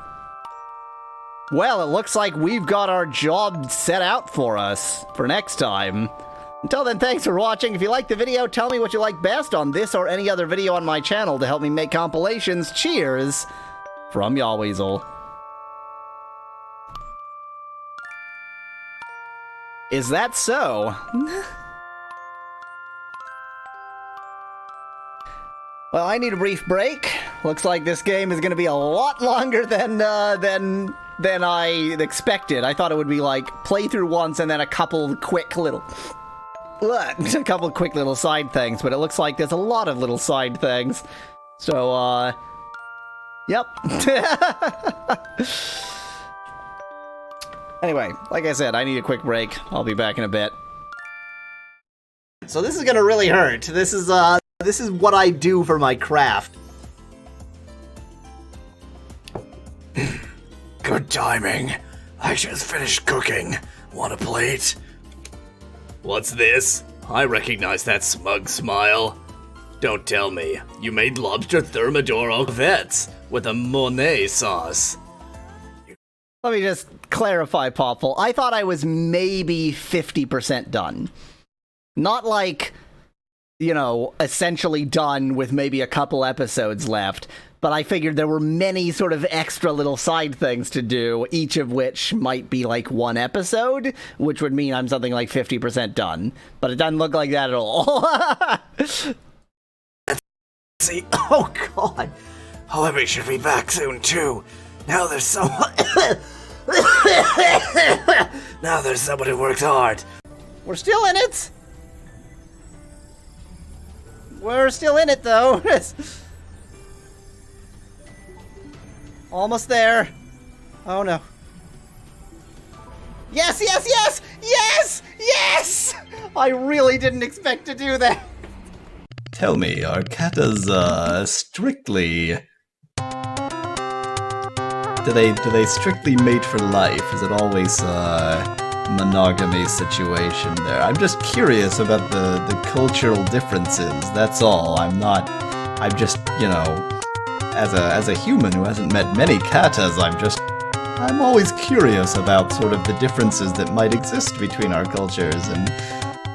Well, it looks like we've got our job set out for us for next time. Until then, thanks for watching. If you liked the video, tell me what you like best on this or any other video on my channel to help me make compilations. Cheers! From Yahweasel. Is that so? Well, I need a brief break. Looks like this game is going to be a lot longer than I expected. I thought it would be like play through once and then a couple quick little side things, but it looks like there's a lot of little side things. So, yep. Anyway, like I said, I need a quick break. I'll be back in a bit. So this is gonna really hurt. This is what I do for my craft. Good timing. I just finished cooking. Want a plate? What's this? I recognize that smug smile. Don't tell me. You made lobster thermidor au vets with a Monet sauce. Let me just clarify, Popple. I thought I was maybe 50% done. Not like, you know, essentially done with maybe a couple episodes left. But I figured there were many sort of extra little side things to do, each of which might be like one episode, which would mean I'm something like 50% done. But it doesn't look like that at all. See, oh god. However, he should be back soon too. Now there's someone... now there's someone who worked hard. We're still in it! We're still in it, though. Almost there. Oh, no. Yes, yes, yes! Yes! Yes! I really didn't expect to do that. Tell me, are katas, strictly... Do they strictly mate for life? Is it always monogamy situation there? I'm just curious about the cultural differences, that's all. I'm just, as a human who hasn't met many katas, I'm always curious about sort of the differences that might exist between our cultures, and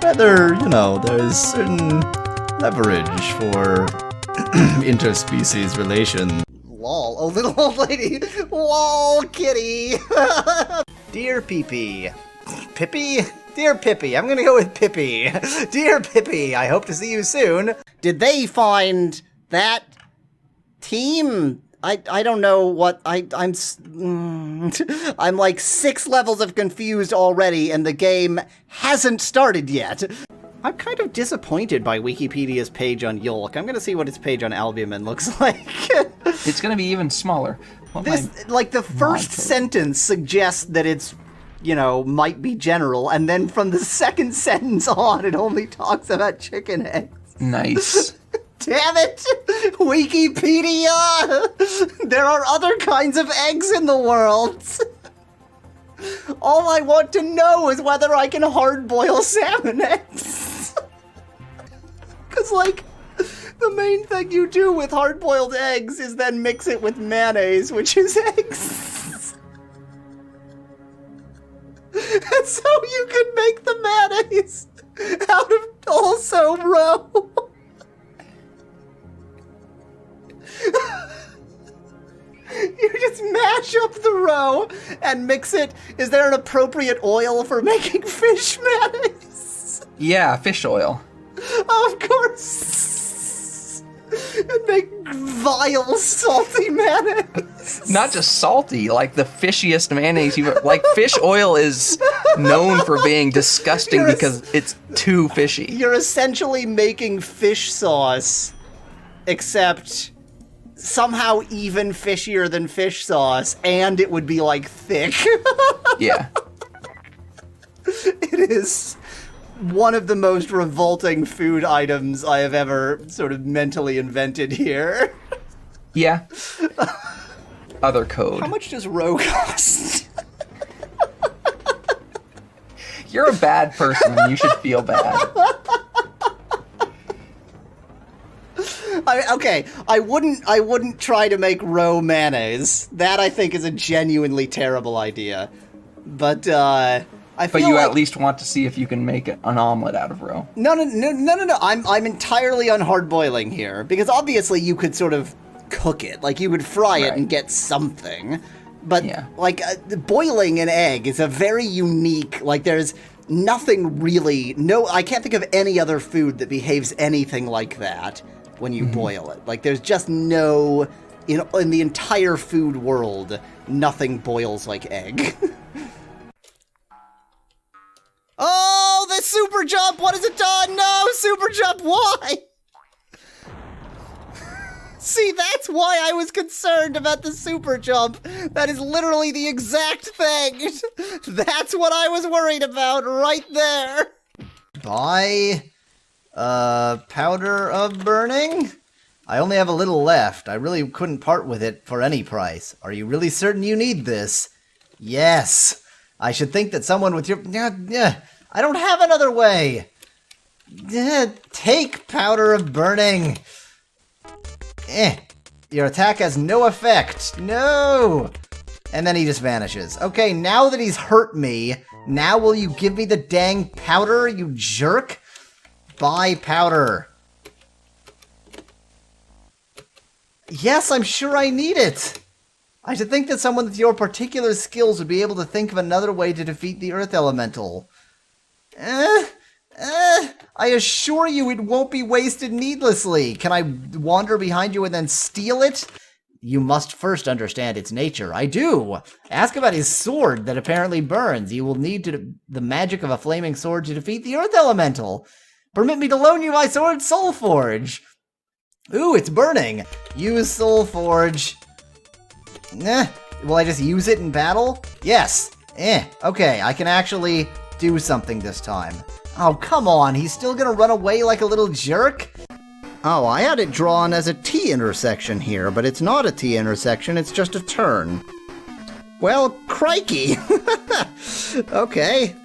whether, there's certain leverage for interspecies relations. Lol, a little old lady. Lol, kitty. Dear Pee-Pee. Pippi? Dear Pippi, I'm gonna go with Pippi. Dear Pippi, I hope to see you soon. Did they find that team? I don't know what I'm like 6 levels of confused already, and the game hasn't started yet. I'm kind of disappointed by Wikipedia's page on Yolk. I'm gonna see what its page on Albumin looks like. It's gonna be even smaller. The first sentence suggests that it's, might be general, and then from the second sentence on, it only talks about chicken eggs. Nice. Damn it! Wikipedia! There are other kinds of eggs in the world! All I want to know is whether I can hard-boil salmon eggs. Because, the main thing you do with hard-boiled eggs is then mix it with mayonnaise, which is eggs. And so you can make the mayonnaise out of also roe. You just mash up the roe and mix it. Is there an appropriate oil for making fish mayonnaise? Yeah, fish oil. Of course. And make vile, salty mayonnaise. Not just salty, like the fishiest mayonnaise you've ever... Like, fish oil is known for being disgusting because it's too fishy. You're essentially making fish sauce, except somehow even fishier than fish sauce, and it would be, thick. Yeah. It is one of the most revolting food items I have ever sort of mentally invented here. Yeah. Other code. How much does roe cost? You're a bad person and you should feel bad. I wouldn't try to make roe mayonnaise. That, I think, is a genuinely terrible idea. But, But you at least want to see if you can make an omelet out of roe. No. I'm entirely on hard boiling here, because obviously you could sort of cook it. You would fry it and get something. But, boiling an egg is a very unique, there's nothing really, I can't think of any other food that behaves anything like that when you boil it. There's just no, in the entire food world, nothing boils like egg. Oh, the super jump! What has it done? No, super jump, why? See, that's why I was concerned about the super jump. That is literally the exact thing. That's what I was worried about right there. Buy, powder of burning? I only have a little left. I really couldn't part with it for any price. Are you really certain you need this? Yes. I should think that someone with your... I don't have another way. Take powder of burning. Your attack has no effect. No. And then he just vanishes. Okay, now that he's hurt me, now will you give me the dang powder, you jerk? Buy powder. Yes, I'm sure I need it. I should think that someone with your particular skills would be able to think of another way to defeat the Earth Elemental. I assure you it won't be wasted needlessly. Can I wander behind you and then steal it? You must first understand its nature. I do. Ask about his sword that apparently burns. You will need the magic of a flaming sword to defeat the Earth Elemental. Permit me to loan you my sword, Soulforge. Ooh, it's burning. Use Soulforge. Will I just use it in battle? Yes. Okay, I can actually do something this time. Oh, come on, he's still gonna run away like a little jerk? Oh, I had it drawn as a T intersection here, but it's not a T intersection, it's just a turn. Well, crikey! Okay.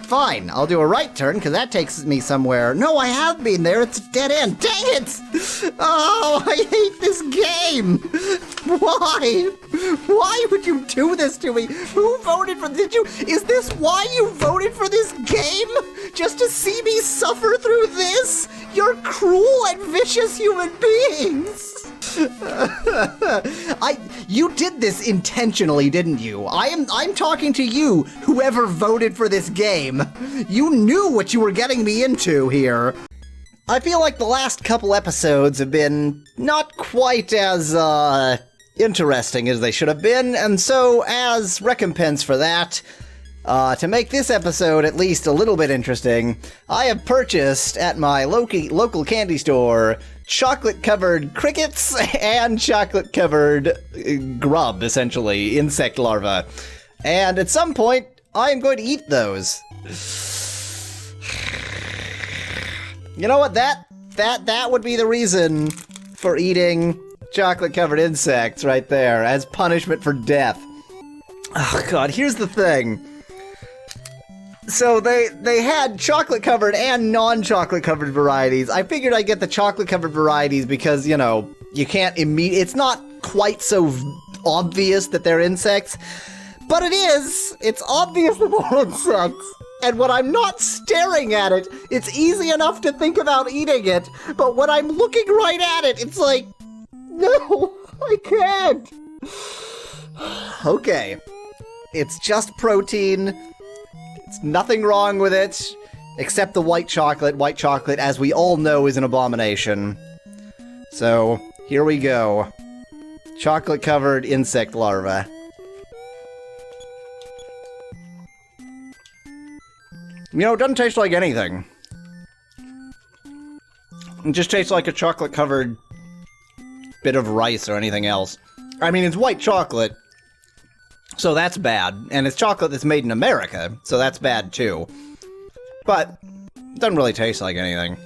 Fine, I'll do a right turn, because that takes me somewhere. No, I have been there, it's a dead end. Dang it! Oh, I hate this game! Why? Why would you do this to me? Who voted for this? Is this why you voted for this game? Just to see me suffer through this? You're cruel and vicious human beings! You did this intentionally, didn't you? I'm talking to you, whoever voted for this game. You knew what you were getting me into here. I feel like the last couple episodes have been not quite as, interesting as they should have been, and so, as recompense for that, to make this episode at least a little bit interesting, I have purchased at my local candy store chocolate-covered crickets and chocolate-covered grub, essentially, insect larvae. And at some point, I am going to eat those. You know what? That would be the reason for eating chocolate-covered insects right there, as punishment for death. Oh god, here's the thing. So they had chocolate-covered and non-chocolate-covered varieties. I figured I'd get the chocolate-covered varieties because, you know, you can't it's not quite so obvious that they're insects. But it is! It's obvious that they're insects! And when I'm not staring at it, it's easy enough to think about eating it. But when I'm looking right at it, it's like, no, I can't! Okay. It's just protein. It's nothing wrong with it, except the white chocolate. White chocolate, as we all know, is an abomination. So, here we go. Chocolate-covered insect larvae. You know, it doesn't taste like anything. It just tastes like a chocolate-covered bit of rice or anything else. I mean, it's white chocolate, so that's bad. And it's chocolate that's made in America, so that's bad too. But it doesn't really taste like anything.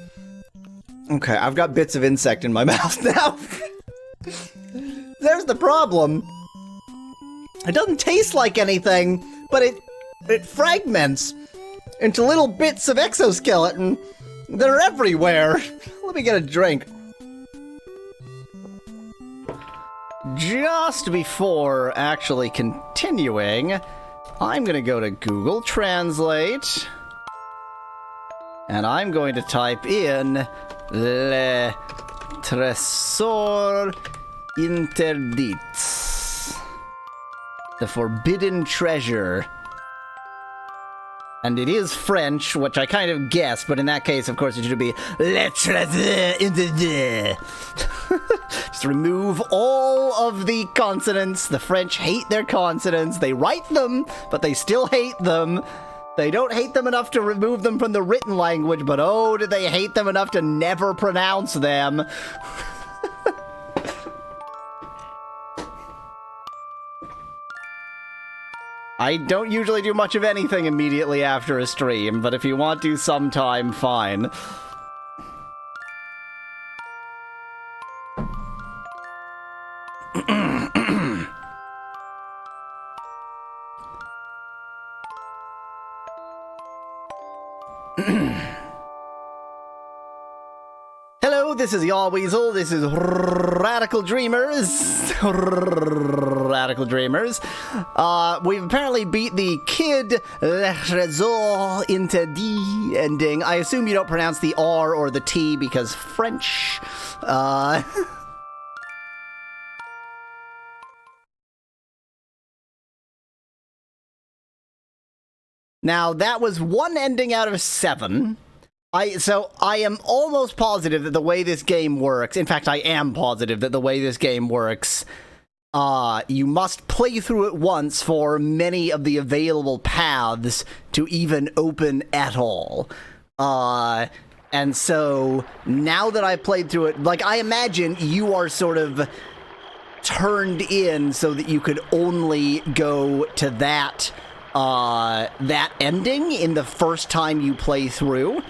Okay, I've got bits of insect in my mouth now. There's the problem. It doesn't taste like anything, but it fragments into little bits of exoskeleton. They're everywhere. Let me get a drink. Just before actually continuing, I'm gonna go to Google Translate, and I'm going to type in Le Trésor Interdit, the Forbidden Treasure. And it is French, which I kind of guessed, but in that case, of course, it should be Le Trésor Interdit. Just remove all of the consonants. The French hate their consonants. They write them, but they still hate them. They don't hate them enough to remove them from the written language, but oh, do they hate them enough to never pronounce them. I don't usually do much of anything immediately after a stream, but if you want to sometime, fine. Hello, this is Yahweasel, this is Radical Dreamers. Radical Dreamers. We've apparently beat the Kid Le Trésor Interdit ending. I assume you don't pronounce the R or the T because French. Now, that was one ending out of 7. So I am almost positive that the way this game works, in fact, I am positive that the way this game works, you must play through it once for many of the available paths to even open at all. And so, now that I've played through it, like, I imagine you are sort of turned in so that you could only go to that that ending in the first time you play through.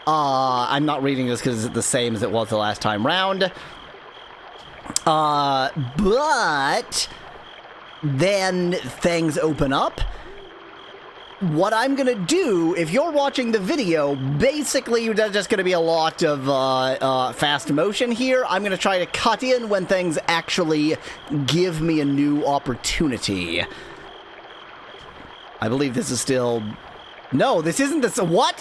I'm not reading this because it's the same as it was the last time round. But then things open up. What I'm gonna do, if you're watching the video, basically there's just gonna be a lot of fast motion here. I'm gonna try to cut in when things actually give me a new opportunity. I believe this is still... No, this isn't this... What?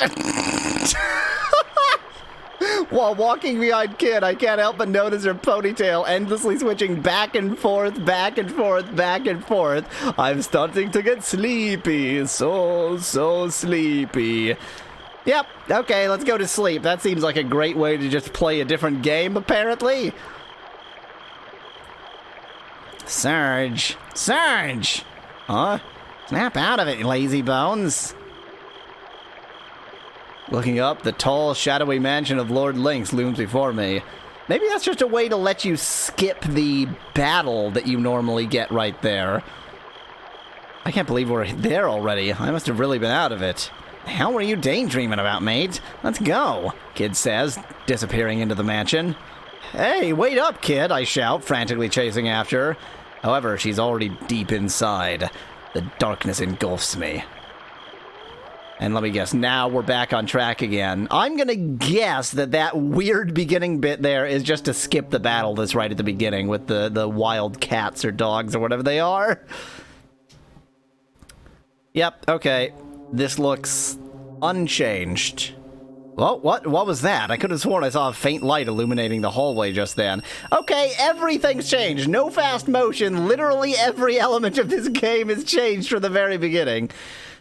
While walking behind Kid, I can't help but notice her ponytail endlessly switching back and forth, back and forth, back and forth. I'm starting to get sleepy. So sleepy. Yep, okay, let's go to sleep. That seems like a great way to just play a different game, apparently. Serge. Serge! Huh? Snap out of it, you lazy bones. Looking up, the tall, shadowy mansion of Lord Lynx looms before me. Maybe that's just a way to let you skip the battle that you normally get right there. I can't believe we're there already. I must have really been out of it. The hell were you daydreaming about, mate? Let's go, Kid says, disappearing into the mansion. Hey, wait up, Kid, I shout, frantically chasing after her. However, she's already deep inside. The darkness engulfs me. And let me guess, now we're back on track again. I'm gonna guess that that weird beginning bit there is just to skip the battle that's right at the beginning with the wild cats or dogs or whatever they are. Yep, okay. This looks unchanged. Well, what was that? I could have sworn I saw a faint light illuminating the hallway just then. Okay, everything's changed. No fast motion. Literally every element of this game is changed from the very beginning.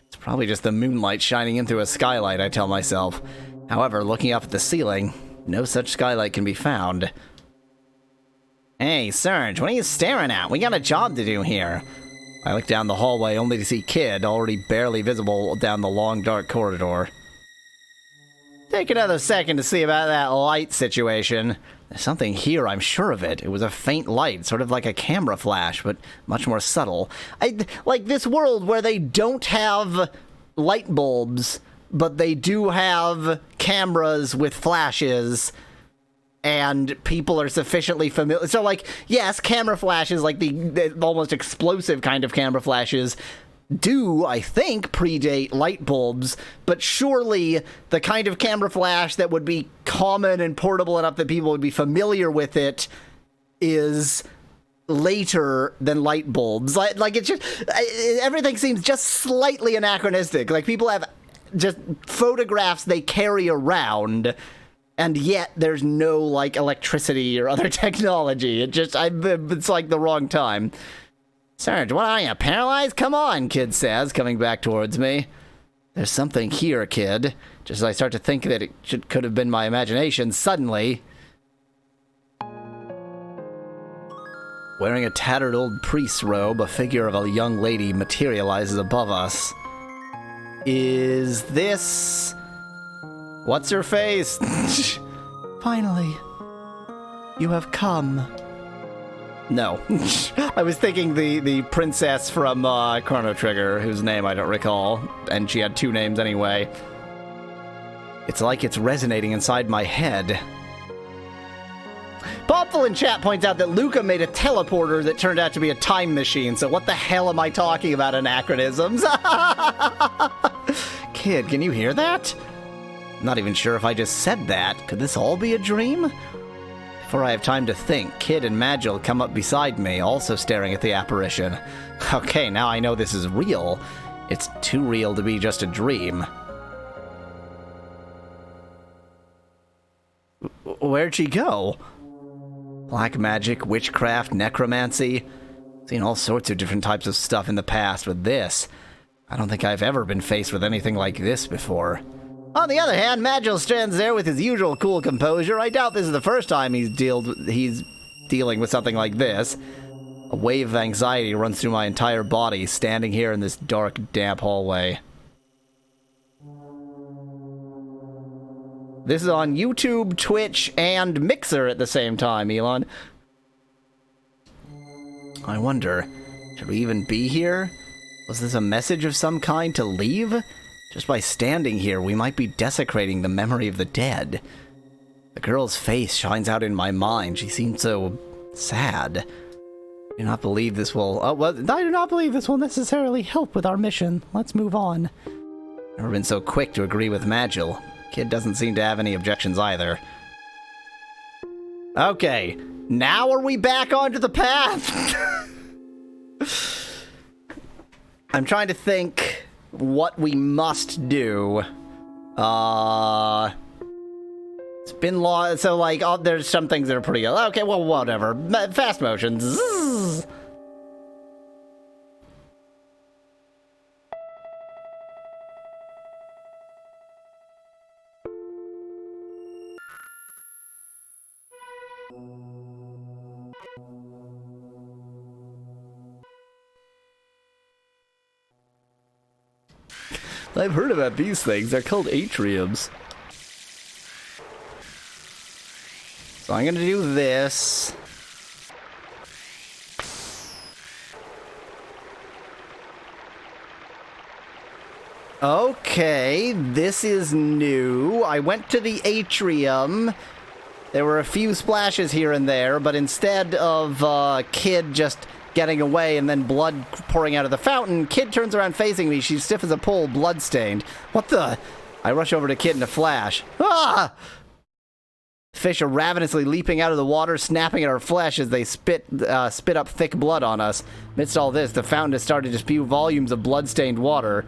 It's probably just the moonlight shining in through a skylight, I tell myself. However, looking up at the ceiling, no such skylight can be found. Hey, Serge, what are you staring at? We got a job to do here. I look down the hallway only to see Kid, already barely visible down the long, dark corridor. Take another second to see about that light situation. There's something here, I'm sure of it. It was a faint light, sort of like a camera flash, but much more subtle. Like this world where they don't have light bulbs, but they do have cameras with flashes, and people are sufficiently familiar. So, like, yes, camera flashes, like the almost explosive kind of camera flashes, do, I think, predate light bulbs, but surely the kind of camera flash that would be common and portable enough that people would be familiar with it is later than light bulbs. Like it's just, everything seems just slightly anachronistic. Like, people have just photographs they carry around, and yet there's no, like, electricity or other technology. It's like the wrong time. Serge, what are you, paralyzed? Come on, Kid says, coming back towards me. There's something here, Kid. Just as I start to think that it could have been my imagination, suddenly... Wearing a tattered old priest's robe, a figure of a young lady materializes above us. Is this... What's her face? Finally, you have come. No. I was thinking the princess from Chrono Trigger, whose name I don't recall, and she had two names anyway. It's like it's resonating inside my head. Popful in chat points out that Luca made a teleporter that turned out to be a time machine, so what the hell am I talking about anachronisms? Kid, can you hear that? I'm not even sure if I just said that. Could this all be a dream? Before I have time to think, Kid and Magil come up beside me, also staring at the apparition. Okay, now I know this is real. It's too real to be just a dream. Where'd she go? Black magic, witchcraft, necromancy. Seen all sorts of different types of stuff in the past, but this... I don't think I've ever been faced with anything like this before. On the other hand, Magil stands there with his usual cool composure. I doubt this is the first time he's dealing with something like this. A wave of anxiety runs through my entire body, standing here in this dark, damp hallway. This is on YouTube, Twitch, and Mixer at the same time, Elon. I wonder, should we even be here? Was this a message of some kind to leave? Just by standing here, we might be desecrating the memory of the dead. The girl's face shines out in my mind. She seemed so sad. I do not believe this will... I do not believe this will necessarily help with our mission. Let's move on. Never been so quick to agree with Magil. Kid doesn't seem to have any objections either. Okay, now are we back onto the path? I'm trying to think what we must do. It's been long, so like, there's some things that are pretty good. Okay, well, whatever. Fast motion. Zzz. I've heard about these things. They're called atriums. So I'm gonna do this. Okay, this is new. I went to the atrium. There were a few splashes here and there, but instead of Kid just getting away and then blood pouring out of the fountain, Kid turns around facing me. She's stiff as a pole, blood-stained. What the? I rush over to Kid in a flash. Ah! Fish are ravenously leaping out of the water, snapping at our flesh as they spit up thick blood on us. Amidst all this, the fountain has started to spew volumes of blood-stained water.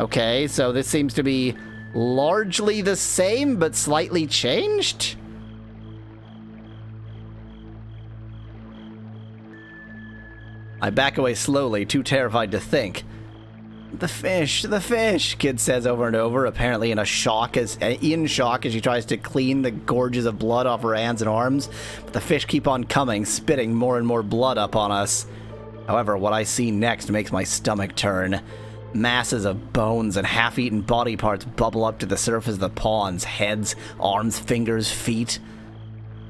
Okay, so this seems to be largely the same, but slightly changed? I back away slowly, too terrified to think. The fish, Kid says over and over, apparently in shock as she tries to clean the gorges of blood off her hands and arms. But the fish keep on coming, spitting more and more blood up on us. However, what I see next makes my stomach turn. Masses of bones and half-eaten body parts bubble up to the surface of the ponds. Heads, arms, fingers, feet.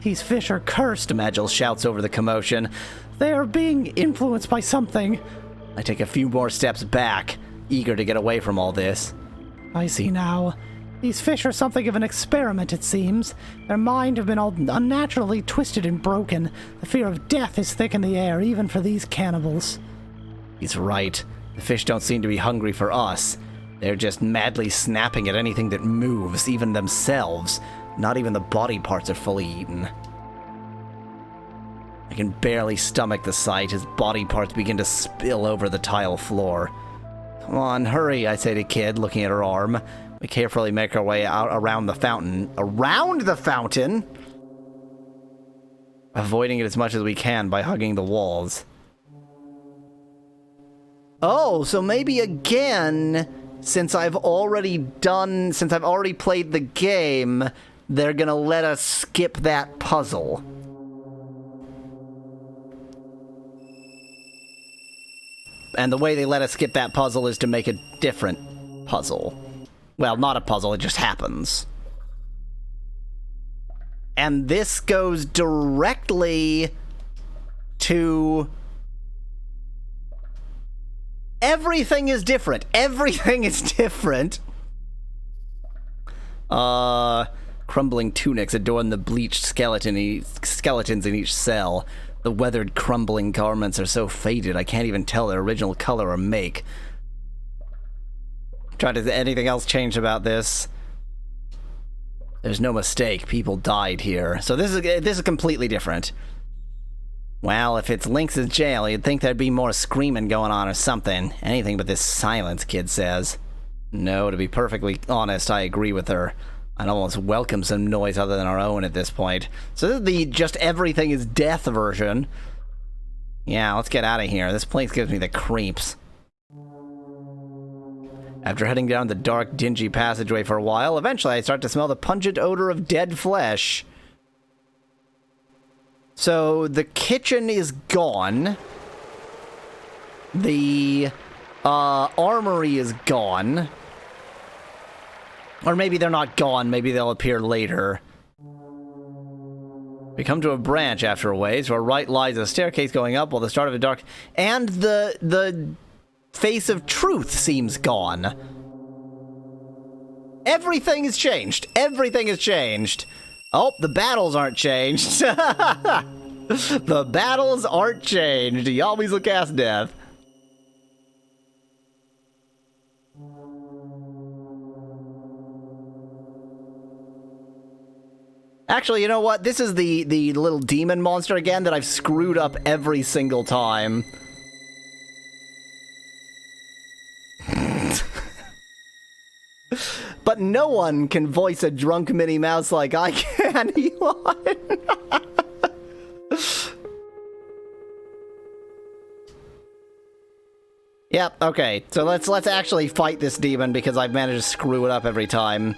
These fish are cursed, Magil shouts over the commotion. They are being influenced by something. I take a few more steps back, eager to get away from all this. I see now. These fish are something of an experiment, it seems. Their mind have been all unnaturally twisted and broken. The fear of death is thick in the air, even for these cannibals. He's right. The fish don't seem to be hungry for us. They're just madly snapping at anything that moves, even themselves. Not even the body parts are fully eaten. I can barely stomach the sight as body parts begin to spill over the tile floor. Come on, hurry, I say to Kid, looking at her arm. We carefully make our way out around the fountain. Around the fountain? Avoiding it as much as we can by hugging the walls. Oh, so maybe again, since I've already played the game, they're gonna let us skip that puzzle. And the way they let us skip that puzzle is to make a different puzzle. Well, not a puzzle, it just happens. And this goes directly to... Everything is different. Everything is different. Crumbling tunics adorn the bleached skeletons in each cell. The weathered, crumbling garments are so faded I can't even tell their original color or make. Does anything else change about this? There's no mistake. People died here. So this is completely different. Well, if it's Lynx's jail, you'd think there'd be more screaming going on or something. Anything but this silence, Kid says. No, to be perfectly honest, I agree with her. I'd almost welcome some noise other than our own at this point. So this is the just everything is death version. Yeah, let's get out of here. This place gives me the creeps. After heading down the dark, dingy passageway for a while, eventually I start to smell the pungent odor of dead flesh. So the kitchen is gone. The armory is gone. Or maybe they're not gone, maybe they'll appear later. We come to a branch after a ways. To our right lies a staircase going up while the start of a dark... And the face of truth seems gone. Everything has changed. Everything has changed. Oh, the battles aren't changed. The battles aren't changed. Yahweasel cast death. Actually, you know what? This is the little demon monster again that I've screwed up every single time. But no one can voice a drunk Minnie Mouse like I can, Elon. Yep, okay. So let's actually fight this demon because I've managed to screw it up every time.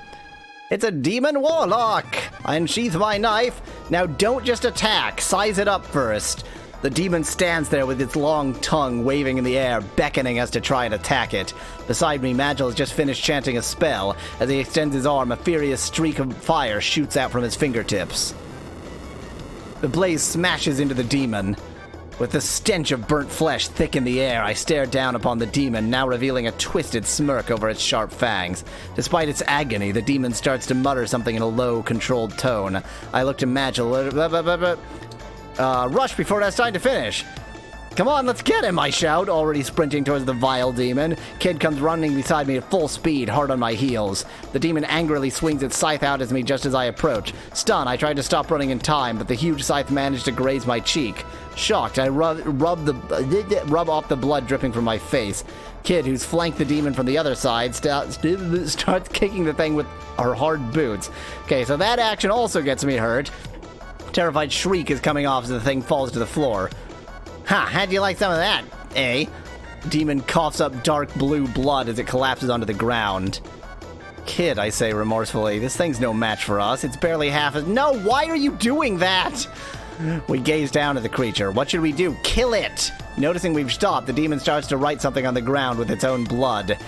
It's a demon warlock! I unsheath my knife. Now don't just attack, size it up first. The demon stands there with its long tongue waving in the air, beckoning us to try and attack it. Beside me, Magil has just finished chanting a spell. As he extends his arm, a furious streak of fire shoots out from his fingertips. The blaze smashes into the demon. With the stench of burnt flesh thick in the air, I stare down upon the demon, now revealing a twisted smirk over its sharp fangs. Despite its agony, the demon starts to mutter something in a low, controlled tone. I look to Magil. Rush before it has time to finish. Come on, let's get him, I shout, already sprinting towards the vile demon. Kid comes running beside me at full speed, hard on my heels. The demon angrily swings its scythe out at me just as I approach. Stunned, I tried to stop running in time, but the huge scythe managed to graze my cheek. Shocked, I rub off the blood dripping from my face. Kid, who's flanked the demon from the other side, starts kicking the thing with her hard boots. Okay, so that action also gets me hurt. Terrified shriek is coming off as the thing falls to the floor. Ha, how'd you like some of that, eh? Demon coughs up dark blue blood as it collapses onto the ground. Kid, I say remorsefully, this thing's no match for us. It's barely half as— No, why are you doing that? We gaze down at the creature. What should we do? Kill it! Noticing we've stopped, the demon starts to write something on the ground with its own blood.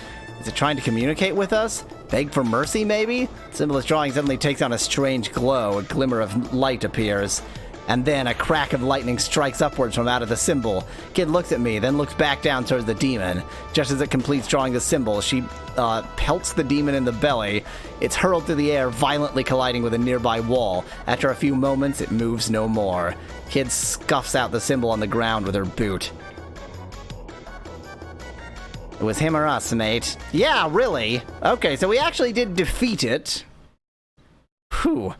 Is it trying to communicate with us? Beg for mercy, maybe? The symbol it's drawing suddenly takes on a strange glow. A glimmer of light appears. And then a crack of lightning strikes upwards from out of the symbol. Kid looks at me, then looks back down towards the demon. Just as it completes drawing the symbol, she pelts the demon in the belly. It's hurled through the air, violently colliding with a nearby wall. After a few moments, it moves no more. Kid scuffs out the symbol on the ground with her boot. It was him or us, mate. Yeah, really? Okay, so we actually did defeat it. Whew.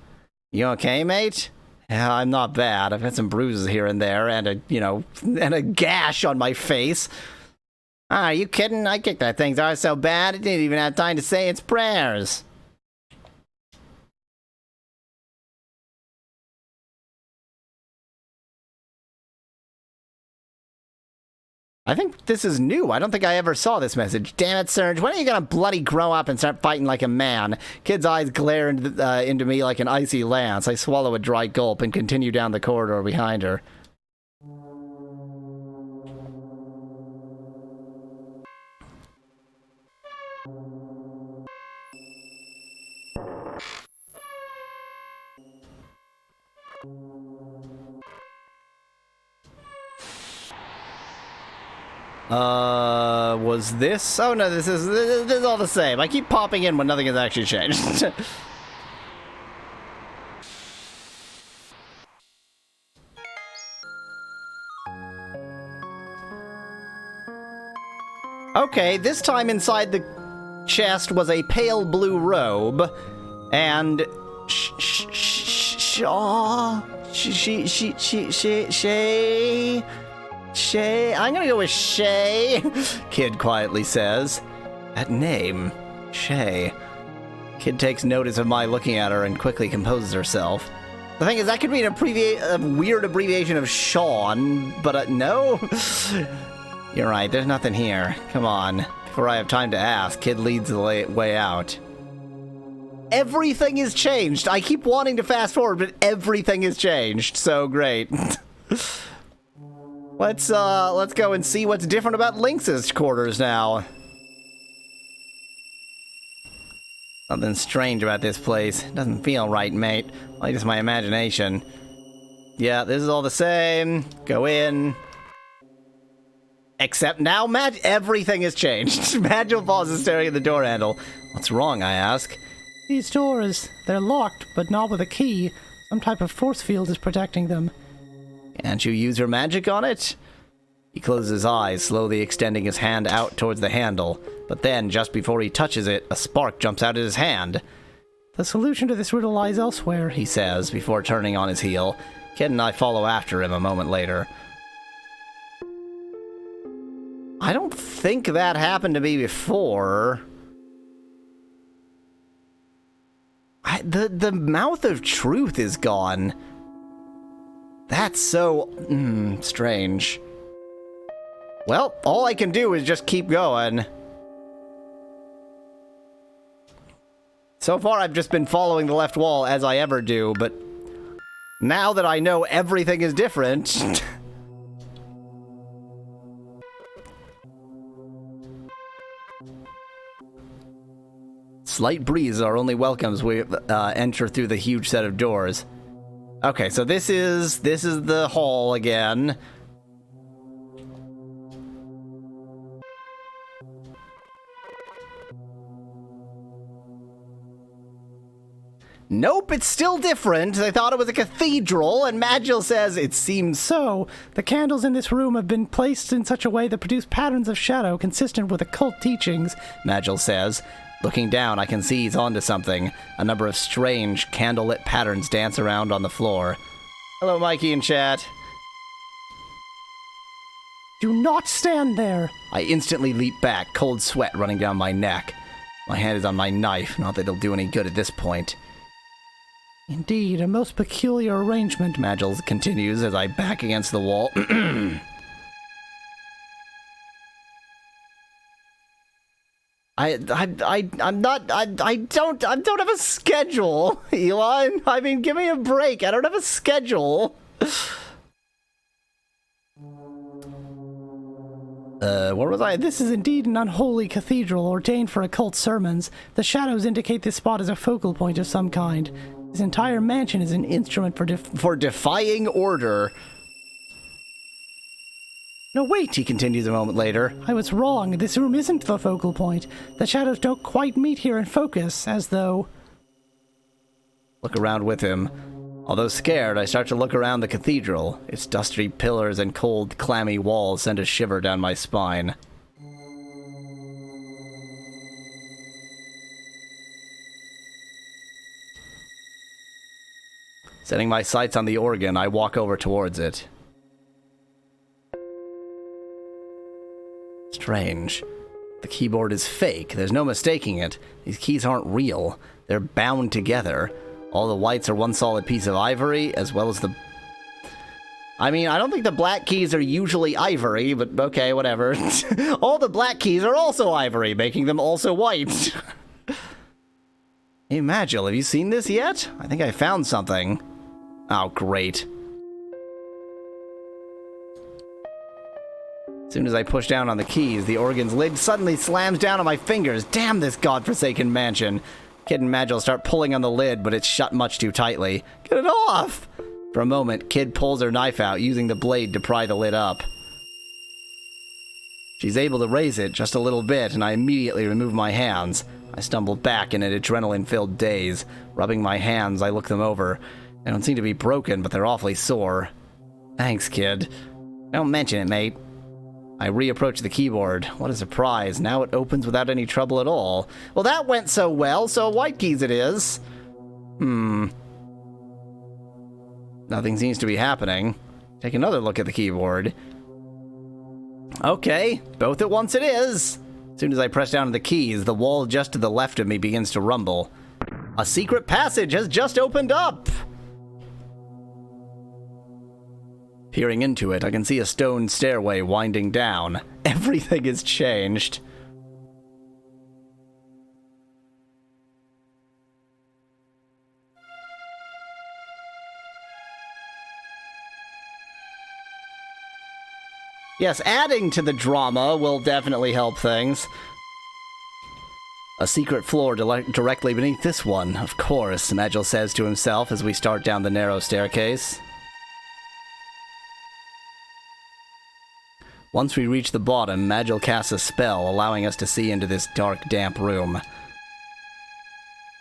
You okay, mate? Yeah, I'm not bad. I've had some bruises here and there, and a gash on my face. Are you kidding? I kicked that thing's arse so bad, it didn't even have time to say its prayers. I think this is new. I don't think I ever saw this message. Damn it, Serge. When are you gonna bloody grow up and start fighting like a man? Kid's eyes glare into me like an icy lance. I swallow a dry gulp and continue down the corridor behind her. Was this? Oh no, this is all the same. I keep popping in when nothing has actually changed. Okay, this time inside the chest was a pale blue robe, and Shay, I'm gonna go with Shay, Kid quietly says. That name, Shay. Kid takes notice of my looking at her and quickly composes herself. The thing is, that could be a weird abbreviation of Sean, but no? You're right, there's nothing here. Come on. Before I have time to ask, Kid leads the way out. Everything is changed! I keep wanting to fast forward, but everything has changed. So great. Let's go and see what's different about Lynx's quarters now. Something strange about this place. It doesn't feel right, mate. Only just my imagination. Yeah, this is all the same. Go in. Except now, everything has changed. Magil pauses staring at the door handle. What's wrong, I ask? These doors, they're locked, but not with a key. Some type of force field is protecting them. Can't you use your magic on it? He closes his eyes, slowly extending his hand out towards the handle. But then, just before he touches it, a spark jumps out of his hand. The solution to this riddle lies elsewhere, He says, before turning on his heel. Kid and I follow after him a moment later. I don't think that happened to me before. The mouth of truth is gone. That's so strange. Well, all I can do is just keep going. So far, I've just been following the left wall as I ever do, but now that I know everything is different... Slight breeze are only welcomes we enter through the huge set of doors. Okay, so this is the hall again. Nope, it's still different. I thought it was a cathedral, and Magil says it seems So, the candles in this room have been placed in such a way that produce patterns of shadow consistent with occult teachings, Magil says. Looking down, I can see he's onto something. A number of strange, candlelit patterns dance around on the floor. Hello, Mikey in chat. Do not stand there! I instantly leap back, cold sweat running down my neck. My hand is on my knife, not that it'll do any good at this point. Indeed, a most peculiar arrangement, Magil continues as I back against the wall. I don't have a schedule, Eli. I mean, give me a break. I don't have a schedule. Where was I? This is indeed an unholy cathedral ordained for occult sermons. The shadows indicate this spot as a focal point of some kind. This entire mansion is an instrument for defying order. No, wait, He continues a moment later. I was wrong. This room isn't the focal point. The shadows don't quite meet here in focus, as though... Look around with him. Although scared, I start to look around the cathedral. Its dusty pillars and cold, clammy walls send a shiver down my spine. Setting my sights on the organ, I walk over towards it. Strange. The keyboard is fake. There's no mistaking it. These keys aren't real. They're bound together. All the whites are one solid piece of ivory, as well as the... I mean, I don't think the black keys are usually ivory, but okay, whatever. All the black keys are also ivory, making them also white. Hey, Magil, have you seen this yet? I think I found something. Oh, great. As soon as I push down on the keys, the organ's lid suddenly slams down on my fingers. Damn this godforsaken mansion. Kid and Magil start pulling on the lid, but it's shut much too tightly. Get it off! For a moment, Kid pulls her knife out, using the blade to pry the lid up. She's able to raise it just a little bit, and I immediately remove my hands. I stumble back in an adrenaline-filled daze. Rubbing my hands, I look them over. They don't seem to be broken, but they're awfully sore. Thanks, Kid. Don't mention it, mate. I reapproach the keyboard. What a surprise. Now it opens without any trouble at all. Well, that went so well, so white keys it is. Nothing seems to be happening. Take another look at the keyboard. Okay, both at once it is. As soon as I press down on the keys, the wall just to the left of me begins to rumble. A secret passage has just opened up! Peering into it, I can see a stone stairway winding down. Everything has changed. Yes, adding to the drama will definitely help things. A secret floor directly beneath this one, of course, Magil says to himself as we start down the narrow staircase. Once we reach the bottom, Magil casts a spell, allowing us to see into this dark, damp room.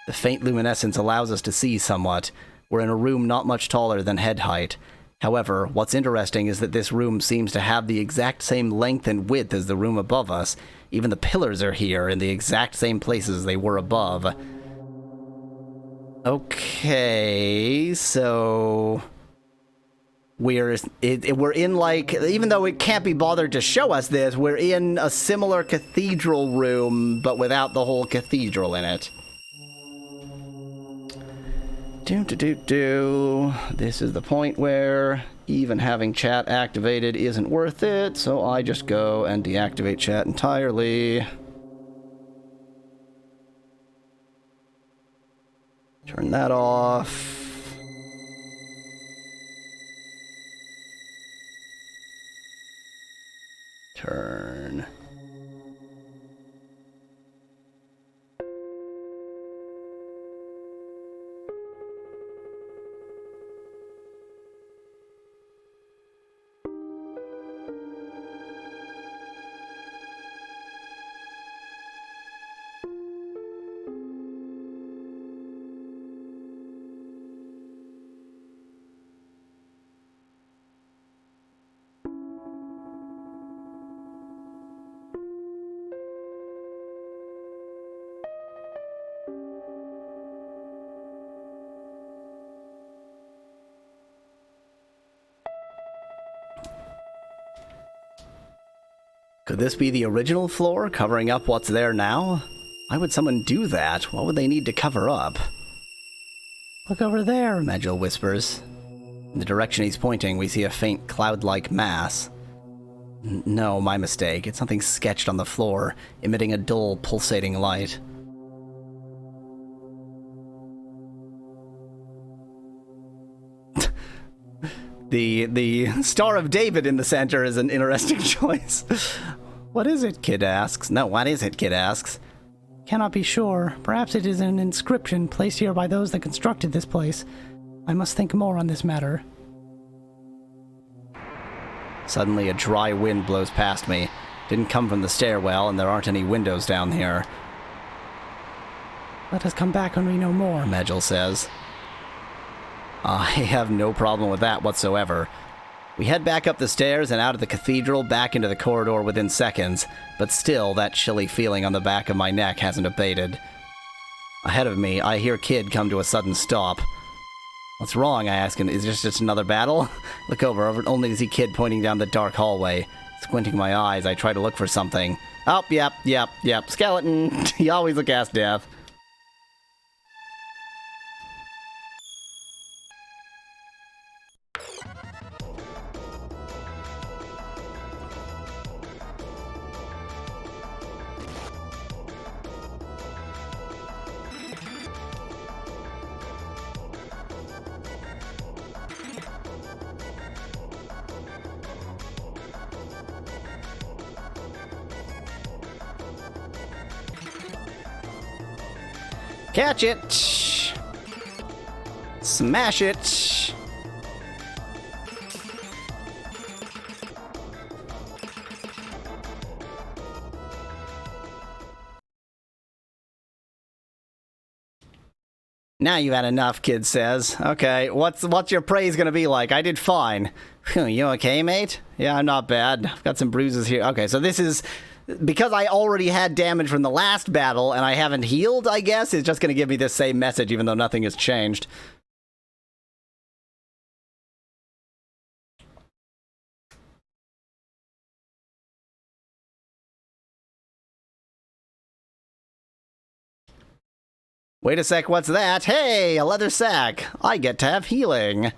The faint luminescence allows us to see somewhat. We're in a room not much taller than head height. However, what's interesting is that this room seems to have the exact same length and width as the room above us. Even the pillars are here in the exact same places they were above. Okay, so... We're in, like, even though it can't be bothered to show us this, we're in a similar cathedral room, but without the whole cathedral in it. This is the point where even having chat activated isn't worth it, so I just go and deactivate chat entirely. Turn that off. Turn. Could this be the original floor, covering up what's there now? Why would someone do that? What would they need to cover up? Look over there, Magil whispers. In the direction he's pointing, we see a faint cloud-like mass. No, my mistake. It's something sketched on the floor, emitting a dull, pulsating light. The Star of David in the center is an interesting choice. What is it? Kid asks. No, what is it? Kid asks. Cannot be sure. Perhaps it is an inscription placed here by those that constructed this place. I must think more on this matter. Suddenly a dry wind blows past me. Didn't come from the stairwell, and there aren't any windows down here. Let us come back when we know more, Magil says. I have no problem with that whatsoever. We head back up the stairs and out of the cathedral, back into the corridor within seconds, but still, that chilly feeling on the back of my neck hasn't abated. Ahead of me, I hear Kid come to a sudden stop. What's wrong, I ask him. Is this just another battle? Look over, only to see Kid pointing down the dark hallway. Squinting my eyes, I try to look for something. Oh, yep, skeleton. You always look ass deaf. Catch it! Smash it! Now you've had enough, Kid says. Okay, what's your praise gonna be like? I did fine. Phew, you okay, mate? Yeah, I'm not bad. I've got some bruises here. Okay, so this is... Because I already had damage from the last battle and I haven't healed, I guess, it's just going to give me this same message even though nothing has changed. Wait a sec, what's that? Hey, a leather sack! I get to have healing!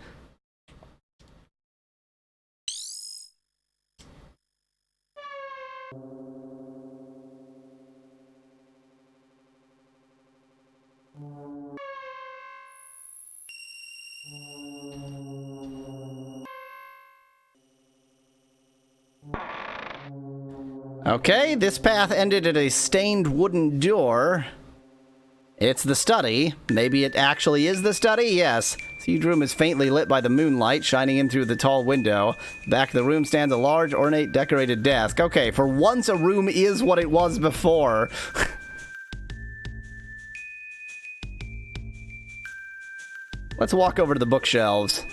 Okay, this path ended at a stained wooden door. It's the study. Maybe it actually is the study? Yes. Siege room is faintly lit by the moonlight shining in through the tall window. Back of the room stands a large, ornate, decorated desk. Okay, for once a room is what it was before. Let's walk over to the bookshelves.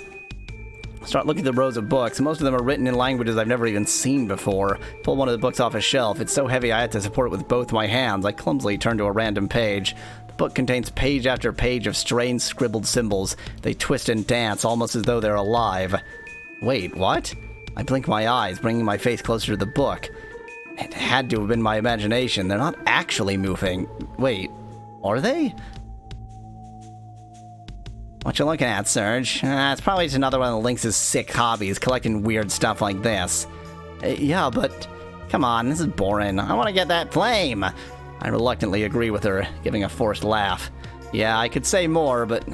Start looking at the rows of books. Most of them are written in languages I've never even seen before. Pull one of the books off a shelf. It's so heavy I had to support it with both my hands. I clumsily turn to a random page. The book contains page after page of strange scribbled symbols. They twist and dance, almost as though they're alive. Wait, what? I blink my eyes, bringing my face closer to the book. It had to have been my imagination. They're not actually moving. Wait, are they? What you looking at, Serge? It's probably just another one of Lynx's sick hobbies, collecting weird stuff like this. Yeah, but come on, this is boring. I want to get that flame. I reluctantly agree with her, giving a forced laugh. Yeah, I could say more, but...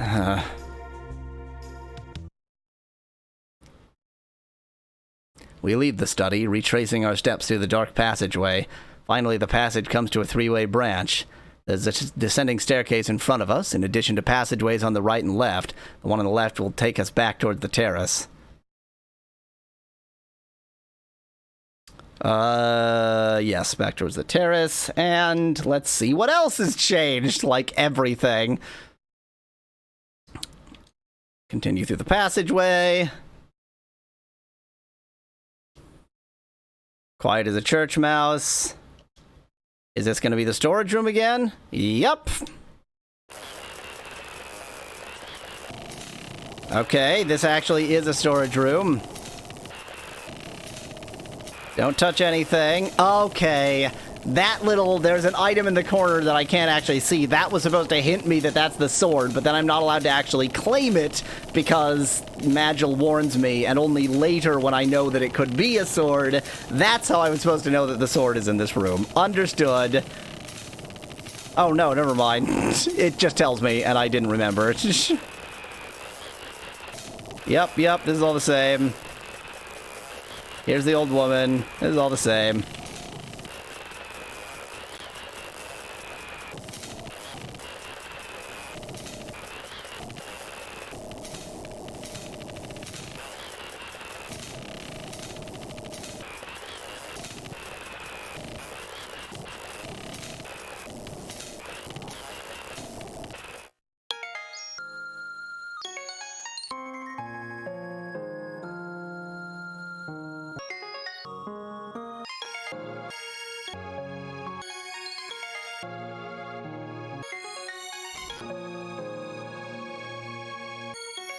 We leave the study, retracing our steps through the dark passageway. Finally, the passage comes to a three-way branch. There's a descending staircase in front of us, in addition to passageways on the right and left. The one on the left will take us back towards the terrace. Yes, back towards the terrace. And let's see what else has changed, like everything. Continue through the passageway. Quiet as a church mouse. Is this going to be the storage room again? Yup. Okay, this actually is a storage room. Don't touch anything. Okay. There's an item in the corner that I can't actually see. That was supposed to hint me that that's the sword, but then I'm not allowed to actually claim it because Magil warns me, and only later when I know that it could be a sword, that's how I was supposed to know that the sword is in this room. Understood. Oh no, never mind. It just tells me, and I didn't remember. Yep, this is all the same. Here's the old woman. This is all the same.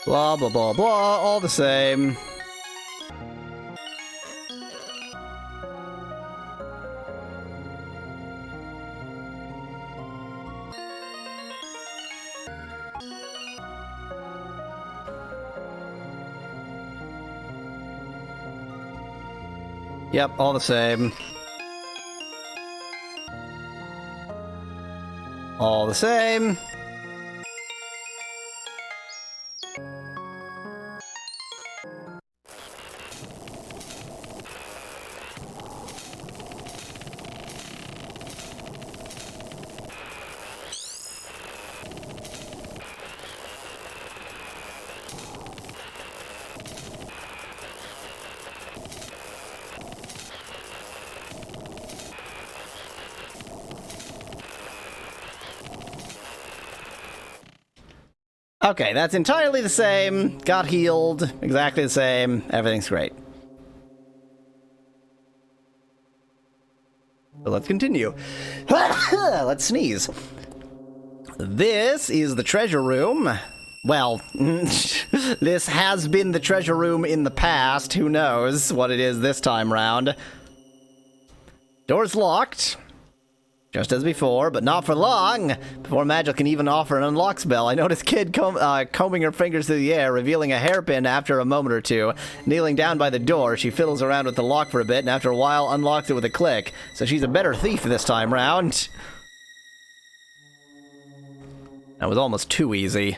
Blah, blah, blah, blah, all the same. Yep, all the same. All the same. Okay, that's entirely the same. Got healed. Exactly the same. Everything's great. So let's continue. Let's sneeze. This is the treasure room. Well, this has been the treasure room in the past. Who knows what it is this time round. Door's locked. Just as before, but not for long. Before Magil can even offer an unlock spell, I notice Kid combing her fingers through the air, revealing a hairpin after a moment or two. Kneeling down by the door, she fiddles around with the lock for a bit, and after a while unlocks it with a click. So she's a better thief this time round. That was almost too easy.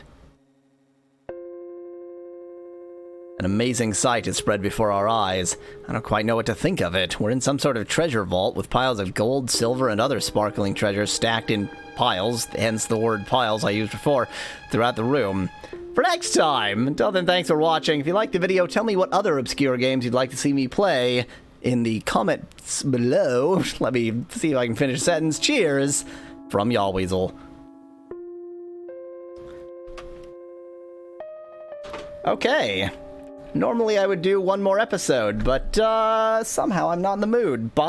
An amazing sight is spread before our eyes. I don't quite know what to think of it. We're in some sort of treasure vault with piles of gold, silver, and other sparkling treasures stacked in piles, hence the word piles I used before, throughout the room. for next time. Until then, thanks for watching. If you liked the video, tell me what other obscure games you'd like to see me play in the comments below. Let me see if I can finish a sentence. Cheers from Yahweasel. Okay. Normally I would do one more episode, but somehow I'm not in the mood. Bye.